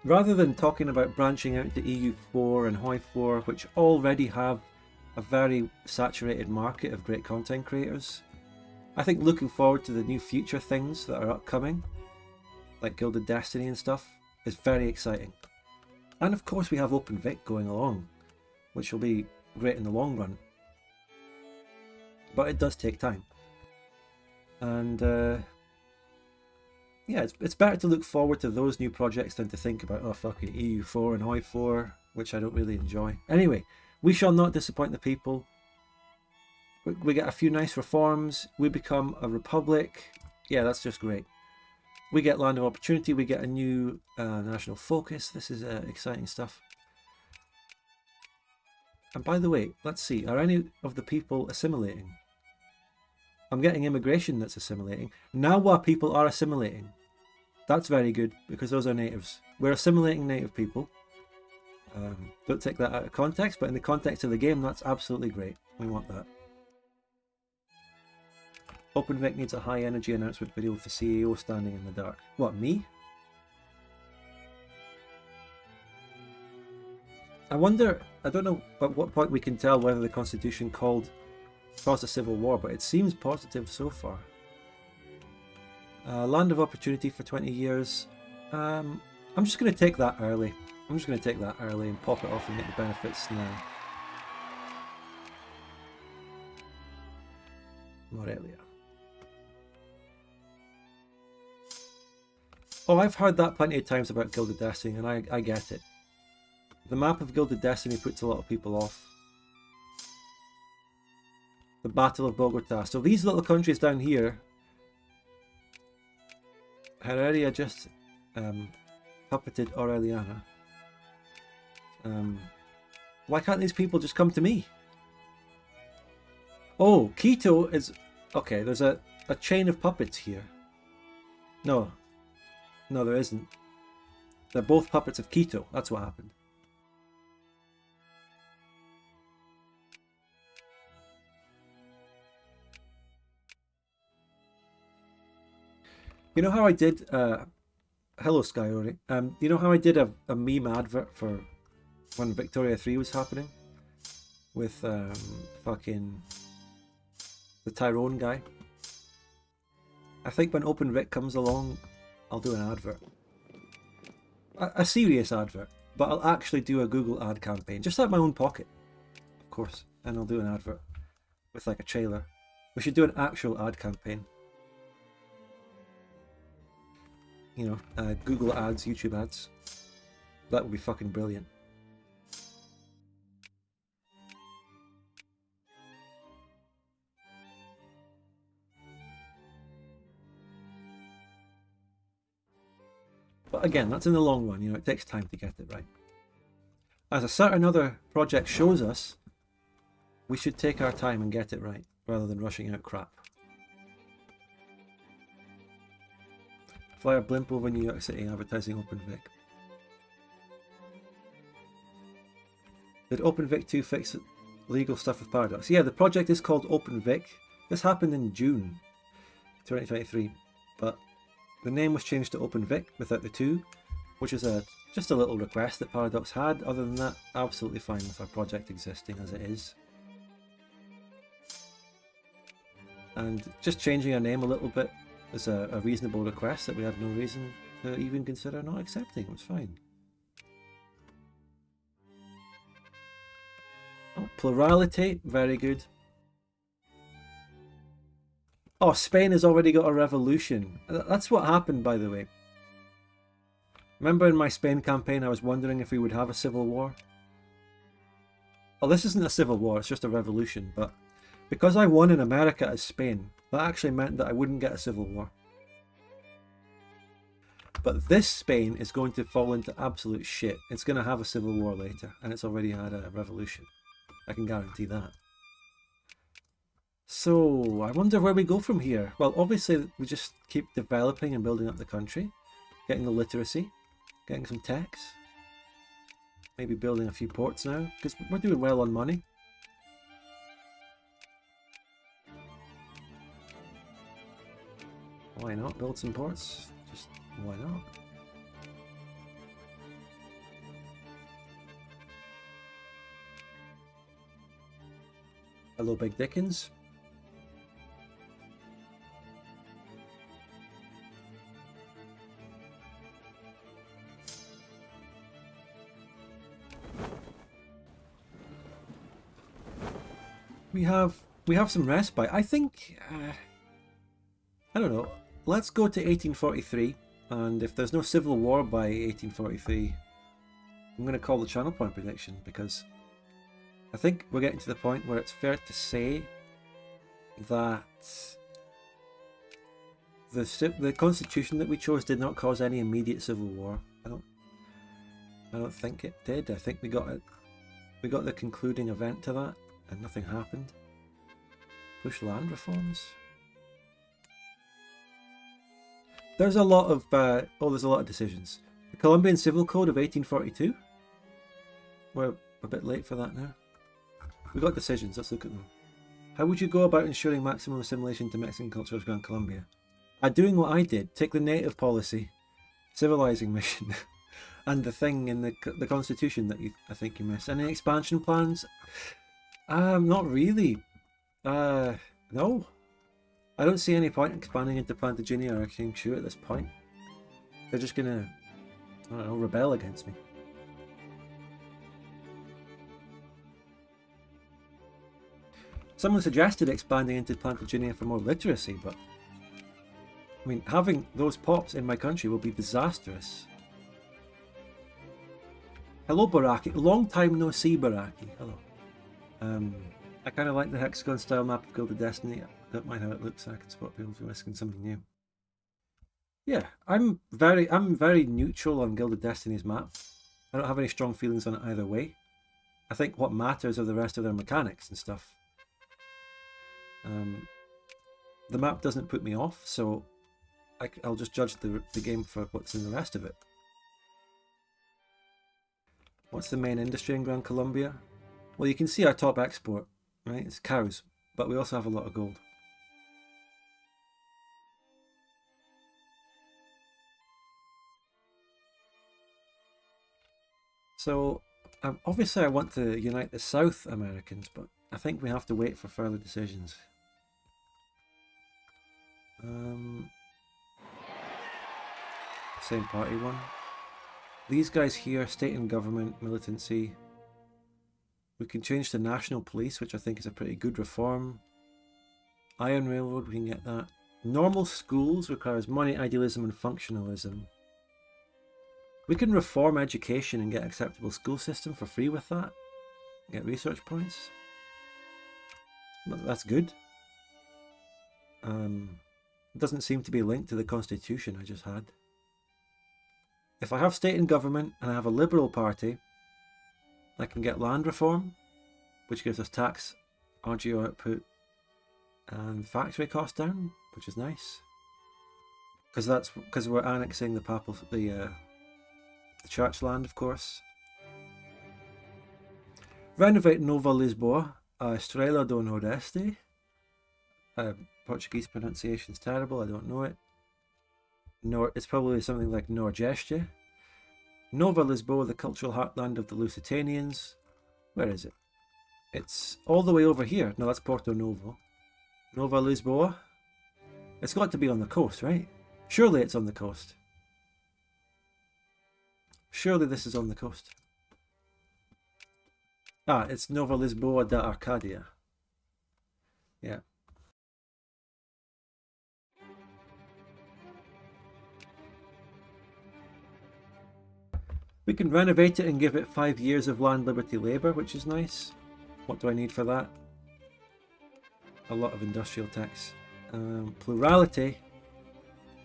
Rather than talking about branching out to EU4 and Hoi 4, which already have a very saturated market of great content creators, I think looking forward to the new future things that are upcoming, like Gilded Destiny and stuff, is very exciting. And of course we have OpenVic going along, which will be great in the long run. But it does take time. And yeah, it's better to look forward to those new projects than to think about, oh fucking EU4 and Hoi 4, which I don't really enjoy. Anyway, we shall not disappoint the people. We get a few nice reforms. We become a republic. Yeah, that's just great. We get land of opportunity. We get a new national focus. This is exciting stuff. And by the way, let's see, are any of the people assimilating? I'm getting immigration that's assimilating. Nawa people are assimilating. That's very good, because those are natives. We're assimilating native people. Don't take that out of context, but in the context of the game, that's absolutely great. We want that. OpenVic needs a high energy announcement video with the CEO standing in the dark. What, me? I wonder, I don't know at what point we can tell whether the Constitution caused a civil war, but it seems positive so far. Land of opportunity for 20 years. I'm just going to take that early. I'm just going to take that early and pop it off and get the benefits now. Morelia. Oh, I've heard that plenty of times about Gilded Destiny, and I get it. The map of Gilded Destiny puts a lot of people off. The Battle of Bogota. So these little countries down here, Heredia just puppeted Aureliana. Why can't these people just come to me? Oh, Quito is... Okay, there's a chain of puppets here. No. No, there isn't. They're both puppets of Quito. That's what happened. You know how I did... hello, Skyori. You know how I did a meme advert for when Victoria 3 was happening? With fucking... the Tyrone guy? I think when OpenVic comes along, I'll do an advert. A serious advert. But I'll actually do a Google ad campaign. Just out of my own pocket. Of course. And I'll do an advert. With like a trailer. We should do an actual ad campaign. You know, Google ads, YouTube ads. That would be fucking brilliant. But again, that's in the long run, you know, it takes time to get it right. As a certain other project shows us, we should take our time and get it right, rather than rushing out crap. Fly a blimp over New York City advertising OpenVic. Did OpenVic 2 fix legal stuff with Paradox? Yeah, the project is called OpenVic. This happened in June 2023, but the name was changed to OpenVic without the 2, which is just a little request that Paradox had. Other than that, absolutely fine with our project existing as it is. And just changing our name a little bit is a reasonable request that we had no reason to even consider not accepting. It was fine. Oh, plurality, very good. Oh, Spain has already got a revolution. That's what happened, by the way. Remember in my Spain campaign I was wondering if we would have a civil war? Oh, this isn't a civil war, it's just a revolution, but because I won in America as Spain, that actually meant that I wouldn't get a civil war. But this Spain is going to fall into absolute shit. It's going to have a civil war later, and it's already had a revolution. I can guarantee that. So, I wonder where we go from here. Well, obviously we just keep developing and building up the country, getting the literacy, getting some techs, maybe building a few ports now, because we're doing well on money. Why not build some ports? Just why not? Hello, Big Dickens. We have some respite. I think I don't know. Let's go to 1843, and if there's no civil war by 1843, I'm going to call the channel point prediction, because I think we're getting to the point where it's fair to say that the constitution that we chose did not cause any immediate civil war. I don't think it did. I think we got the concluding event to that, and nothing happened. Push land reforms. There's a lot of there's a lot of decisions. The Colombian Civil Code of 1842. We're a bit late for that now. We've got decisions. Let's look at them. How would you go about ensuring maximum assimilation to Mexican culture as Gran Colombia? Doing what I did. Take the native policy, civilizing mission, and the thing in the constitution that I think you missed. Any expansion plans? Not really. No. I don't see any point in expanding into Plantagenet or King Shu at this point. They're just gonna, I don't know, rebel against me. Someone suggested expanding into Plantagenet for more literacy, but I mean, having those pops in my country will be disastrous. Hello, Baraki. Long time no see, Baraki. Hello. I kind of like the hexagon style map of Guild of Destiny. I don't mind how it looks. I can spot people risking something new. Yeah, I'm very neutral on Guild of Destiny's map. I don't have any strong feelings on it either way. I think what matters are the rest of their mechanics and stuff. The map doesn't put me off, so I'll just judge the game for what's in the rest of it. What's the main industry in Gran Colombia? Well, you can see our top export, right? It's cows, but we also have a lot of gold. So, obviously I want to unite the South Americans, but I think we have to wait for further decisions. Same party one. These guys here, state and government, militancy. We can change to national police, which I think is a pretty good reform. Iron Railroad, we can get that. Normal schools requires money, idealism and functionalism. We can reform education and get acceptable school system for free with that. Get research points. That's good. It doesn't seem to be linked to the constitution I just had. If I have state and government and I have a liberal party, I can get land reform, which gives us tax, RGO output, and factory cost down, which is nice. Because we're annexing the church land, of course. Renovate Nova Lisboa, Estrela do Nordeste. Portuguese pronunciation is terrible, I don't know it. It's probably something like Nordeste. Nova Lisboa, the cultural heartland of the Lusitanians. Where is it? It's all the way over here. No, that's Porto Novo. Nova Lisboa. It's got to be on the coast, right? Surely it's on the coast. Surely this is on the coast. Ah, it's Nova Lisboa da Arcadia. Yeah. We can renovate it and give it 5 years of land, liberty, labour, which is nice. What do I need for that? A lot of industrial tax. Plurality.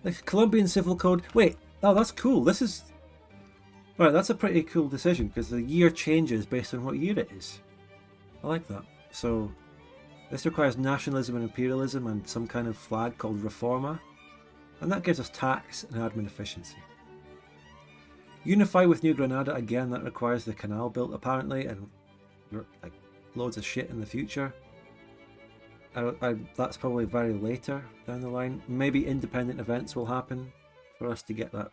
The Colombian Civil Code. Wait, oh, that's cool. This is... Right, that's a pretty cool decision because the year changes based on what year it is. I like that. So, this requires nationalism and imperialism and some kind of flag called Reforma. And that gives us tax and admin efficiency. Unify with New Granada, again, that requires the canal built apparently, and like loads of shit in the future. That's probably very later down the line. Maybe independent events will happen for us to get that,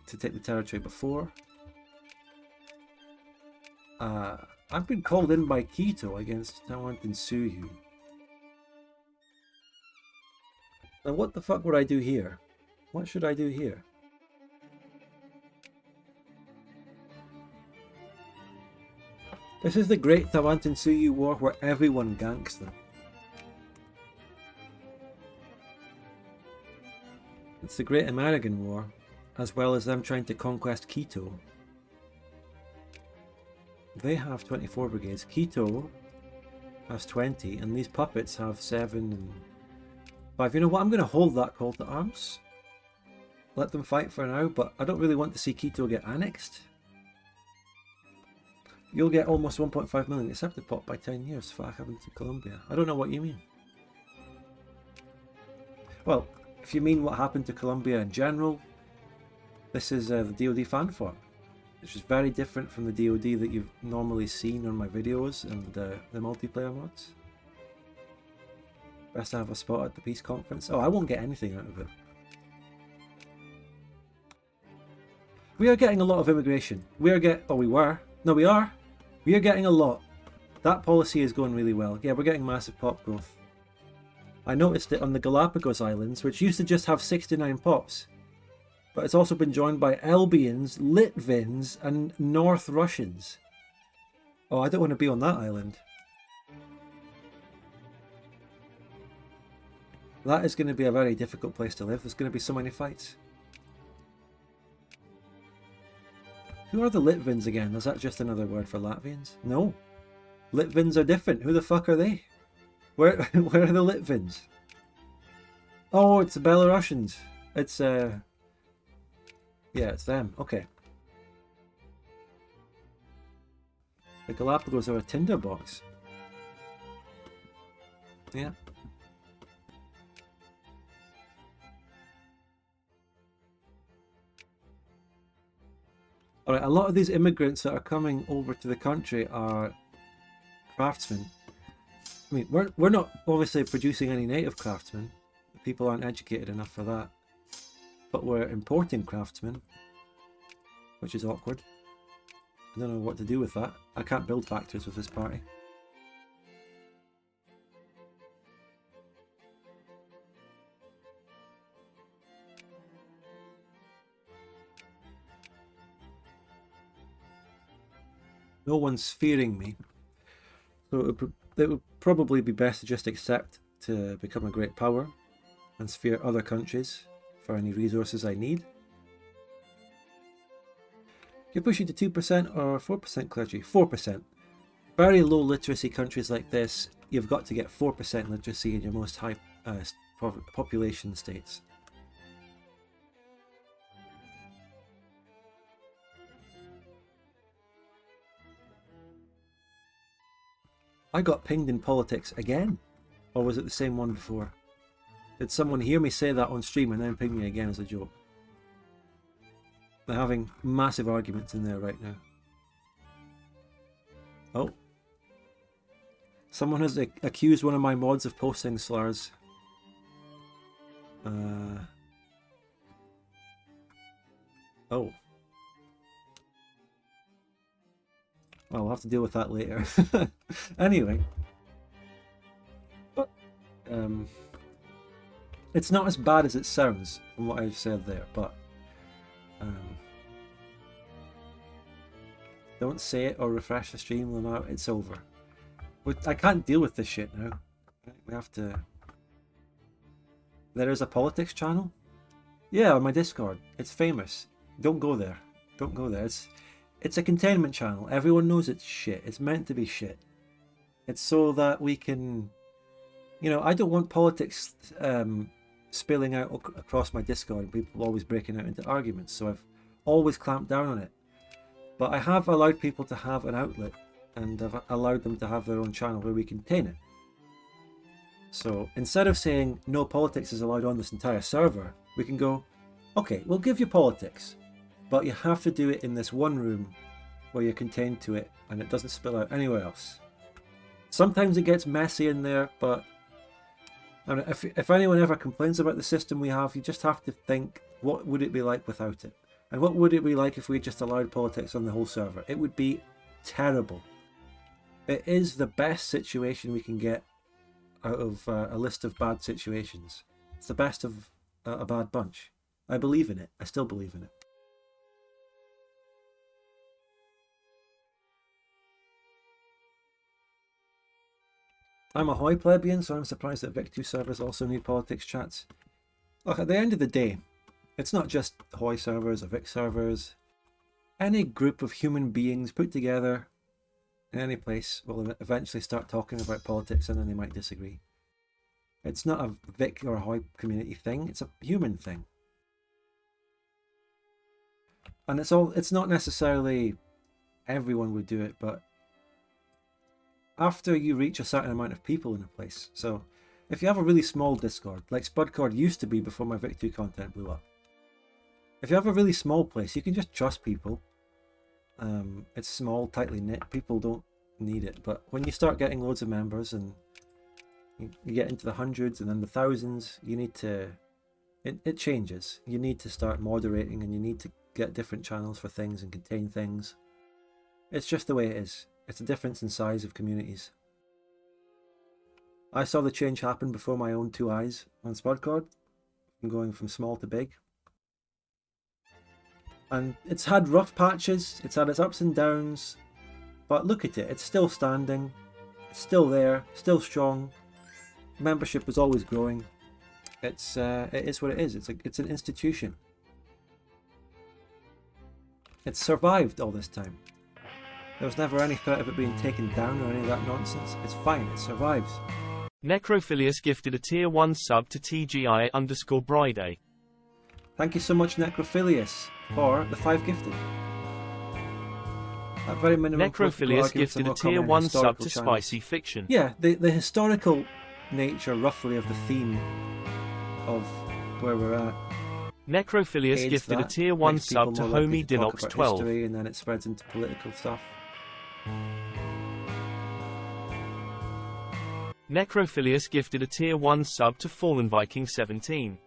to take the territory before. I've been called in by Quito against Tawantinsuyu. Now what the fuck would I do here? What should I do here? This is the Great Tawantinsuyu War where everyone ganks them. It's the Great American War, as well as them trying to conquest Quito. They have 24 brigades. Quito has 20, and these puppets have 7 and 5. You know what? I'm going to hold that call to arms. Let them fight for now, but I don't really want to see Quito get annexed. You'll get almost 1.5 million accepted pop by 10 years for happened to Colombia. I don't know what you mean. Well, if you mean what happened to Colombia in general, this is the DoD Fan Fork, which is very different from the DoD that you've normally seen on my videos and the multiplayer mods. Best to have a spot at the peace conference. Oh, I won't get anything out of it. We are getting a lot of immigration. We are getting a lot. That policy is going really well. Yeah, we're getting massive pop growth. I noticed it on the Galapagos Islands, which used to just have 69 pops. But it's also been joined by Albians, Litvins, and North Russians. Oh, I don't want to be on that island. That is going to be a very difficult place to live. There's going to be so many fights. Who are the Litvins again? Is that just another word for Latvians? No. Litvins are different. Who the fuck are they? Where are the Litvins? Oh, it's the Belarusians. It's yeah, it's them. Okay. The Galapagos are a tinderbox. Yeah. Alright, a lot of these immigrants that are coming over to the country are craftsmen. I mean, we're not obviously producing any native craftsmen. People aren't educated enough for that. But we're importing craftsmen, which is awkward. I don't know what to do with that. I can't build factories with this party. No one's fearing me. So it would probably be best to just accept to become a great power and sphere other countries for any resources I need. You're pushing to 2% or 4% clergy? 4%. Very low literacy countries like this, you've got to get 4% literacy in your most high population states. I got pinged in politics again? Or was it the same one before? Did someone hear me say that on stream and then ping me again as a joke? They're having massive arguments in there right now. Oh. Someone has accused one of my mods of posting slurs. Oh. Well, we'll have to deal with that later. Anyway. But, it's not as bad as it sounds from what I've said there, but don't say it or refresh the stream, Lamau, it's over. I can't deal with this shit now. We have to... There is a politics channel? Yeah, on my Discord. It's famous. Don't go there. Don't go there. It's a containment channel. Everyone knows it's shit. It's meant to be shit. It's so that we can... You know, I don't want politics spilling out across my Discord and people always breaking out into arguments, so I've always clamped down on it. But I have allowed people to have an outlet, and I've allowed them to have their own channel where we contain it. So instead of saying no politics is allowed on this entire server, we can go, okay, we'll give you politics, but you have to do it in this one room where you're contained to it and it doesn't spill out anywhere else. Sometimes it gets messy in there, but I mean, if anyone ever complains about the system we have, you just have to think, what would it be like without it? And what would it be like if we just allowed politics on the whole server? It would be terrible. It is the best situation we can get out of a list of bad situations. It's the best of a bad bunch. I believe in it. I still believe in it. I'm a Hoi plebeian, so I'm surprised that Vic2 servers also need politics chats. Look, at the end of the day, it's not just Hoi servers or Vic servers. Any group of human beings put together in any place will eventually start talking about politics, and then they might disagree. It's not a Vic or a Hoi community thing, it's a human thing. And it's not necessarily everyone would do it, but after you reach a certain amount of people in a place. So if you have a really small Discord, like Spudcord used to be before my Vic2 content blew up. If you have a really small place, you can just trust people. It's small, tightly knit, people don't need it. But when you start getting loads of members and you get into the hundreds and then the thousands, you need to... It changes. You need to start moderating and you need to get different channels for things and contain things. It's just the way it is. It's a difference in size of communities. I saw the change happen before my own two eyes on Spudcord, from going from small to big. And it's had rough patches, it's had its ups and downs, but look at it, it's still standing, it's still there, still strong. Membership is always growing. it is what it is. It's an institution. It's survived all this time. There was never any threat of it being taken down or any of that nonsense. It's fine, it survives. Necrophilius gifted a tier 1 sub to TGI_Bride. Thank you so much, Necrophilius, for the 5 gifted. At very minimum, Necrophilius gifted a tier 1 sub to Spicy Fiction. Yeah, the historical nature, roughly, of the theme of where we're at. Necrophilius gifted a tier 1 sub to Homie Dinox 12. History, and then it spreads into political stuff. Necrophilius gifted a tier 1 sub to Fallen Viking 17.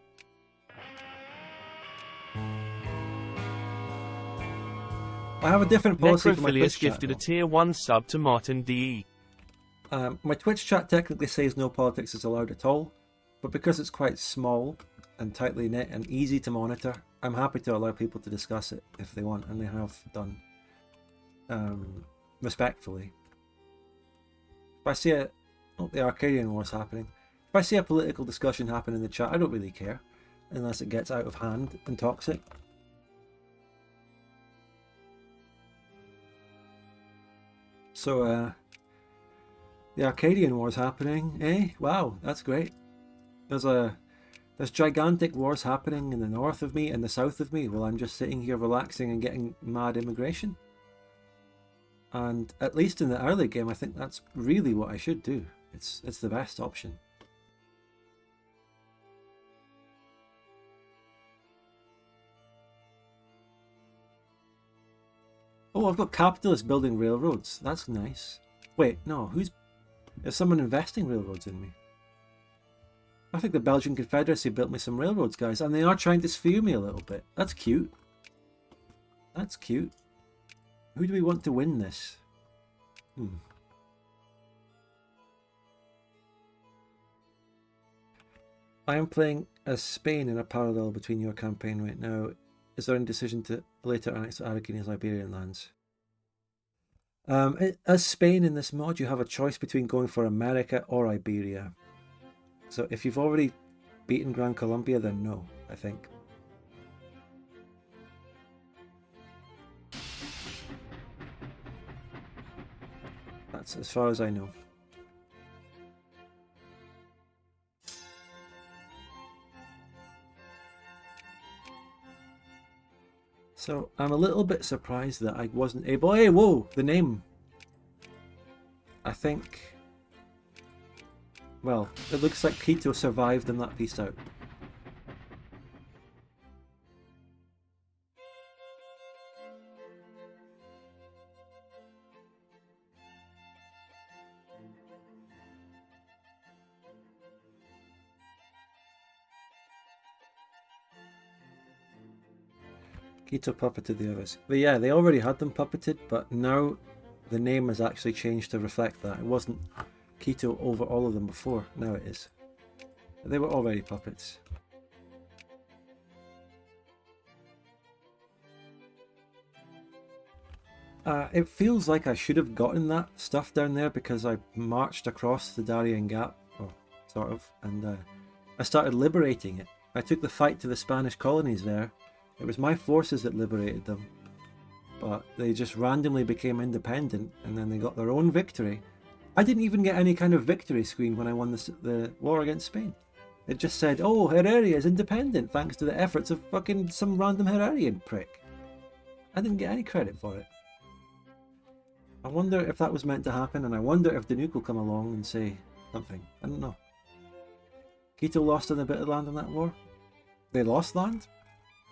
I have a different policy for my Twitch Necrophilius gifted a tier 1 sub to Martin DE. My Twitch chat technically says no politics is allowed at all, but because it's quite small and tightly knit and easy to monitor, I'm happy to allow people to discuss it if they want, and they have done. Respectfully. If I see the Arcadian War's happening, if I see a political discussion happen in the chat, I don't really care, unless it gets out of hand and toxic. So, the Arcadian War's happening, eh? Wow, that's great. There's gigantic wars happening in the north of me and the south of me while I'm just sitting here relaxing and getting mad immigration. And at least in the early game, I think that's really what I should do. It's the best option. Oh, I've got capitalists building railroads. That's nice. Wait, no, is someone investing railroads in me? I think the Belgian Confederacy built me some railroads, guys, and they are trying to sphere me a little bit. That's cute. That's cute. Who do we want to win this? I am playing as Spain in a parallel between your campaign right now. Is there any decision to later annex Araucania's Iberian lands? As Spain in this mod, you have a choice between going for America or Iberia. So if you've already beaten Gran Colombia, then no, I think. That's as far as I know. So I'm a little bit surprised that I wasn't able... Hey, whoa! The name! I think... Well, it looks like Quito survived and that pieced out. Quito puppeted the others. But yeah, they already had them puppeted, but now the name has actually changed to reflect that. It wasn't Quito over all of them before, now it is. They were already puppets. It feels like I should have gotten that stuff down there because I marched across the Darien Gap, or sort of, and I started liberating it. I took the fight to the Spanish colonies there. It was my forces that liberated them, but they just randomly became independent and then they got their own victory. I didn't even get any kind of victory screen when I won the war against Spain. It just said, oh, Heredia is independent thanks to the efforts of fucking some random Hererian prick. I didn't get any credit for it. I wonder if that was meant to happen, and I wonder if Danuke will come along and say something. I don't know. Quito lost a bit of land in that war? They lost land?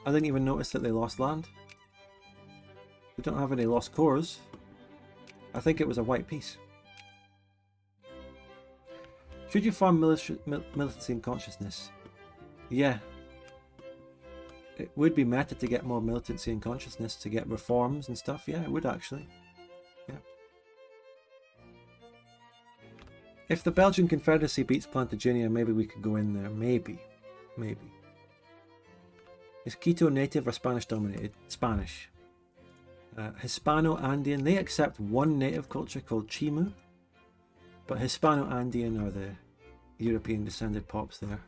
I didn't even notice that they lost land. We don't have any lost cores. I think it was a white piece. Should you farm militancy and consciousness? Yeah. It would be meta to get more militancy and consciousness to get reforms and stuff. Yeah, it would actually. Yeah. If the Belgian Confederacy beats Plantagenet, maybe we could go in there. Maybe. Maybe. Is Quito native or Spanish dominated? Spanish. Hispano-Andean. They accept one native culture called Chimu. But Hispano-Andean are the European descended pops there.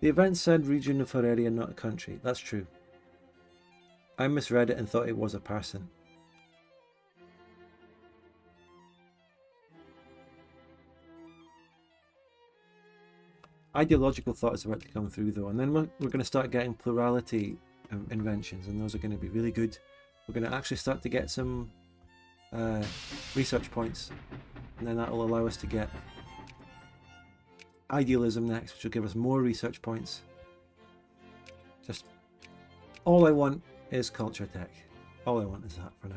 The event said region of her area, not a country. That's true. I misread it and thought it was a person. Ideological thought is about to come through though, and then we're going to start getting plurality inventions, and those are going to be really good. We're going to actually start to get some research points, and then that will allow us to get idealism next, which will give us more research points. Just all I want is culture tech. All I want is that for now.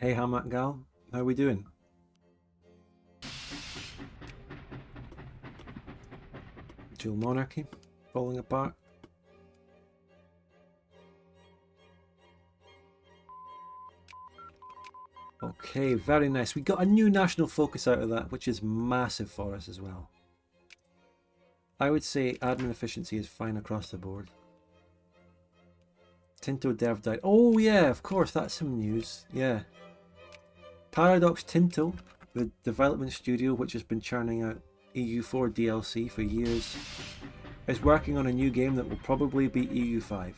Hey Hamak Gal, how are we doing? Dual monarchy falling apart. Okay, very nice. We got a new national focus out of that, which is massive for us as well. I would say admin efficiency is fine across the board. Tinto dev died. Oh yeah, of course, that's some news. Yeah. Paradox Tinto, the development studio which has been churning out EU4 DLC for years, is working on a new game that will probably be EU5.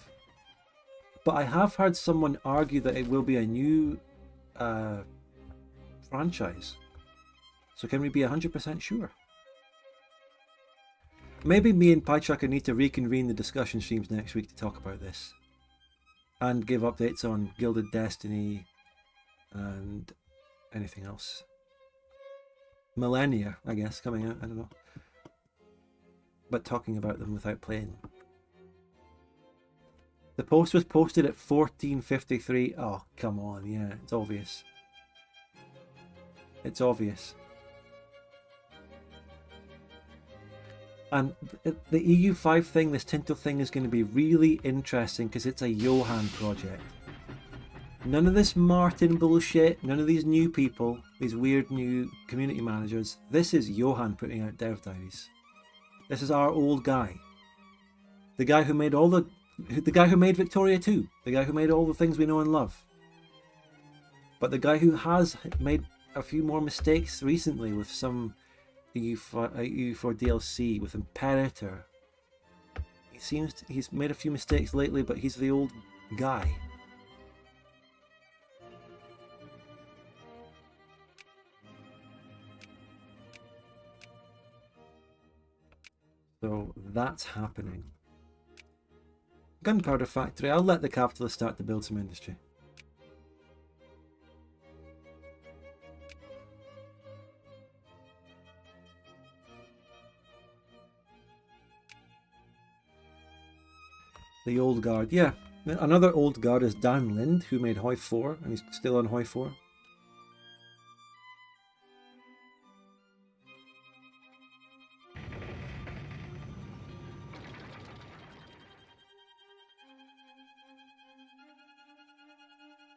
But I have heard someone argue that it will be a new franchise. So can we be 100% sure? Maybe me and PyTrucker need to reconvene the discussion streams next week to talk about this. And give updates on Gilded Destiny and anything else. Millennia, I guess, coming out, I don't know. But talking about them without playing. The post was posted at 14:53. Oh, come on, yeah, it's obvious. It's obvious. And the EU5 thing, this Tinto thing, is going to be really interesting because it's a Johan project. None of this Martin bullshit, none of these new people, these weird new community managers. This is Johan putting out dev diaries. This is our old guy. The guy who made all the guy who made Victoria 2. The guy who made all the things we know and love. But the guy who has made a few more mistakes recently with some EU4 DLC, with Imperator. He's made a few mistakes lately, but he's the old guy. So that's happening. Gunpowder factory. I'll let the capitalists start to build some industry. The old guard. Yeah, another old guard is Dan Lind, who made Hoi 4, and he's still on Hoi 4.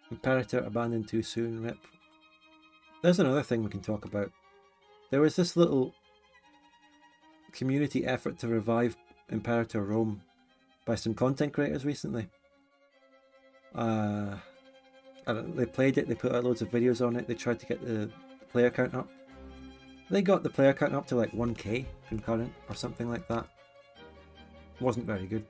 Imperator abandoned too soon, rip. There's another thing we can talk about. There was this little community effort to revive Imperator Rome by some content creators recently. They played it, they put out loads of videos on it, they tried to get the player count up. They got the player count up to like 1k concurrent or something like that. Wasn't very good,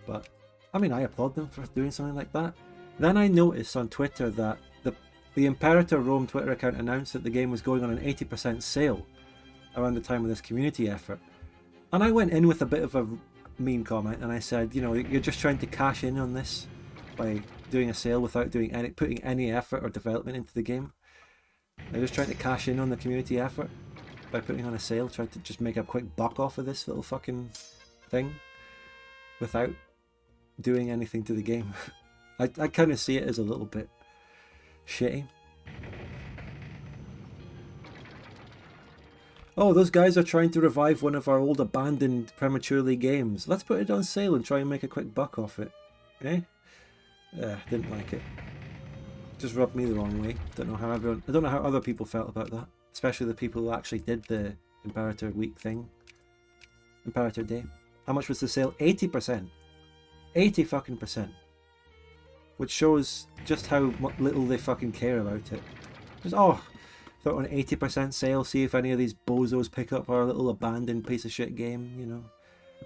but I mean, I applaud them for doing something like that. Then I noticed on Twitter that the Imperator Rome Twitter account announced that the game was going on an 80% sale around the time of this community effort. And I went in with a bit of a mean comment and I said, you know, you're just trying to cash in on this by doing a sale without putting any effort or development into the game. They're just trying to cash in on the community effort by putting on a sale, trying to just make a quick buck off of this little fucking thing without doing anything to the game. I kind of see it as a little bit shitty. Oh, those guys are trying to revive one of our old abandoned prematurely games. Let's put it on sale and try and make a quick buck off it. Eh? Didn't like it. Just rubbed me the wrong way. I don't know how other people felt about that. Especially the people who actually did the Imperator Week thing. Imperator Day. How much was the sale? 80%. 80 fucking %. which shows just how little they fucking care about it. Just, oh, throw it on 80% sale, see if any of these bozos pick up our little abandoned piece of shit game, you know.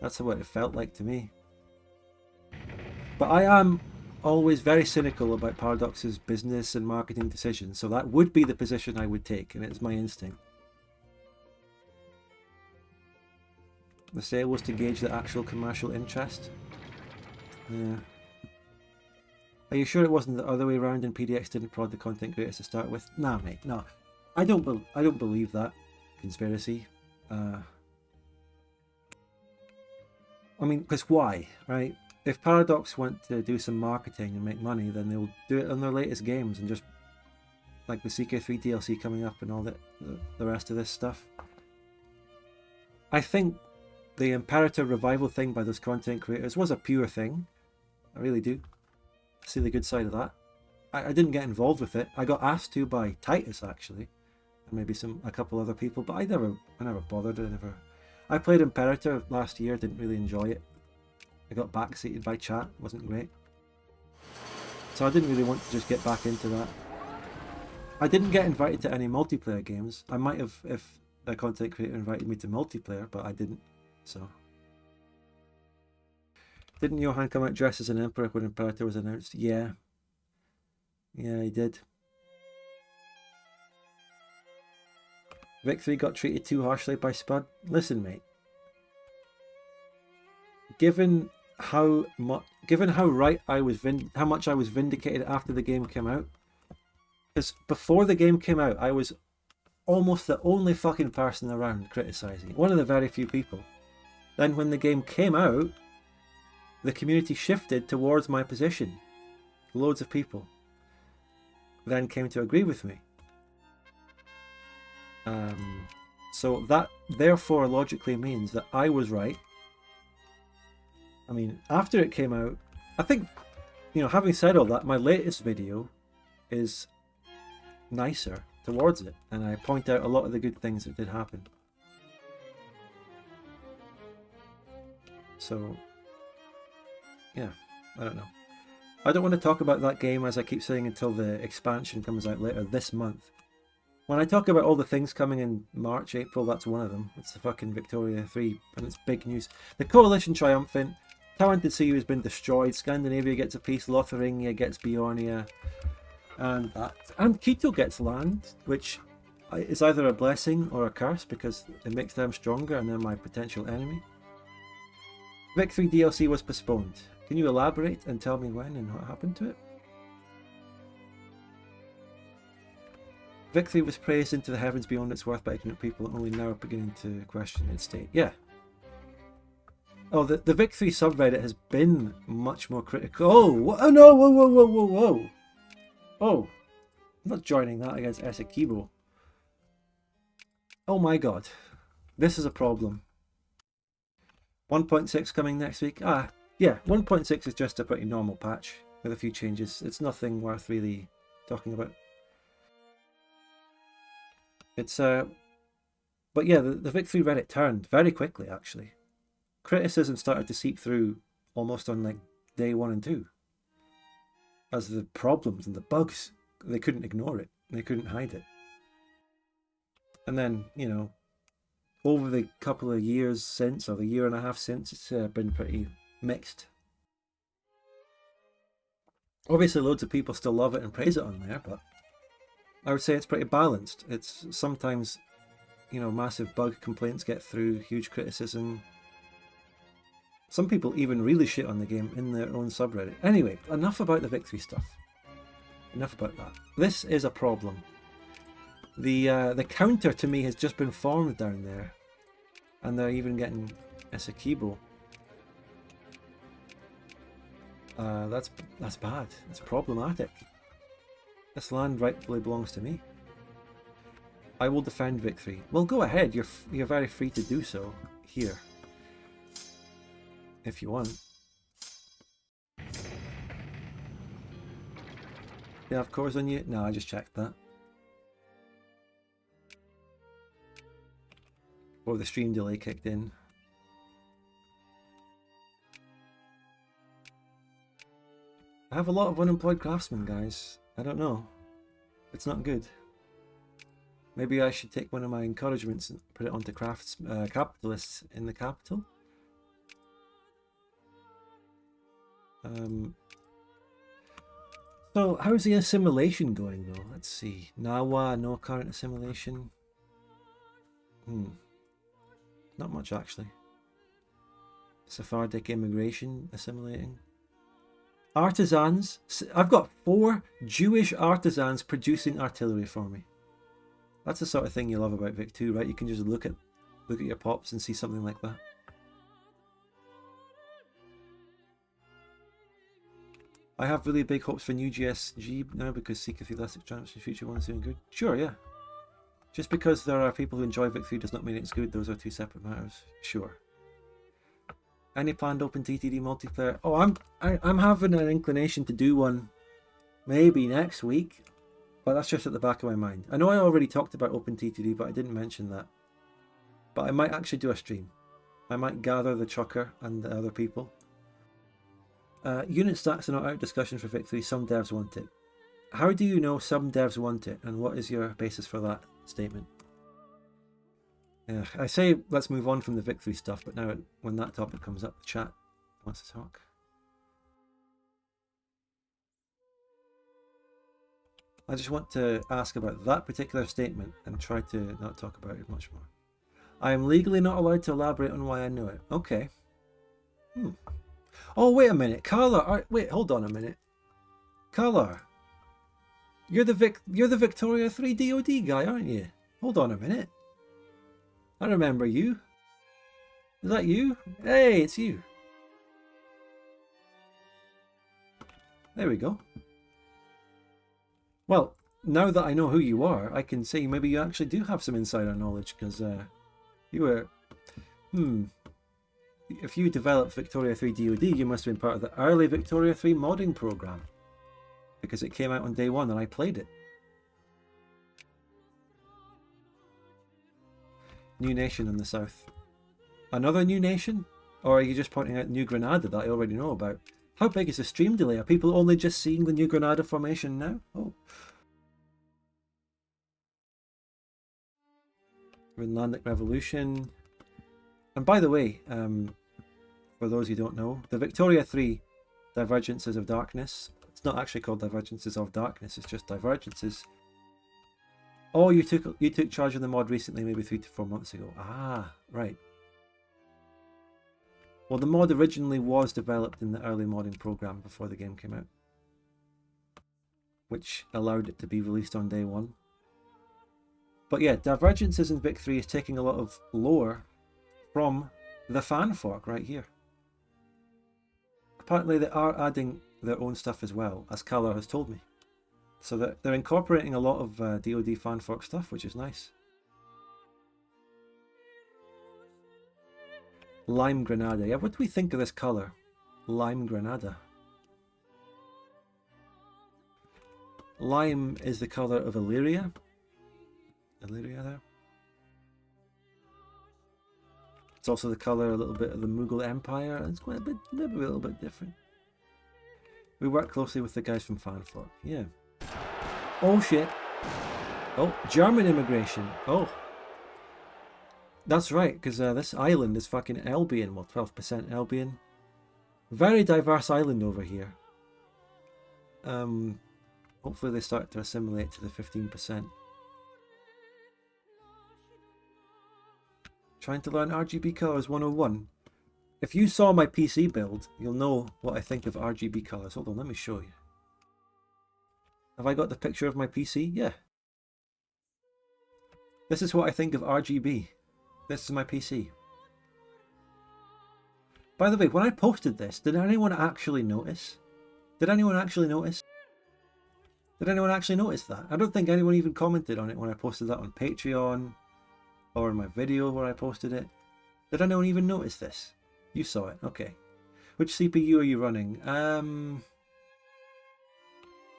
That's what it felt like to me. But I am always very cynical about Paradox's business and marketing decisions, so that would be the position I would take, and it's my instinct. The sale was to gauge the actual commercial interest. Yeah. Are you sure it wasn't the other way around and PDX didn't prod the content creators to start with? Nah, mate, no. I don't believe that conspiracy. I mean, because why, right? If Paradox want to do some marketing and make money, then they'll do it on their latest games and just like the CK3 DLC coming up and all the rest of this stuff. I think the Imperator revival thing by those content creators was a pure thing. I really do. See the good side of that. I didn't get involved with it. I got asked to by Titus actually, and maybe a couple other people, but I never bothered. I played Imperator last year, didn't really enjoy it. I got backseated by chat, wasn't great. So I didn't really want to just get back into that. I didn't get invited to any multiplayer games. I might have if a content creator invited me to multiplayer, but I didn't. So, didn't Johan come out dressed as an emperor when Imperator was announced? Yeah. Yeah, he did. Vic3 got treated too harshly by Spud. Listen, mate. Given how right I was, how much I was vindicated after the game came out, because before the game came out, I was almost the only fucking person around criticizing it. One of the very few people. Then when the game came out, the community shifted towards my position. Loads of people then came to agree with me. So that therefore logically means that I was right. I mean, after it came out, I think, you know, having said all that, my latest video is nicer towards it, and I point out a lot of the good things that did happen. So, yeah, I don't know. I don't want to talk about that game, as I keep saying, until the expansion comes out later this month. When I talk about all the things coming in March, April, that's one of them. It's the fucking Victoria 3, and it's big news. The Coalition triumphant. Talented Sea has been destroyed. Scandinavia gets a piece. Lotharingia gets Bjornia. And Quito gets land, which is either a blessing or a curse, because it makes them stronger and they're my potential enemy. Vic 3 DLC was postponed. Can you elaborate and tell me when and what happened to it? Vic 3 was praised into the heavens beyond its worth by ignorant people, and only now are beginning to question its state. Yeah. Oh, the Vic 3 subreddit has been much more critical. Oh no! Whoa! Oh, I'm not joining that against Essequibo. Oh my god, this is a problem. 1.6 coming next week. Ah, yeah, 1.6 is just a pretty normal patch with a few changes. It's nothing worth really talking about. It's but yeah, the Vic 3 Reddit turned very quickly actually. Criticism started to seep through almost on like day 1 and 2. As the problems and the bugs, they couldn't ignore it. They couldn't hide it. And then, you know, over the couple of years since, or the year and a half since, it's been pretty mixed. Obviously, loads of people still love it and praise it on there, but I would say it's pretty balanced. It's sometimes, you know, massive bug complaints get through, huge criticism. Some people even really shit on the game in their own subreddit. Anyway, enough about the Vic 3 stuff. Enough about that. This is a problem. The counter to me has just been formed down there. And they're even getting Essequibo. That's bad. It's problematic. This land rightfully belongs to me. I will defend Vic 3. Well, go ahead. You're very free to do so here. If you want. You have cores on you? No, I just checked that. Or the stream delay kicked in. I have a lot of unemployed craftsmen, guys. I don't know. It's not good. Maybe I should take one of my encouragements and put it onto capitalists in the capital. So how's the assimilation going though? Let's see. Nawa, no current assimilation. Not much actually. Sephardic immigration assimilating. Artisans. I've got 4 Jewish artisans producing artillery for me. That's the sort of thing you love about Vic 2, right? You can just look at your pops and see something like that. I have really big hopes for new GSG now because Seek of the Elastic Tramps in future one's doing good. Sure, yeah. Just because there are people who enjoy Vic 3 does not mean it's good. Those are 2 separate matters. Sure. Any planned open TTD multiplayer? Oh, I'm having an inclination to do one maybe next week, but that's just at the back of my mind. I know I already talked about open TTD, but I didn't mention that. But I might actually do a stream. I might gather the trucker and the other people. Unit stacks are not out of discussion for Vic 3. Some devs want it. How do you know some devs want it, and what is your basis for that statement? I say let's move on from the Vic 3 stuff, but now when that topic comes up, the chat wants to talk. I just want to ask about that particular statement and try to not talk about it much more. I am legally not allowed to elaborate on why I know it. Okay. Oh, wait a minute. Carla, wait, hold on a minute. Carla, you're the Victoria 3 DoD guy, aren't you? Hold on a minute. I remember you. Is that you? Hey, it's you. There we go. Well, now that I know who you are, I can say maybe you actually do have some insider knowledge, because you were... If you developed Victoria 3 DoD, you must have been part of the early Victoria 3 modding program, because it came out on day 1 and I played it. New nation in the south. Another new nation? Or are you just pointing out New Granada that I already know about? How big is the stream delay? Are people only just seeing the New Granada formation now? Oh. Greenlandic Revolution. And by the way, for those who don't know, the Victoria 3 Divergences of Darkness, it's not actually called Divergences of Darkness, it's just Divergences. Oh, you took charge of the mod recently, maybe 3 to 4 months ago. Ah, right. Well, the mod originally was developed in the early modding program before the game came out, which allowed it to be released on day 1. But yeah, Divergences in Vic 3 is taking a lot of lore from the Fan Fork right here. Apparently they are adding their own stuff as well, as Kala has told me. So they're incorporating a lot of DoD Fan Fork stuff, which is nice. Lime Granada. Yeah, what do we think of this colour? Lime Granada. Lime is the colour of Illyria. Illyria there. It's also the colour a little bit of the Mughal Empire. It's quite a bit, maybe a little bit different. We work closely with the guys from Fan Fork. Yeah. Oh shit. Oh, German immigration. Oh. That's right, because this island is fucking Albion. Well, 12% Albion. Very diverse island over here. Hopefully they start to assimilate to the 15%. Trying to learn RGB colours 101. If you saw my PC build, you'll know what I think of RGB colours. Hold on, let me show you. Have I got the picture of my PC? Yeah. This is what I think of RGB. This is my PC. By the way, when I posted this, did anyone actually notice? Did anyone actually notice? Did anyone actually notice that? I don't think anyone even commented on it when I posted that on Patreon or in my video where I posted it. Did anyone even notice this? You saw it, okay. Which CPU are you running?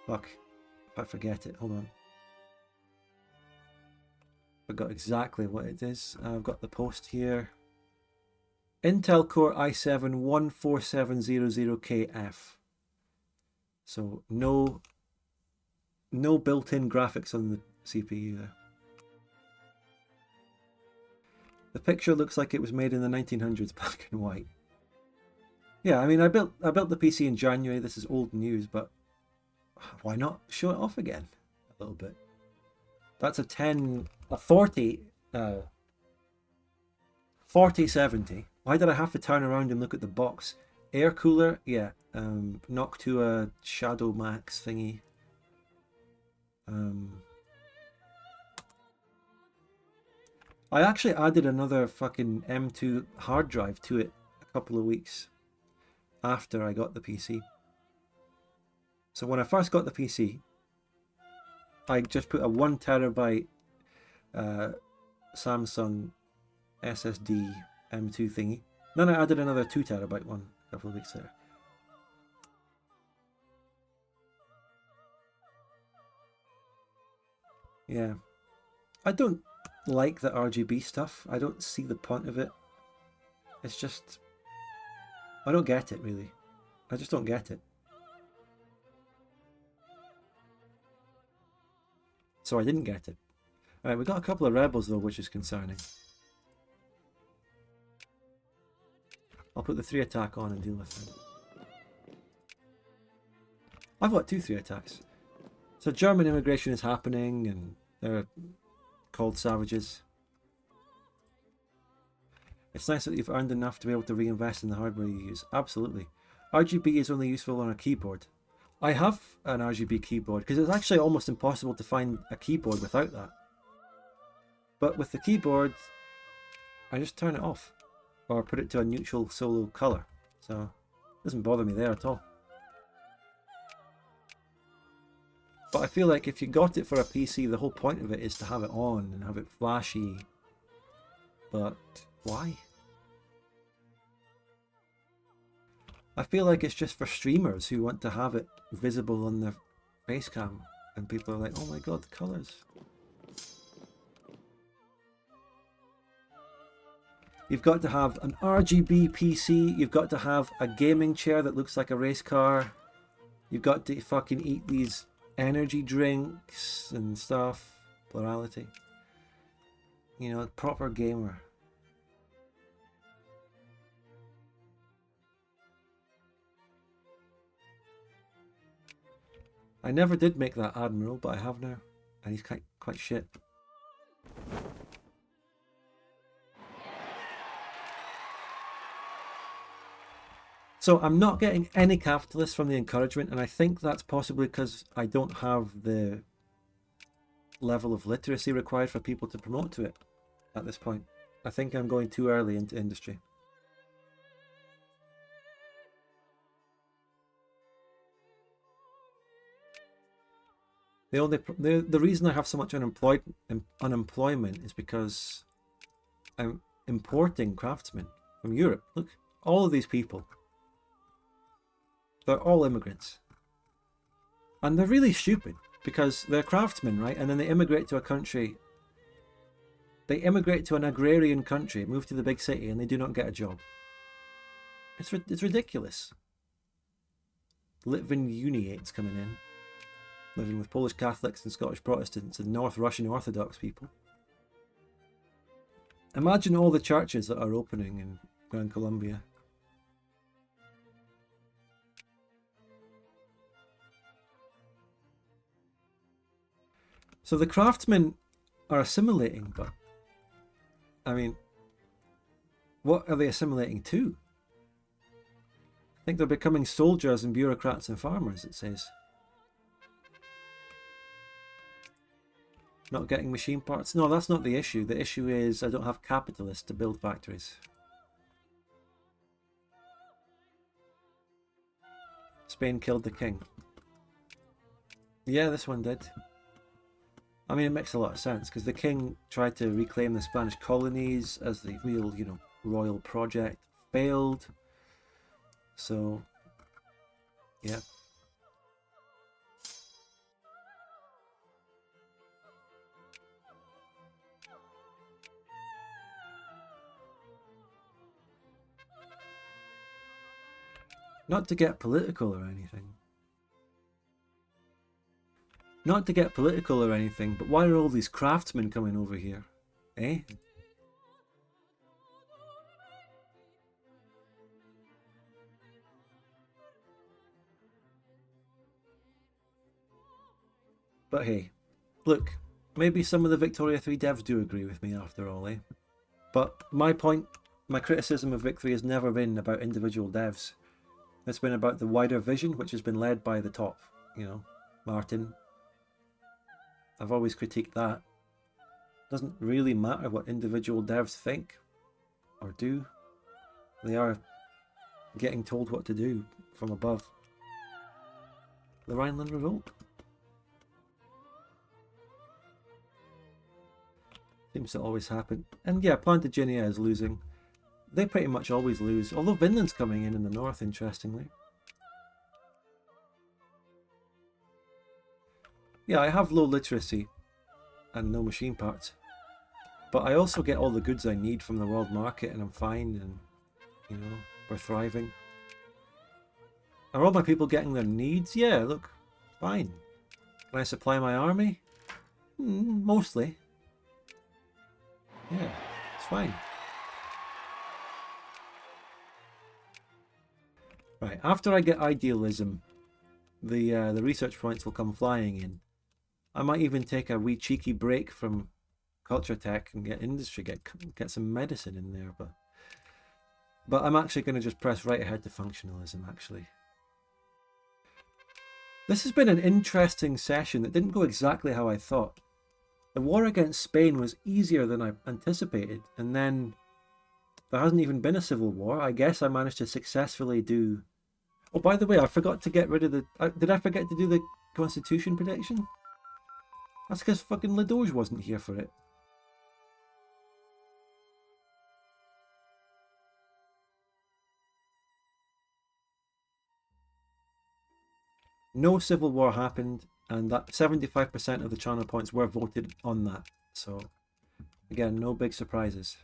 Fuck. If I forget it, hold on. Forgot exactly what it is. I've got the post here. Intel Core i7 14700KF. So no built-in graphics on the CPU there. The picture looks like it was made in the 1900s, black and white. Yeah, I mean, I built the PC in January. This is old news, but why not show it off again a little bit? That's a 4070. Why did I have to turn around and look at the box? Air cooler, yeah. Noctua Shadow Max thingy. I actually added another fucking M2 hard drive to it a couple of weeks after I got the PC. So when I first got the PC, I just put a 1 terabyte Samsung SSD M2 thingy. Then I added another 2 terabyte one a couple of weeks later. Yeah. I don't like the RGB stuff. I don't see the point of it. It's just... I don't get it, really. I just don't get it. So I didn't get it. Alright, we got a couple of rebels though, which is concerning. I'll put the 3 attack on and deal with them. I've got 2 3 attacks. So German immigration is happening and they're called savages. It's nice that you've earned enough to be able to reinvest in the hardware you use. Absolutely. RGB is only useful on a keyboard. I have an RGB keyboard because it's actually almost impossible to find a keyboard without that. But with the keyboard, I just turn it off or put it to a neutral solo color. So it doesn't bother me there at all. But I feel like if you got it for a PC, the whole point of it is to have it on and have it flashy. But why? I feel like it's just for streamers who want to have it visible on their face cam. And people are like, oh my god, the colours. You've got to have an RGB PC. You've got to have a gaming chair that looks like a race car. You've got to fucking eat these energy drinks and stuff. Plurality. You know, proper gamer. I never did make that admiral, but I have now. And he's quite shit. So I'm not getting any capitalists from the encouragement, and I think that's possibly because I don't have the level of literacy required for people to promote to it at this point. I think I'm going too early into industry. The reason I have so much unemployment is because I'm importing craftsmen from Europe. Look, all of these people. They're all immigrants. And they're really stupid because they're craftsmen, right? And then they immigrate to a country. They immigrate to an agrarian country, move to the big city, and they do not get a job. It's ridiculous. Litvan Uniates coming in. Living with Polish Catholics and Scottish Protestants and North Russian Orthodox people. Imagine all the churches that are opening in Gran Colombia. So the craftsmen are assimilating, but I mean, what are they assimilating to? I think they're becoming soldiers and bureaucrats and farmers, it says. Not getting machine parts? No, that's not the issue. The issue is I don't have capitalists to build factories. Spain killed the king. Yeah, this one did. I mean, it makes a lot of sense because the king tried to reclaim the Spanish colonies as the real, you know, royal project. Failed. So, yeah. Not to get political or anything, Not to get political or anything, but why are all these craftsmen coming over here? Eh? But hey, look, maybe some of the Victoria 3 devs do agree with me after all, eh? But my point, my criticism of Vic 3 has never been about individual devs. It's been about the wider vision, which has been led by the top, you know, Martin. I've always critiqued that. Doesn't really matter what individual devs think or do. They are getting told what to do from above. The Rhineland Revolt. Seems to always happen. And yeah, Plantagenet is losing. They pretty much always lose, although Vinland's coming in the north, interestingly. Yeah, I have low literacy and no machine parts. But I also get all the goods I need from the world market and I'm fine and, you know, we're thriving. Are all my people getting their needs? Yeah, look, fine. Can I supply my army? Mostly. Yeah, it's fine. Right, after I get idealism, the research points will come flying in. I might even take a wee cheeky break from culture tech and get industry, get some medicine in there, but I'm actually going to just press right ahead to functionalism, actually. This has been an interesting session that didn't go exactly how I thought. The war against Spain was easier than I anticipated, and then there hasn't even been a civil war. I guess I managed to successfully do... Oh, by the way, I forgot to get rid of the... Did I forget to do the Constitution prediction? That's because fucking Ledoge wasn't here for it. No civil war happened, and that 75% of the channel points were voted on that. So, again, no big surprises.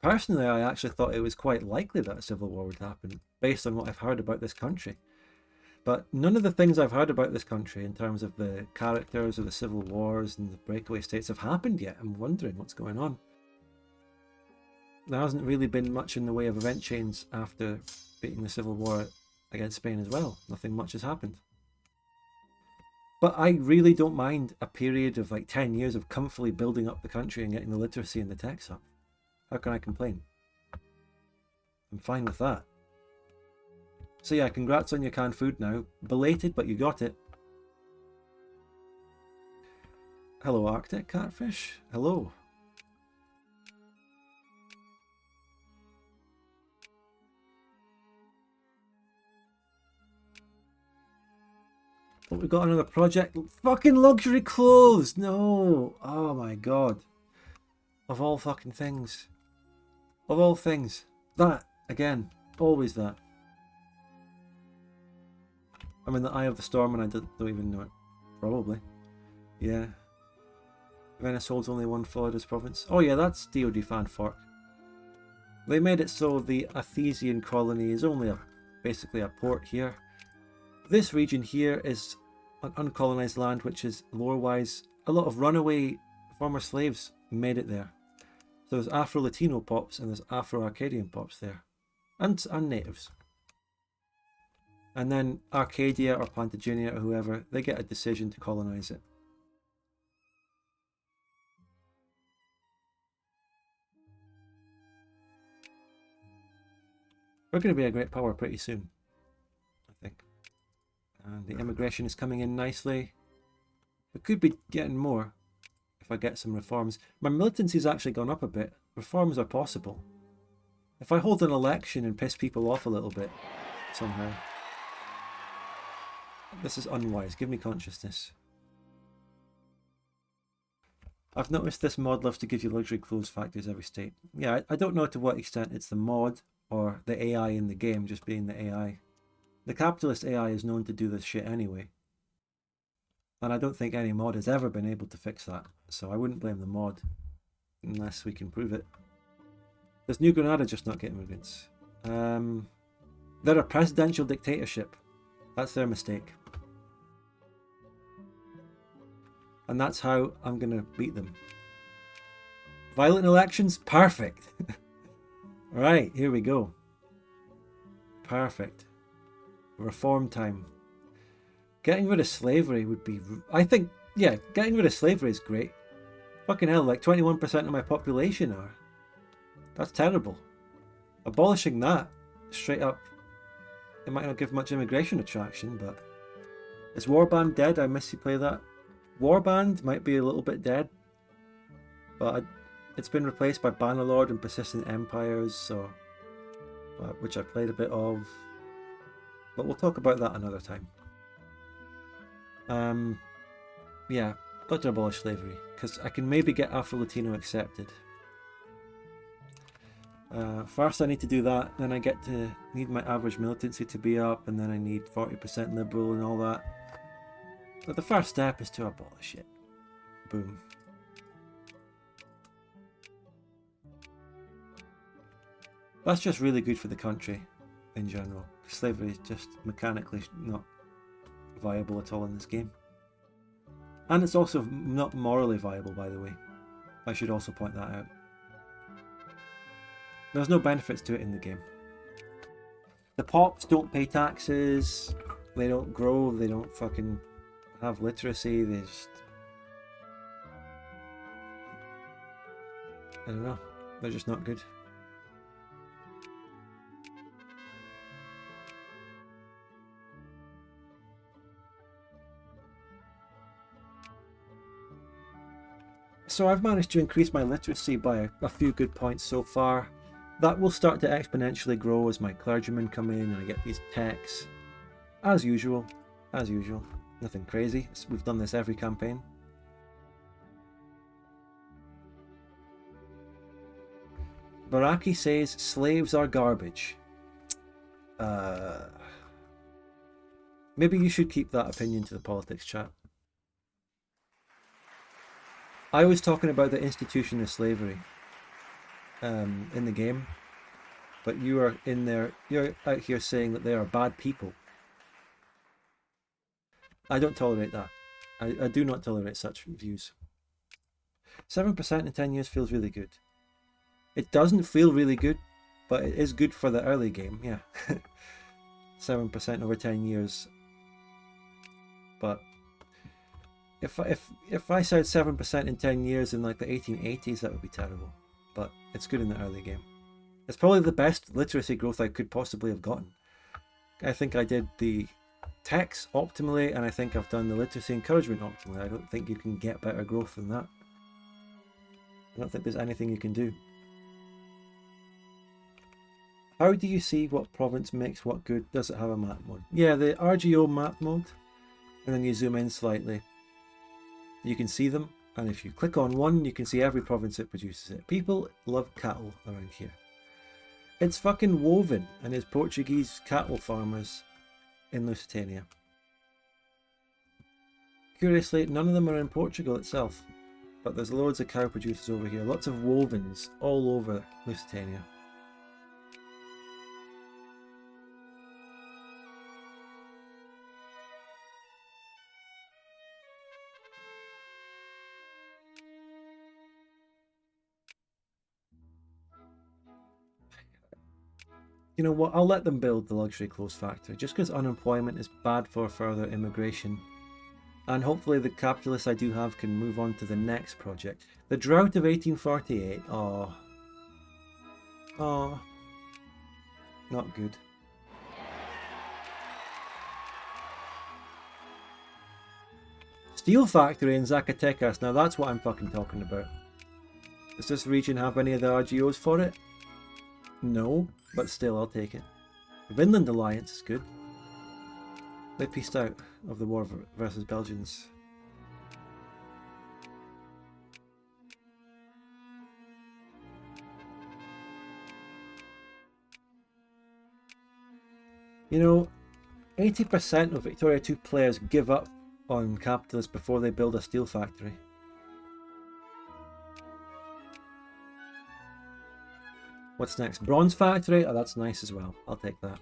Personally, I actually thought it was quite likely that a civil war would happen, based on what I've heard about this country. But none of the things I've heard about this country, in terms of the characters or the civil wars and the breakaway states, have happened yet. I'm wondering what's going on. There hasn't really been much in the way of event chains after beating the civil war against Spain as well. Nothing much has happened. But I really don't mind a period of like 10 years of comfortably building up the country and getting the literacy and the techs up. How can I complain? I'm fine with that. So yeah, congrats on your canned food now. Belated, but you got it. Hello, Arctic Catfish. Hello. Oh, we got another project. Fucking luxury clothes! No! Oh my god. Of all fucking things. Of all things. That, again. Always that. I'm in the eye of the storm and I don't even know it. Probably. Yeah. Venice holds only one Florida's province. Oh yeah, that's DoD Fan Fork. They made it so the Athesian colony is only basically a port here. This region here is an uncolonized land, which is lore-wise a lot of runaway former slaves made it there. So there's Afro-Latino pops and there's Afro-Arcadian pops there, and natives. And then Arcadia or Plantagenet or whoever, they get a decision to colonize it. We're going to be a great power pretty soon, I think. And the immigration is coming in nicely. We could be getting more if I get some reforms. My militancy's actually gone up a bit. Reforms are possible. If I hold an election and piss people off a little bit, somehow. This is unwise. Give me consciousness. I've noticed this mod loves to give you luxury clothes factories every state. Yeah, I don't know to what extent it's the mod or the AI in the game just being the AI. The capitalist AI is known to do this shit anyway. And I don't think any mod has ever been able to fix that. So I wouldn't blame the mod unless we can prove it. Does New Granada just not get immigrants? They're a presidential dictatorship. That's their mistake. And that's how I'm going to beat them. Violent elections? Perfect. Right, here we go. Perfect. Reform time. Getting rid of slavery would be... I think, yeah, getting rid of slavery is great. Fucking hell, like 21% of my population are. That's terrible. Abolishing that, straight up, it might not give much immigration attraction, but... Is Warband dead? I miss you play that. Warband might be a little bit dead, but it's been replaced by Bannerlord and Persistent Empires, so... which I played a bit of. But we'll talk about that another time. Yeah, got to abolish slavery, because I can maybe get Afro-Latino accepted. First I need to do that, then I need my average militancy to be up, and then I need 40% liberal and all that. But the first step is to abolish it. Boom. That's just really good for the country in general. Slavery is just mechanically not viable at all in this game. And it's also not morally viable, by the way. I should also point that out. There's no benefits to it in the game. The pops don't pay taxes, they don't grow, they don't fucking have literacy, they just... I don't know, they're just not good. So I've managed to increase my literacy by a few good points so far. That will start to exponentially grow as my clergymen come in and I get these techs. As usual. Nothing crazy. We've done this every campaign. Baraki says slaves are garbage. Maybe you should keep that opinion to the politics chat. I was talking about the institution of slavery in the game, but you're out here saying that they are bad people. I don't tolerate that. I do not tolerate such views. 7% in 10 years feels really good. It doesn't feel really good, but it is good for the early game, yeah. 7% over 10 years. But if I said 7% in 10 years in like the 1880s, that would be terrible. But it's good in the early game. It's probably the best literacy growth I could possibly have gotten. I think I did the techs optimally, and I think I've done the literacy encouragement optimally. I don't think you can get better growth than that. I don't think there's anything you can do. How do you see what province makes what good? Does it have a map mode? Yeah, the RGO map mode, and then you zoom in slightly. You can see them, and if you click on one, you can see every province that produces it. People love cattle around here. It's fucking woven, and it's Portuguese cattle farmers in Lusitania. Curiously, none of them are in Portugal itself, but there's loads of cow producers over here. Lots of wovens all over Lusitania. You know what, I'll let them build the luxury clothes factory, just because unemployment is bad for further immigration. And hopefully the capitalists I do have can move on to the next project. The drought of 1848, oh, not good. Steel factory in Zacatecas, now that's what I'm fucking talking about. Does this region have any of the RGOs for it? No, but still I'll take it. Vinland Alliance is good. They pieced out of the war versus Belgians. You know, 80% of Victoria 2 players give up on capitalists before they build a steel factory. What's next? Bronze factory? Oh, that's nice as well. I'll take that.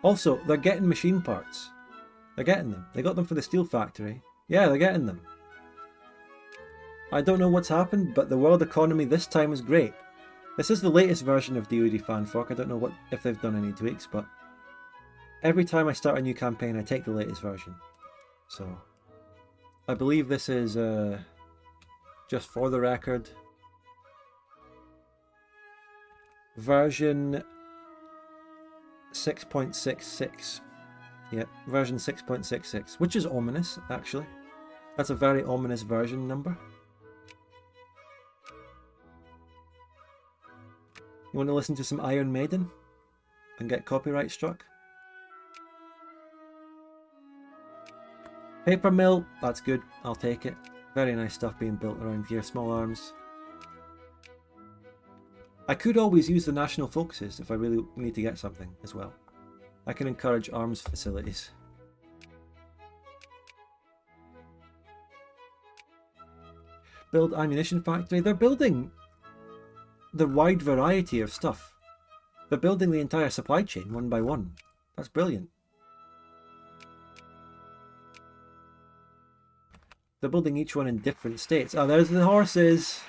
Also, they're getting machine parts. They're getting them. They got them for the steel factory. Yeah, they're getting them. I don't know what's happened, but the world economy this time is great. This is the latest version of DoD Fan Fork. I don't know if they've done any tweaks, but every time I start a new campaign, I take the latest version. So, I believe this is, just for the record, version 6.66. Yep, version 6.66, which is ominous, actually. That's a very ominous version number. You want to listen to some Iron Maiden and get copyright struck? Paper mill, that's good, I'll take it. Very nice stuff being built around here, small arms. I could always use the national focuses if I really need to get something as well. I can encourage arms facilities. Build ammunition factory. They're building the wide variety of stuff. They're building the entire supply chain one by one. That's brilliant. They're building each one in different states. Oh, there's the horses.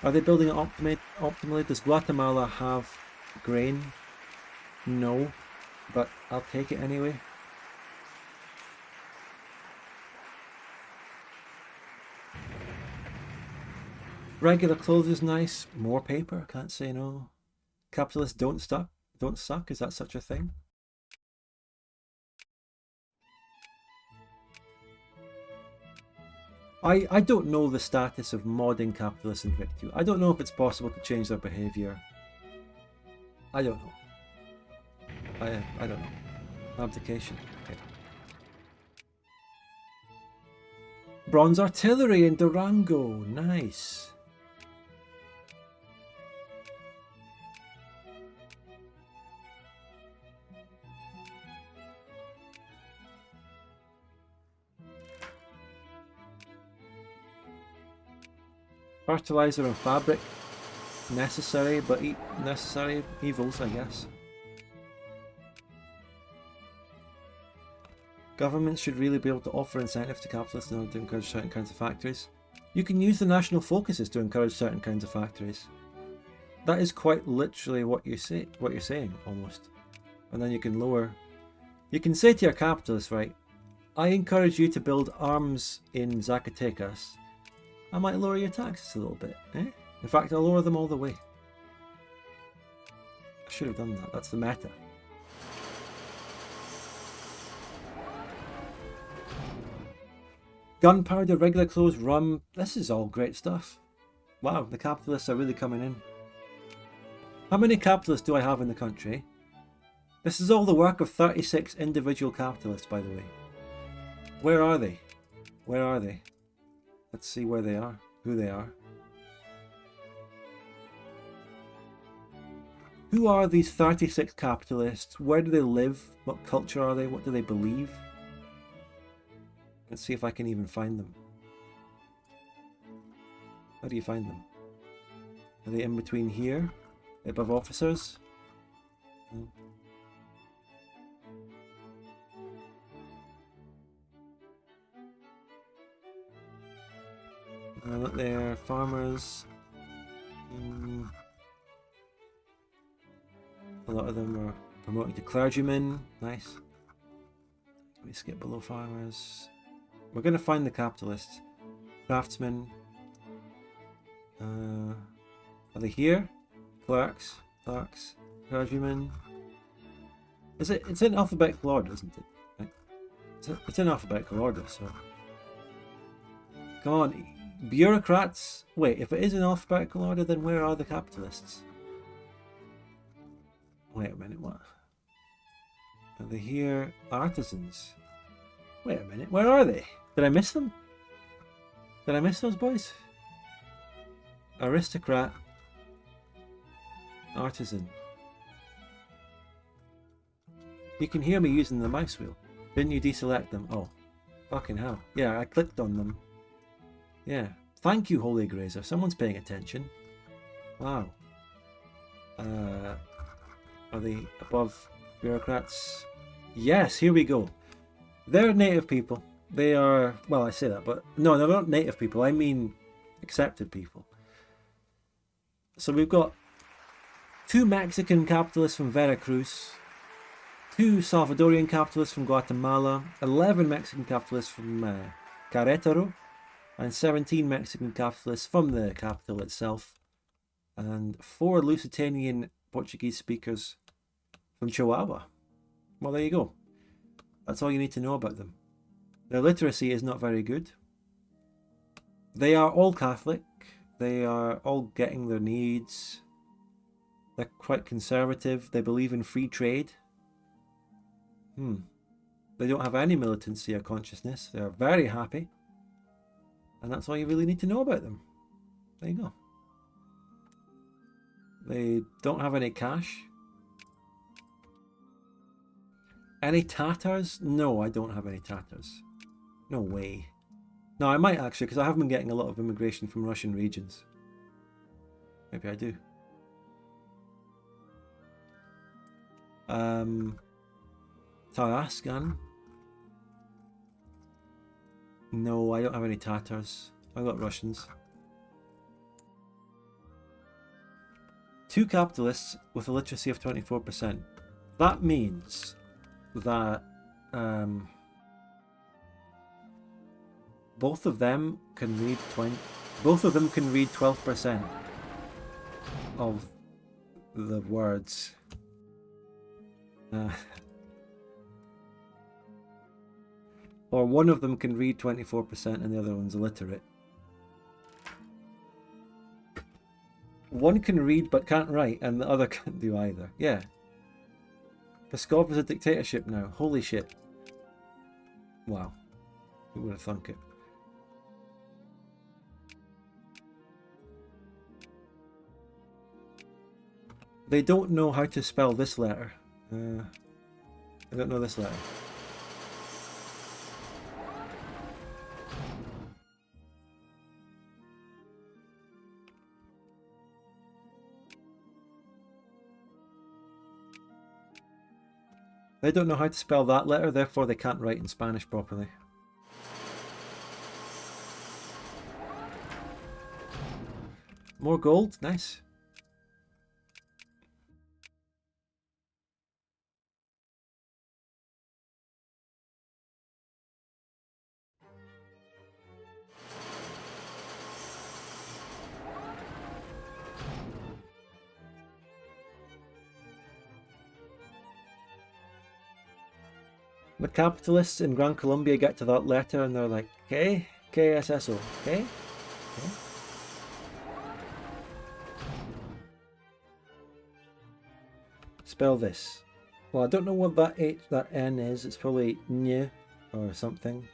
Are they building it optimally? Does Guatemala have grain? No, but I'll take it anyway. Regular clothes is nice. More paper, can't say no. Capitalists don't suck. Is that such a thing? I don't know the status of modding capitalists in Vic2. I don't know if it's possible to change their behaviour. I don't know. I don't know. Abdication. Okay. Bronze artillery in Durango. Nice. Fertilizer and fabric. Necessary, but necessary evils, I guess. Governments should really be able to offer incentives to capitalists in order to encourage certain kinds of factories. You can use the national focuses to encourage certain kinds of factories. That is quite literally what you're saying, almost. And then you can lower... You can say to your capitalists, right, I encourage you to build arms in Zacatecas. I might lower your taxes a little bit, eh? In fact, I'll lower them all the way. I should have done that. That's the meta. Gunpowder, regular clothes, rum. This is all great stuff. Wow, the capitalists are really coming in. How many capitalists do I have in the country? This is all the work of 36 individual capitalists, by the way. Where are they? Where are they? Let's see where they are. Who they are. Who are these 36 capitalists? Where do they live? What culture are they? What do they believe? Let's see if I can even find them. How do you find them? Are they in between here? Above officers? No. Look there, farmers. A lot of them are promoting to clergymen. Nice. Let me skip below farmers. We're going to find the capitalists. Craftsmen. Are they here? Clerks. Clergymen. Is it? It's in alphabetical order, isn't it? Right? It's in alphabetical order, so... Come on. Bureaucrats. Wait, if it is in alphabetical order, then where are the capitalists? Wait a minute, what? Are they here? Artisans. Wait a minute, where are they? Did I miss them? Did I miss those boys? Aristocrat. Artisan. You can hear me using the mouse wheel. Didn't you deselect them? Oh, fucking hell. Yeah, I clicked on them. Yeah. Thank you, Holy Grazer. Someone's paying attention. Wow. Are they above bureaucrats? Yes, here we go. They're native people. They are, well, I say that, but no, they're not native people. I mean accepted people. So we've got 2 Mexican capitalists from Veracruz, 2 Salvadorian capitalists from Guatemala, 11 Mexican capitalists from Querétaro, and 17 Mexican capitalists from the capital itself, and 4 Lusitanian Portuguese speakers from Chihuahua. Well, there you go. That's all you need to know about them. Their literacy is not very good. They are all Catholic. They are all getting their needs. They're quite conservative. They believe in free trade. They don't have any militancy or consciousness. They're very happy. And that's all you really need to know about them. There you go. They don't have any cash. Any Tatars? No, I don't have any Tatars. No way. No, I might actually, because I have been getting a lot of immigration from Russian regions. Maybe I do. Tarascan? No, I don't have any Tatars. I've got Russians. 2 capitalists with a literacy of 24%. That means that both of them can read 12% of the words. Or one of them can read 24% and the other one's illiterate. One can read but can't write and the other can't do either. Yeah. Peskov is a dictatorship now. Holy shit. Wow. Who would have thunk it? They don't know how to spell this letter. I don't know this letter. They don't know how to spell that letter, therefore they can't write in Spanish properly. More gold, nice. The capitalists in Gran Colombia get to that letter and they're like, ¿Qué? ¿Qué es eso? ¿Qué? ¿Qué? Spell this. Well, I don't know what that N is. It's probably N or something.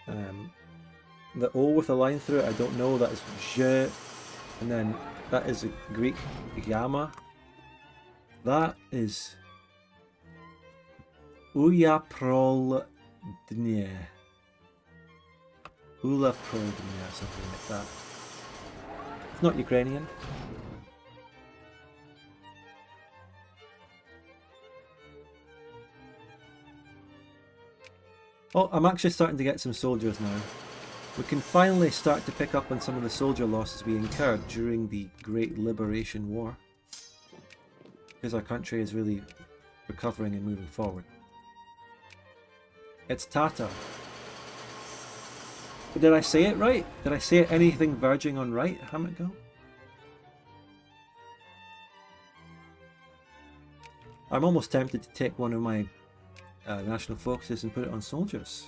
The O with a line through it, I don't know. That is Je. And then that is a Greek gamma. That is Uyaproldnie. Ulaproldnie or something like that. It's not Ukrainian. Oh, I'm actually starting to get some soldiers now. We can finally start to pick up on some of the soldier losses we incurred during the Great Liberation War. Because our country is really recovering and moving forward. It's Tata. But did I say it right? Did I say it anything verging on right? How it go? I'm almost tempted to take one of my national focuses and put it on soldiers.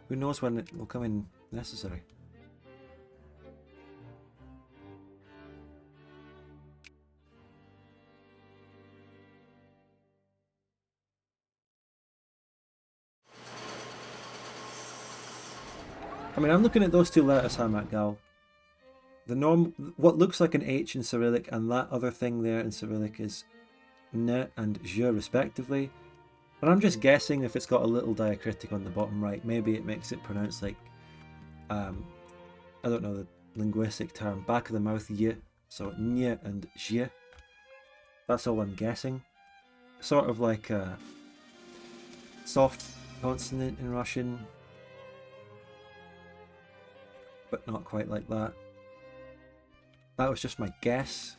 Who knows when it will come in necessary. I mean, I'm looking at those two letters, Hamat Gal. What looks like an H in Cyrillic and that other thing there in Cyrillic is N and Je respectively. But I'm just guessing if it's got a little diacritic on the bottom right, maybe it makes it pronounce like, I don't know the linguistic term, back of the mouth Y, so N and Je. That's all I'm guessing. Sort of like a soft consonant in Russian. But not quite like that. That was just my guess.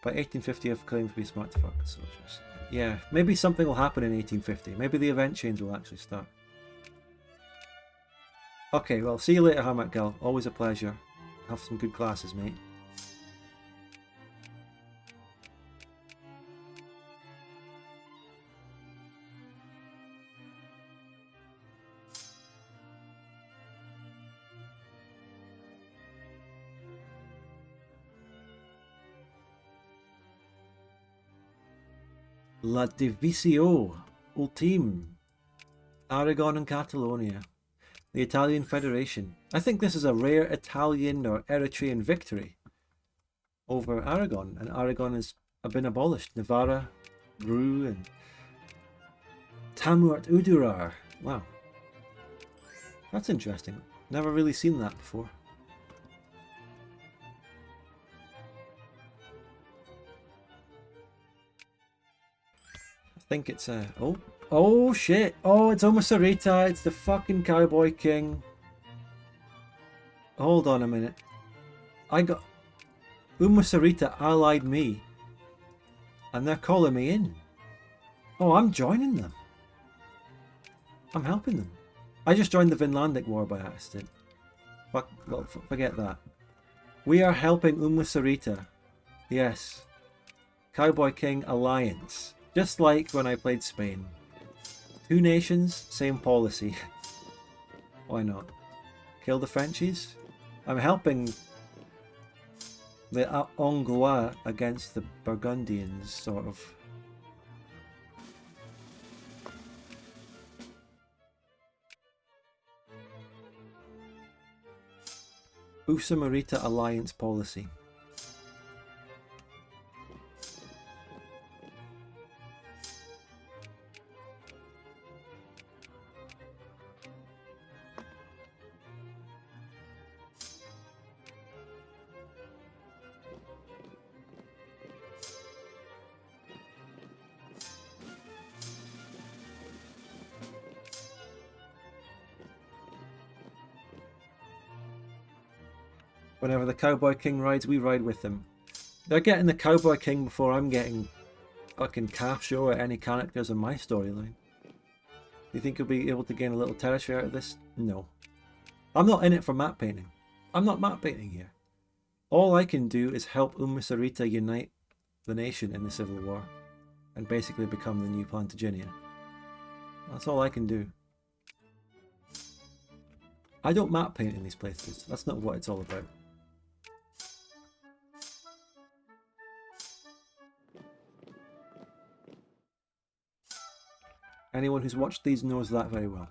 By 1850 I've claimed to be smart to fuck the soldiers. Yeah, maybe something will happen in 1850. Maybe the event change will actually start. Okay, well, see you later, Hamakgal. Always a pleasure. Have some good classes, mate. La Divisio Ultime, Aragon and Catalonia, the Italian Federation. I think this is a rare Italian or Eritrean victory over Aragon, and Aragon has been abolished. Navarra, Ru, and Tamurt Udurar. Wow, that's interesting. Never really seen that before. I think it's a... Oh shit! Oh, it's Umasarita. It's the fucking Cowboy King. Hold on a minute. I got... Umasarita allied me. And they're calling me in. Oh, I'm joining them. I'm helping them. I just joined the Vinlandic War by accident. Fuck, well, forget that. We are helping Umasarita. Yes. Cowboy King Alliance. Just like when I played Spain. Two nations, same policy. Why not? Kill the Frenchies? I'm helping the Anglois against the Burgundians, sort of. Usamarita Alliance policy. Whenever the Cowboy King rides, we ride with him. They're getting the Cowboy King before I'm getting fucking calf show or any characters in my storyline. You think you'll be able to gain a little territory out of this? No. I'm not in it for map painting. I'm not map painting here. All I can do is help Umasarita unite the nation in the Civil War and basically become the new Plantagenet. That's all I can do. I don't map paint in these playthroughs. That's not what it's all about. Anyone who's watched these knows that very well.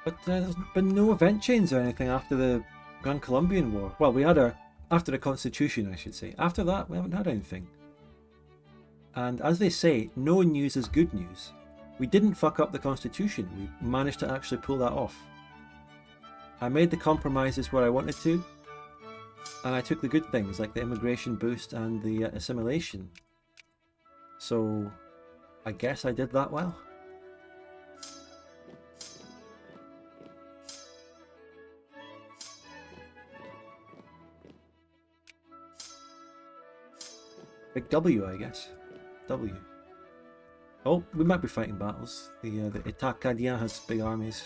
But there's been no event change or anything after the Gran Colombian War. Well, we had after the Constitution, I should say. After that, we haven't had anything. And as they say, no news is good news. We didn't fuck up the Constitution. We managed to actually pull that off. I made the compromises where I wanted to, and I took the good things like the immigration boost and the assimilation. So, I guess I did that well. Big W, I guess. W. Oh, we might be fighting battles. The Itacadien has big armies.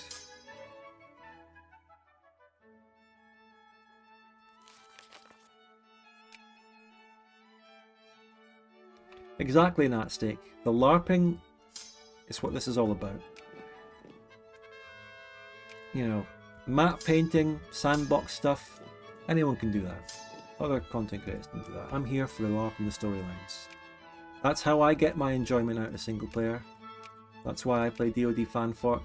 Exactly, Natsteak. The LARPing is what this is all about. You know, map painting, sandbox stuff, anyone can do that. Other content creators can do that. I'm here for the LARP and the storylines. That's how I get my enjoyment out of single player. That's why I play DoD Fan Fork.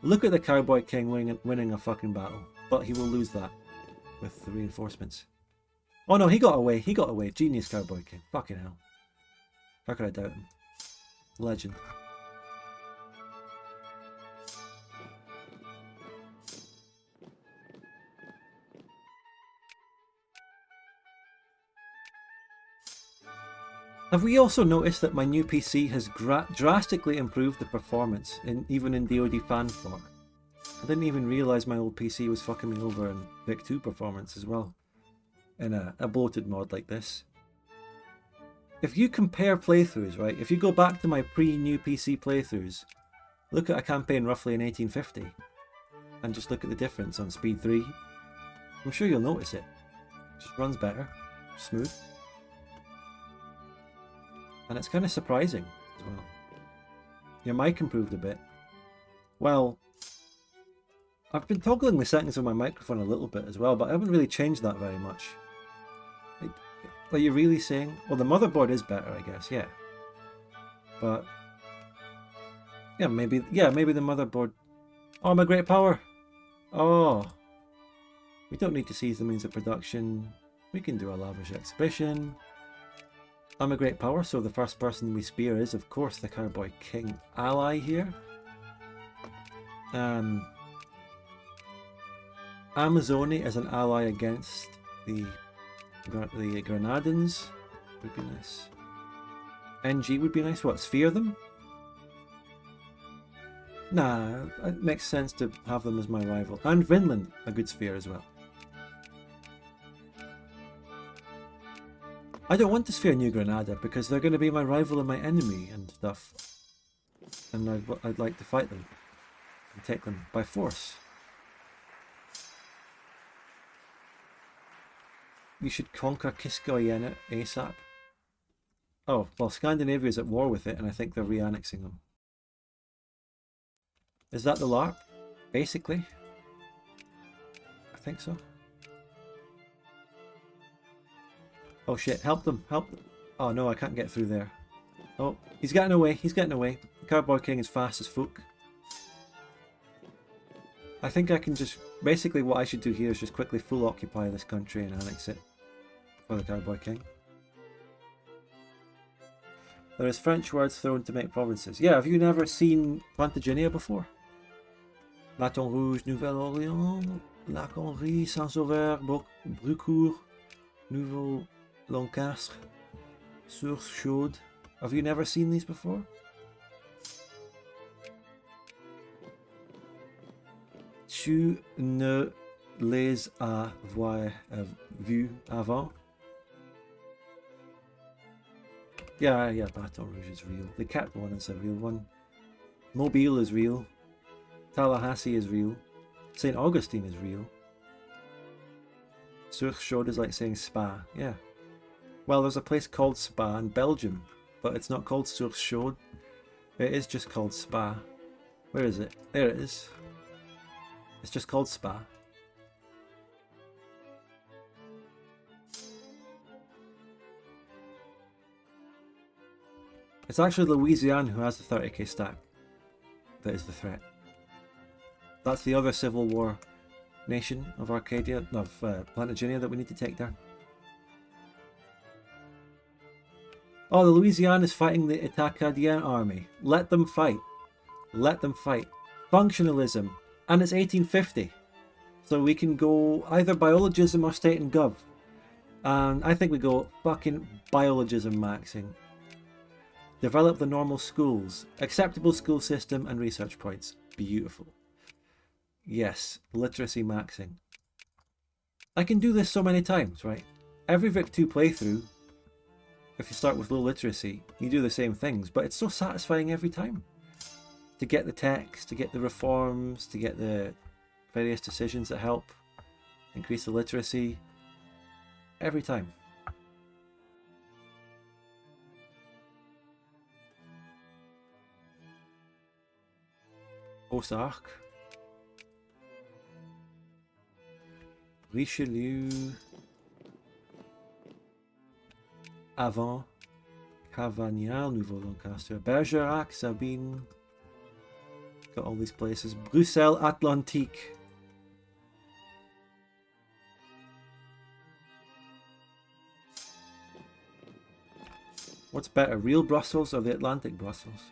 Look at the Cowboy King winning a fucking battle. But he will lose that with the reinforcements. Oh no, he got away. He got away. Genius Cowboy King. Fucking hell. How could I doubt him? Legend. Have we also noticed that my new PC has drastically improved the performance, even in DoD Fan Fork? I didn't even realise my old PC was fucking me over in Vic 2 performance as well, in a bloated mod like this. If you compare playthroughs, right, if you go back to my pre-new PC playthroughs, look at a campaign roughly in 1850, and just look at the difference on speed 3, I'm sure you'll notice it. It just runs better, smooth. And it's kind of surprising as well. Your mic improved a bit. Well, I've been toggling the settings of my microphone a little bit as well, but I haven't really changed that very much. Are you really saying? Well, the motherboard is better, I guess, yeah. But yeah, maybe the motherboard. Oh, I'm a great power. Oh, we don't need to seize the means of production. We can do a lavish exhibition. I'm a great power, so the first person we spear is, of course, the Cowboy King ally here. Amazoni as an ally against the Grenadins would be nice. NG would be nice. What, sphere them? Nah, it makes sense to have them as my rival. And Vinland, a good sphere as well. I don't want to sphere New Granada because they're going to be my rival and my enemy and stuff. And I'd like to fight them and take them by force. We should conquer Kiskoyena ASAP. Oh, well, Scandinavia is at war with it and I think they're re-annexing them. Is that the LARP? Basically. I think so. Oh shit, help them, help them. Oh no, I can't get through there. Oh, he's getting away, he's getting away. The Cowboy King is fast as fuck. I think I can just... Basically what I should do here is just quickly full occupy this country and annex it for the Cowboy King. There is French words thrown to make provinces. Yeah, have you never seen Plantagenet before? Laton Rouge, Nouvelle-Orléans, Lac-Henri, Saint-Sauveur, Brucourt, Nouveau Lancastre, Source Chaude. Have you never seen these before? Tu ne les as vus avant? Yeah, Baton Rouge is real. They kept one as a real one. Mobile is real. Tallahassee is real. St. Augustine is real. Source Chaude is like saying spa, yeah. Well, there's a place called Spa in Belgium, but it's not called Source Chaude. It is just called Spa. Where is it? There it is. It's just called Spa. It's actually Louisiana who has the 30k stack that is the threat. That's the other Civil War nation of Arcadia, of Plantagenet that we need to take down. Oh, the Louisiana is fighting the Itacadien army. Let them fight. Let them fight. Functionalism. And it's 1850. So we can go either biologism or state and gov. And I think we go fucking biologism maxing. Develop the normal schools. Acceptable school system and research points. Beautiful. Yes, literacy maxing. I can do this so many times, right? Every Vic 2 playthrough, if you start with low literacy, you do the same things, but it's so satisfying every time. To get the text, to get the reforms, to get the various decisions that help increase the literacy. Every time. Post-Arc. Richelieu. Avant. Cavagnal, Nouveau-Lancaster. Bergerac, Sabine. Got all these places. Bruxelles Atlantique. What's better, real Brussels or the Atlantic Brussels?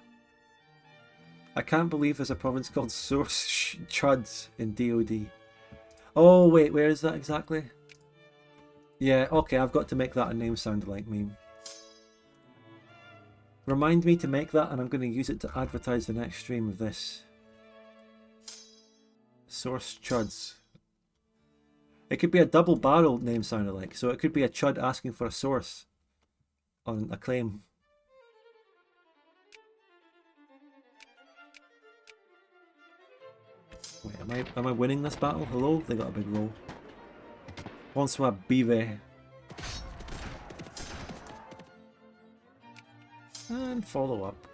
I can't believe there's a province called Source Chuds in DoD. Oh wait, where is that exactly? Yeah, okay, I've got to make that a name sound like meme. Remind me to make that, and I'm going to use it to advertise the next stream of this. Source Chuds. It could be a double barrel name sound alike, so it could be a chud asking for a source on a claim. Wait, am I winning this battle? Hello? They got a big roll. Bonsoir, Bive. And follow up.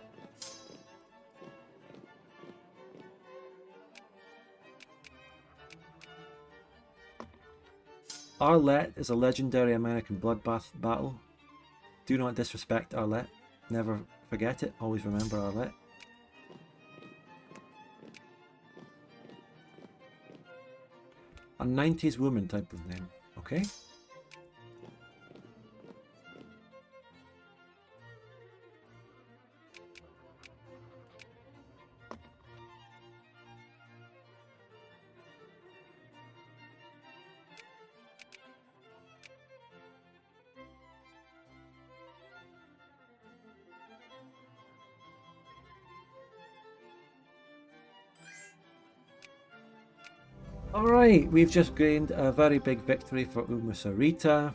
Arlette is a legendary American bloodbath battle. Do not disrespect Arlette. Never forget it. Always remember Arlette. A 90s woman type of name. Okay. Alright, we've just gained a very big victory for Umusarita.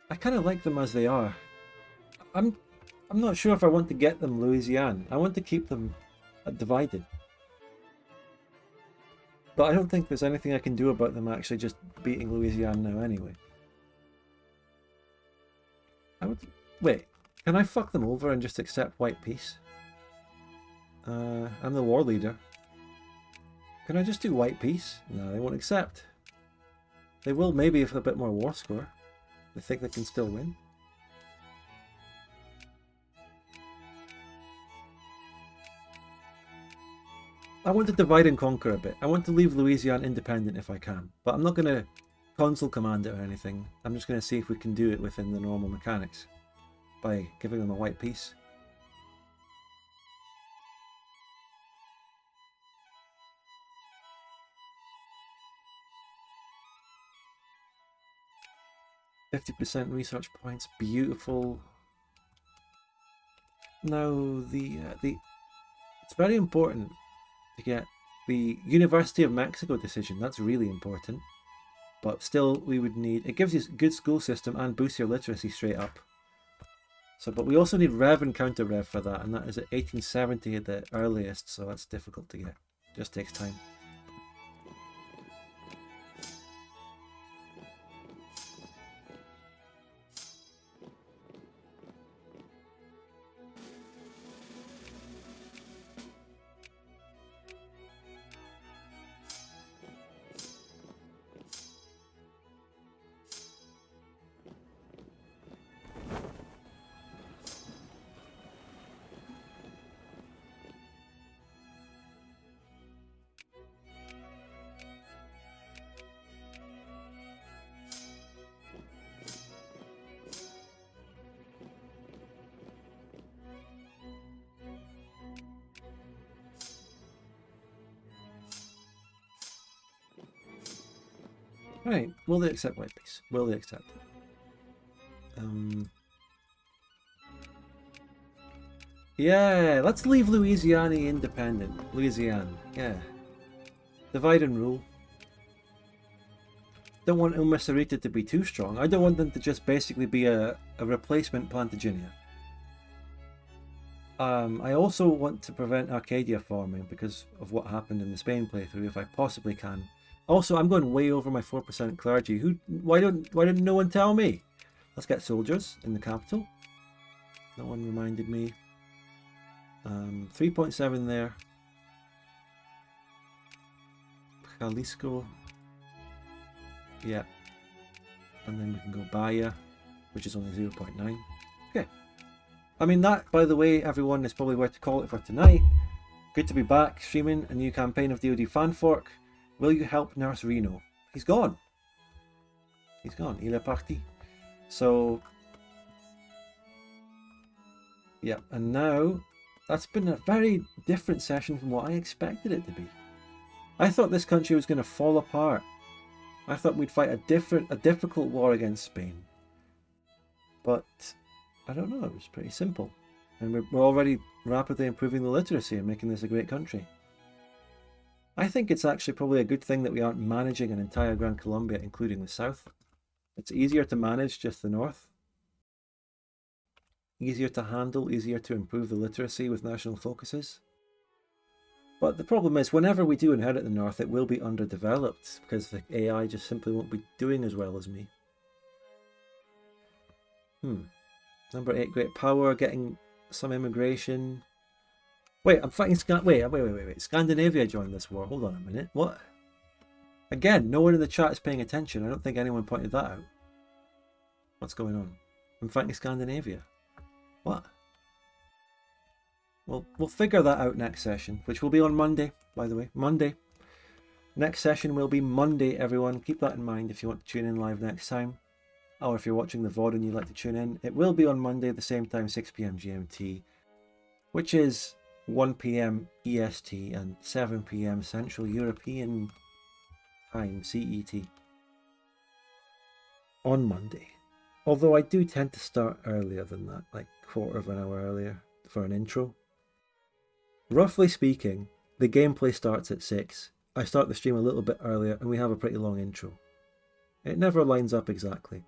I kind of like them as they are. I'm not sure if I want to get them Louisiana. I want to keep them divided. But I don't think there's anything I can do about them actually just beating Louisiana now anyway. Wait, can I fuck them over and just accept white peace? I'm the war leader. Can I just do white peace? No, they won't accept. They will maybe if a bit more war score. They think they can still win. I want to divide and conquer a bit. I want to leave Louisiana independent if I can. But I'm not going to consul command it or anything. I'm just going to see if we can do it within the normal mechanics. By giving them a white peace. %, research points, beautiful. Now it's very important to get the University of Mexico decision. That's really important. But still, we would need, it gives you a good school system and boosts your literacy straight up. So, but we also need rev and counter rev for that, and that is at 1870 at the earliest, so that's difficult to get. Just takes time. Right, will they accept white peace? Will they accept it? Yeah, let's leave Louisiana independent. Louisiana, yeah. Divide and rule. Don't want Umusarita to be too strong. I don't want them to just basically be a replacement Plantagenet. I also want to prevent Arcadia forming because of what happened in the Spain playthrough, if I possibly can. Also, I'm going way over my 4% clergy. Why didn't no one tell me? Let's get soldiers in the capital. No one reminded me. 3.7 there. Jalisco. Yeah. And then we can go Bahia, which is only 0.9. Okay. I mean, that, by the way, everyone, is probably where to call it for tonight. Good to be back streaming a new campaign of DoD Fan Fork. Will you help Nurse Reno? He's gone. He's gone. Il est parti. So, Yeah, and now that's been a very different session from what I expected it to be. I thought this country was going to fall apart. I thought we'd fight a difficult war against Spain. But I don't know, it was pretty simple. And we're already rapidly improving the literacy and making this a great country. I think it's actually probably a good thing that we aren't managing an entire Gran Colombia, including the south. It's easier to manage just the north. Easier to handle, easier to improve the literacy with national focuses. But the problem is, whenever we do inherit the north, it will be underdeveloped because the AI just simply won't be doing as well as me. Number 8, great power, getting some immigration. Wait, I'm fighting wait. Scandinavia joined this war. Hold on a minute. What? Again, no one in the chat is paying attention. I don't think anyone pointed that out. What's going on? I'm fighting Scandinavia. What? Well, we'll figure that out next session, which will be on Monday, by the way. Monday. Next session will be Monday, everyone. Keep that in mind if you want to tune in live next time. Or if you're watching the VOD and you'd like to tune in. It will be on Monday at the same time, 6 PM GMT, which is 1 PM EST and 7 PM Central European Time, CET. On Monday. Although I do tend to start earlier than that, like quarter of an hour earlier for an intro. Roughly speaking, the gameplay starts at 6. I start the stream a little bit earlier and we have a pretty long intro. It never lines up exactly.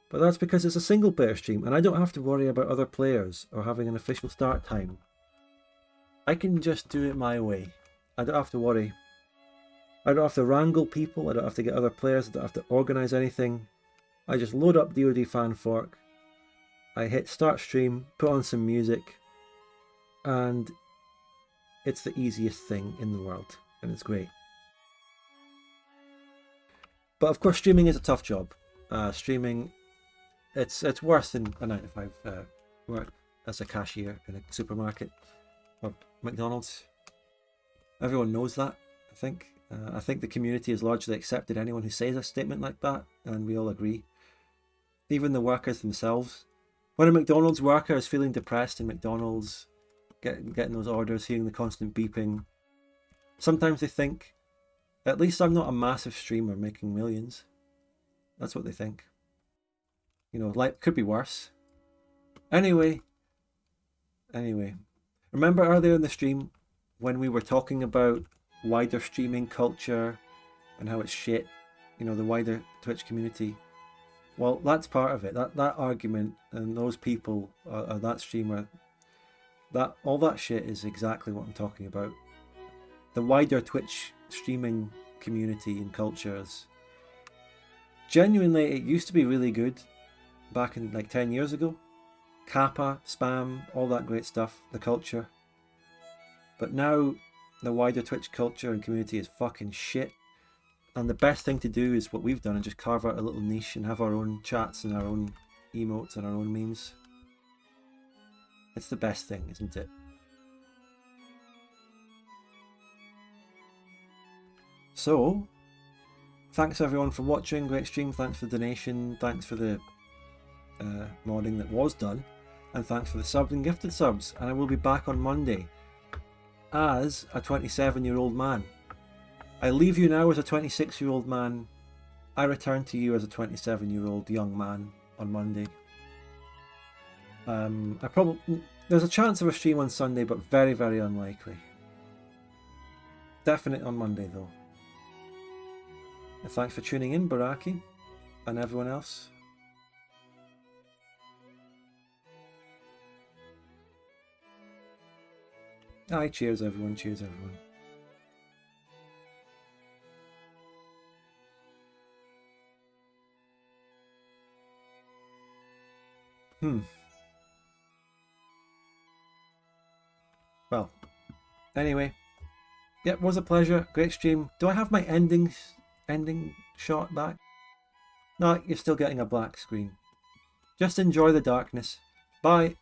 But that's because it's a single player stream and I don't have to worry about other players or having an official start time. I can just do it my way. I don't have to worry. I don't have to wrangle people, I don't have to get other players, I don't have to organise anything. I just load up DoD Fan Fork, I hit start stream, put on some music, and it's the easiest thing in the world, and it's great. But of course streaming is a tough job. Streaming, it's worse than a 9 to 5 work as a cashier in a supermarket or McDonald's. Everyone knows that, I think. I think the community has largely accepted anyone who says a statement like that, and we all agree. Even the workers themselves. When a McDonald's worker is feeling depressed in McDonald's, getting those orders, hearing the constant beeping, sometimes they think, at least I'm not a massive streamer making millions. That's what they think. You know, life could be worse. Anyway. Remember earlier in the stream when we were talking about wider streaming culture and how it's shit, you know, the wider Twitch community? Well, that's part of it. That argument and those people, that streamer, that all that shit is exactly what I'm talking about. The wider Twitch streaming community and cultures. Genuinely, it used to be really good back in like 10 years ago. Kappa, spam, all that great stuff, the culture. But now the wider Twitch culture and community is fucking shit. And the best thing to do is what we've done and just carve out a little niche and have our own chats and our own emotes and our own memes. It's the best thing, isn't it? So, thanks everyone for watching. Great stream. Thanks for the donation. Thanks for the modding that was done. And thanks for the subs and gifted subs. And I will be back on Monday as a 27-year-old man. I leave you now as a 26-year-old man. I return to you as a 27-year-old young man on Monday. There's a chance of a stream on Sunday, but very, very unlikely. Definite on Monday though. And thanks for tuning in, Baraki, and everyone else. Aye, cheers everyone, cheers everyone. Well, anyway, yep, was a pleasure. Great stream. Do I have my ending shot back? No, you're still getting a black screen. Just enjoy the darkness. Bye.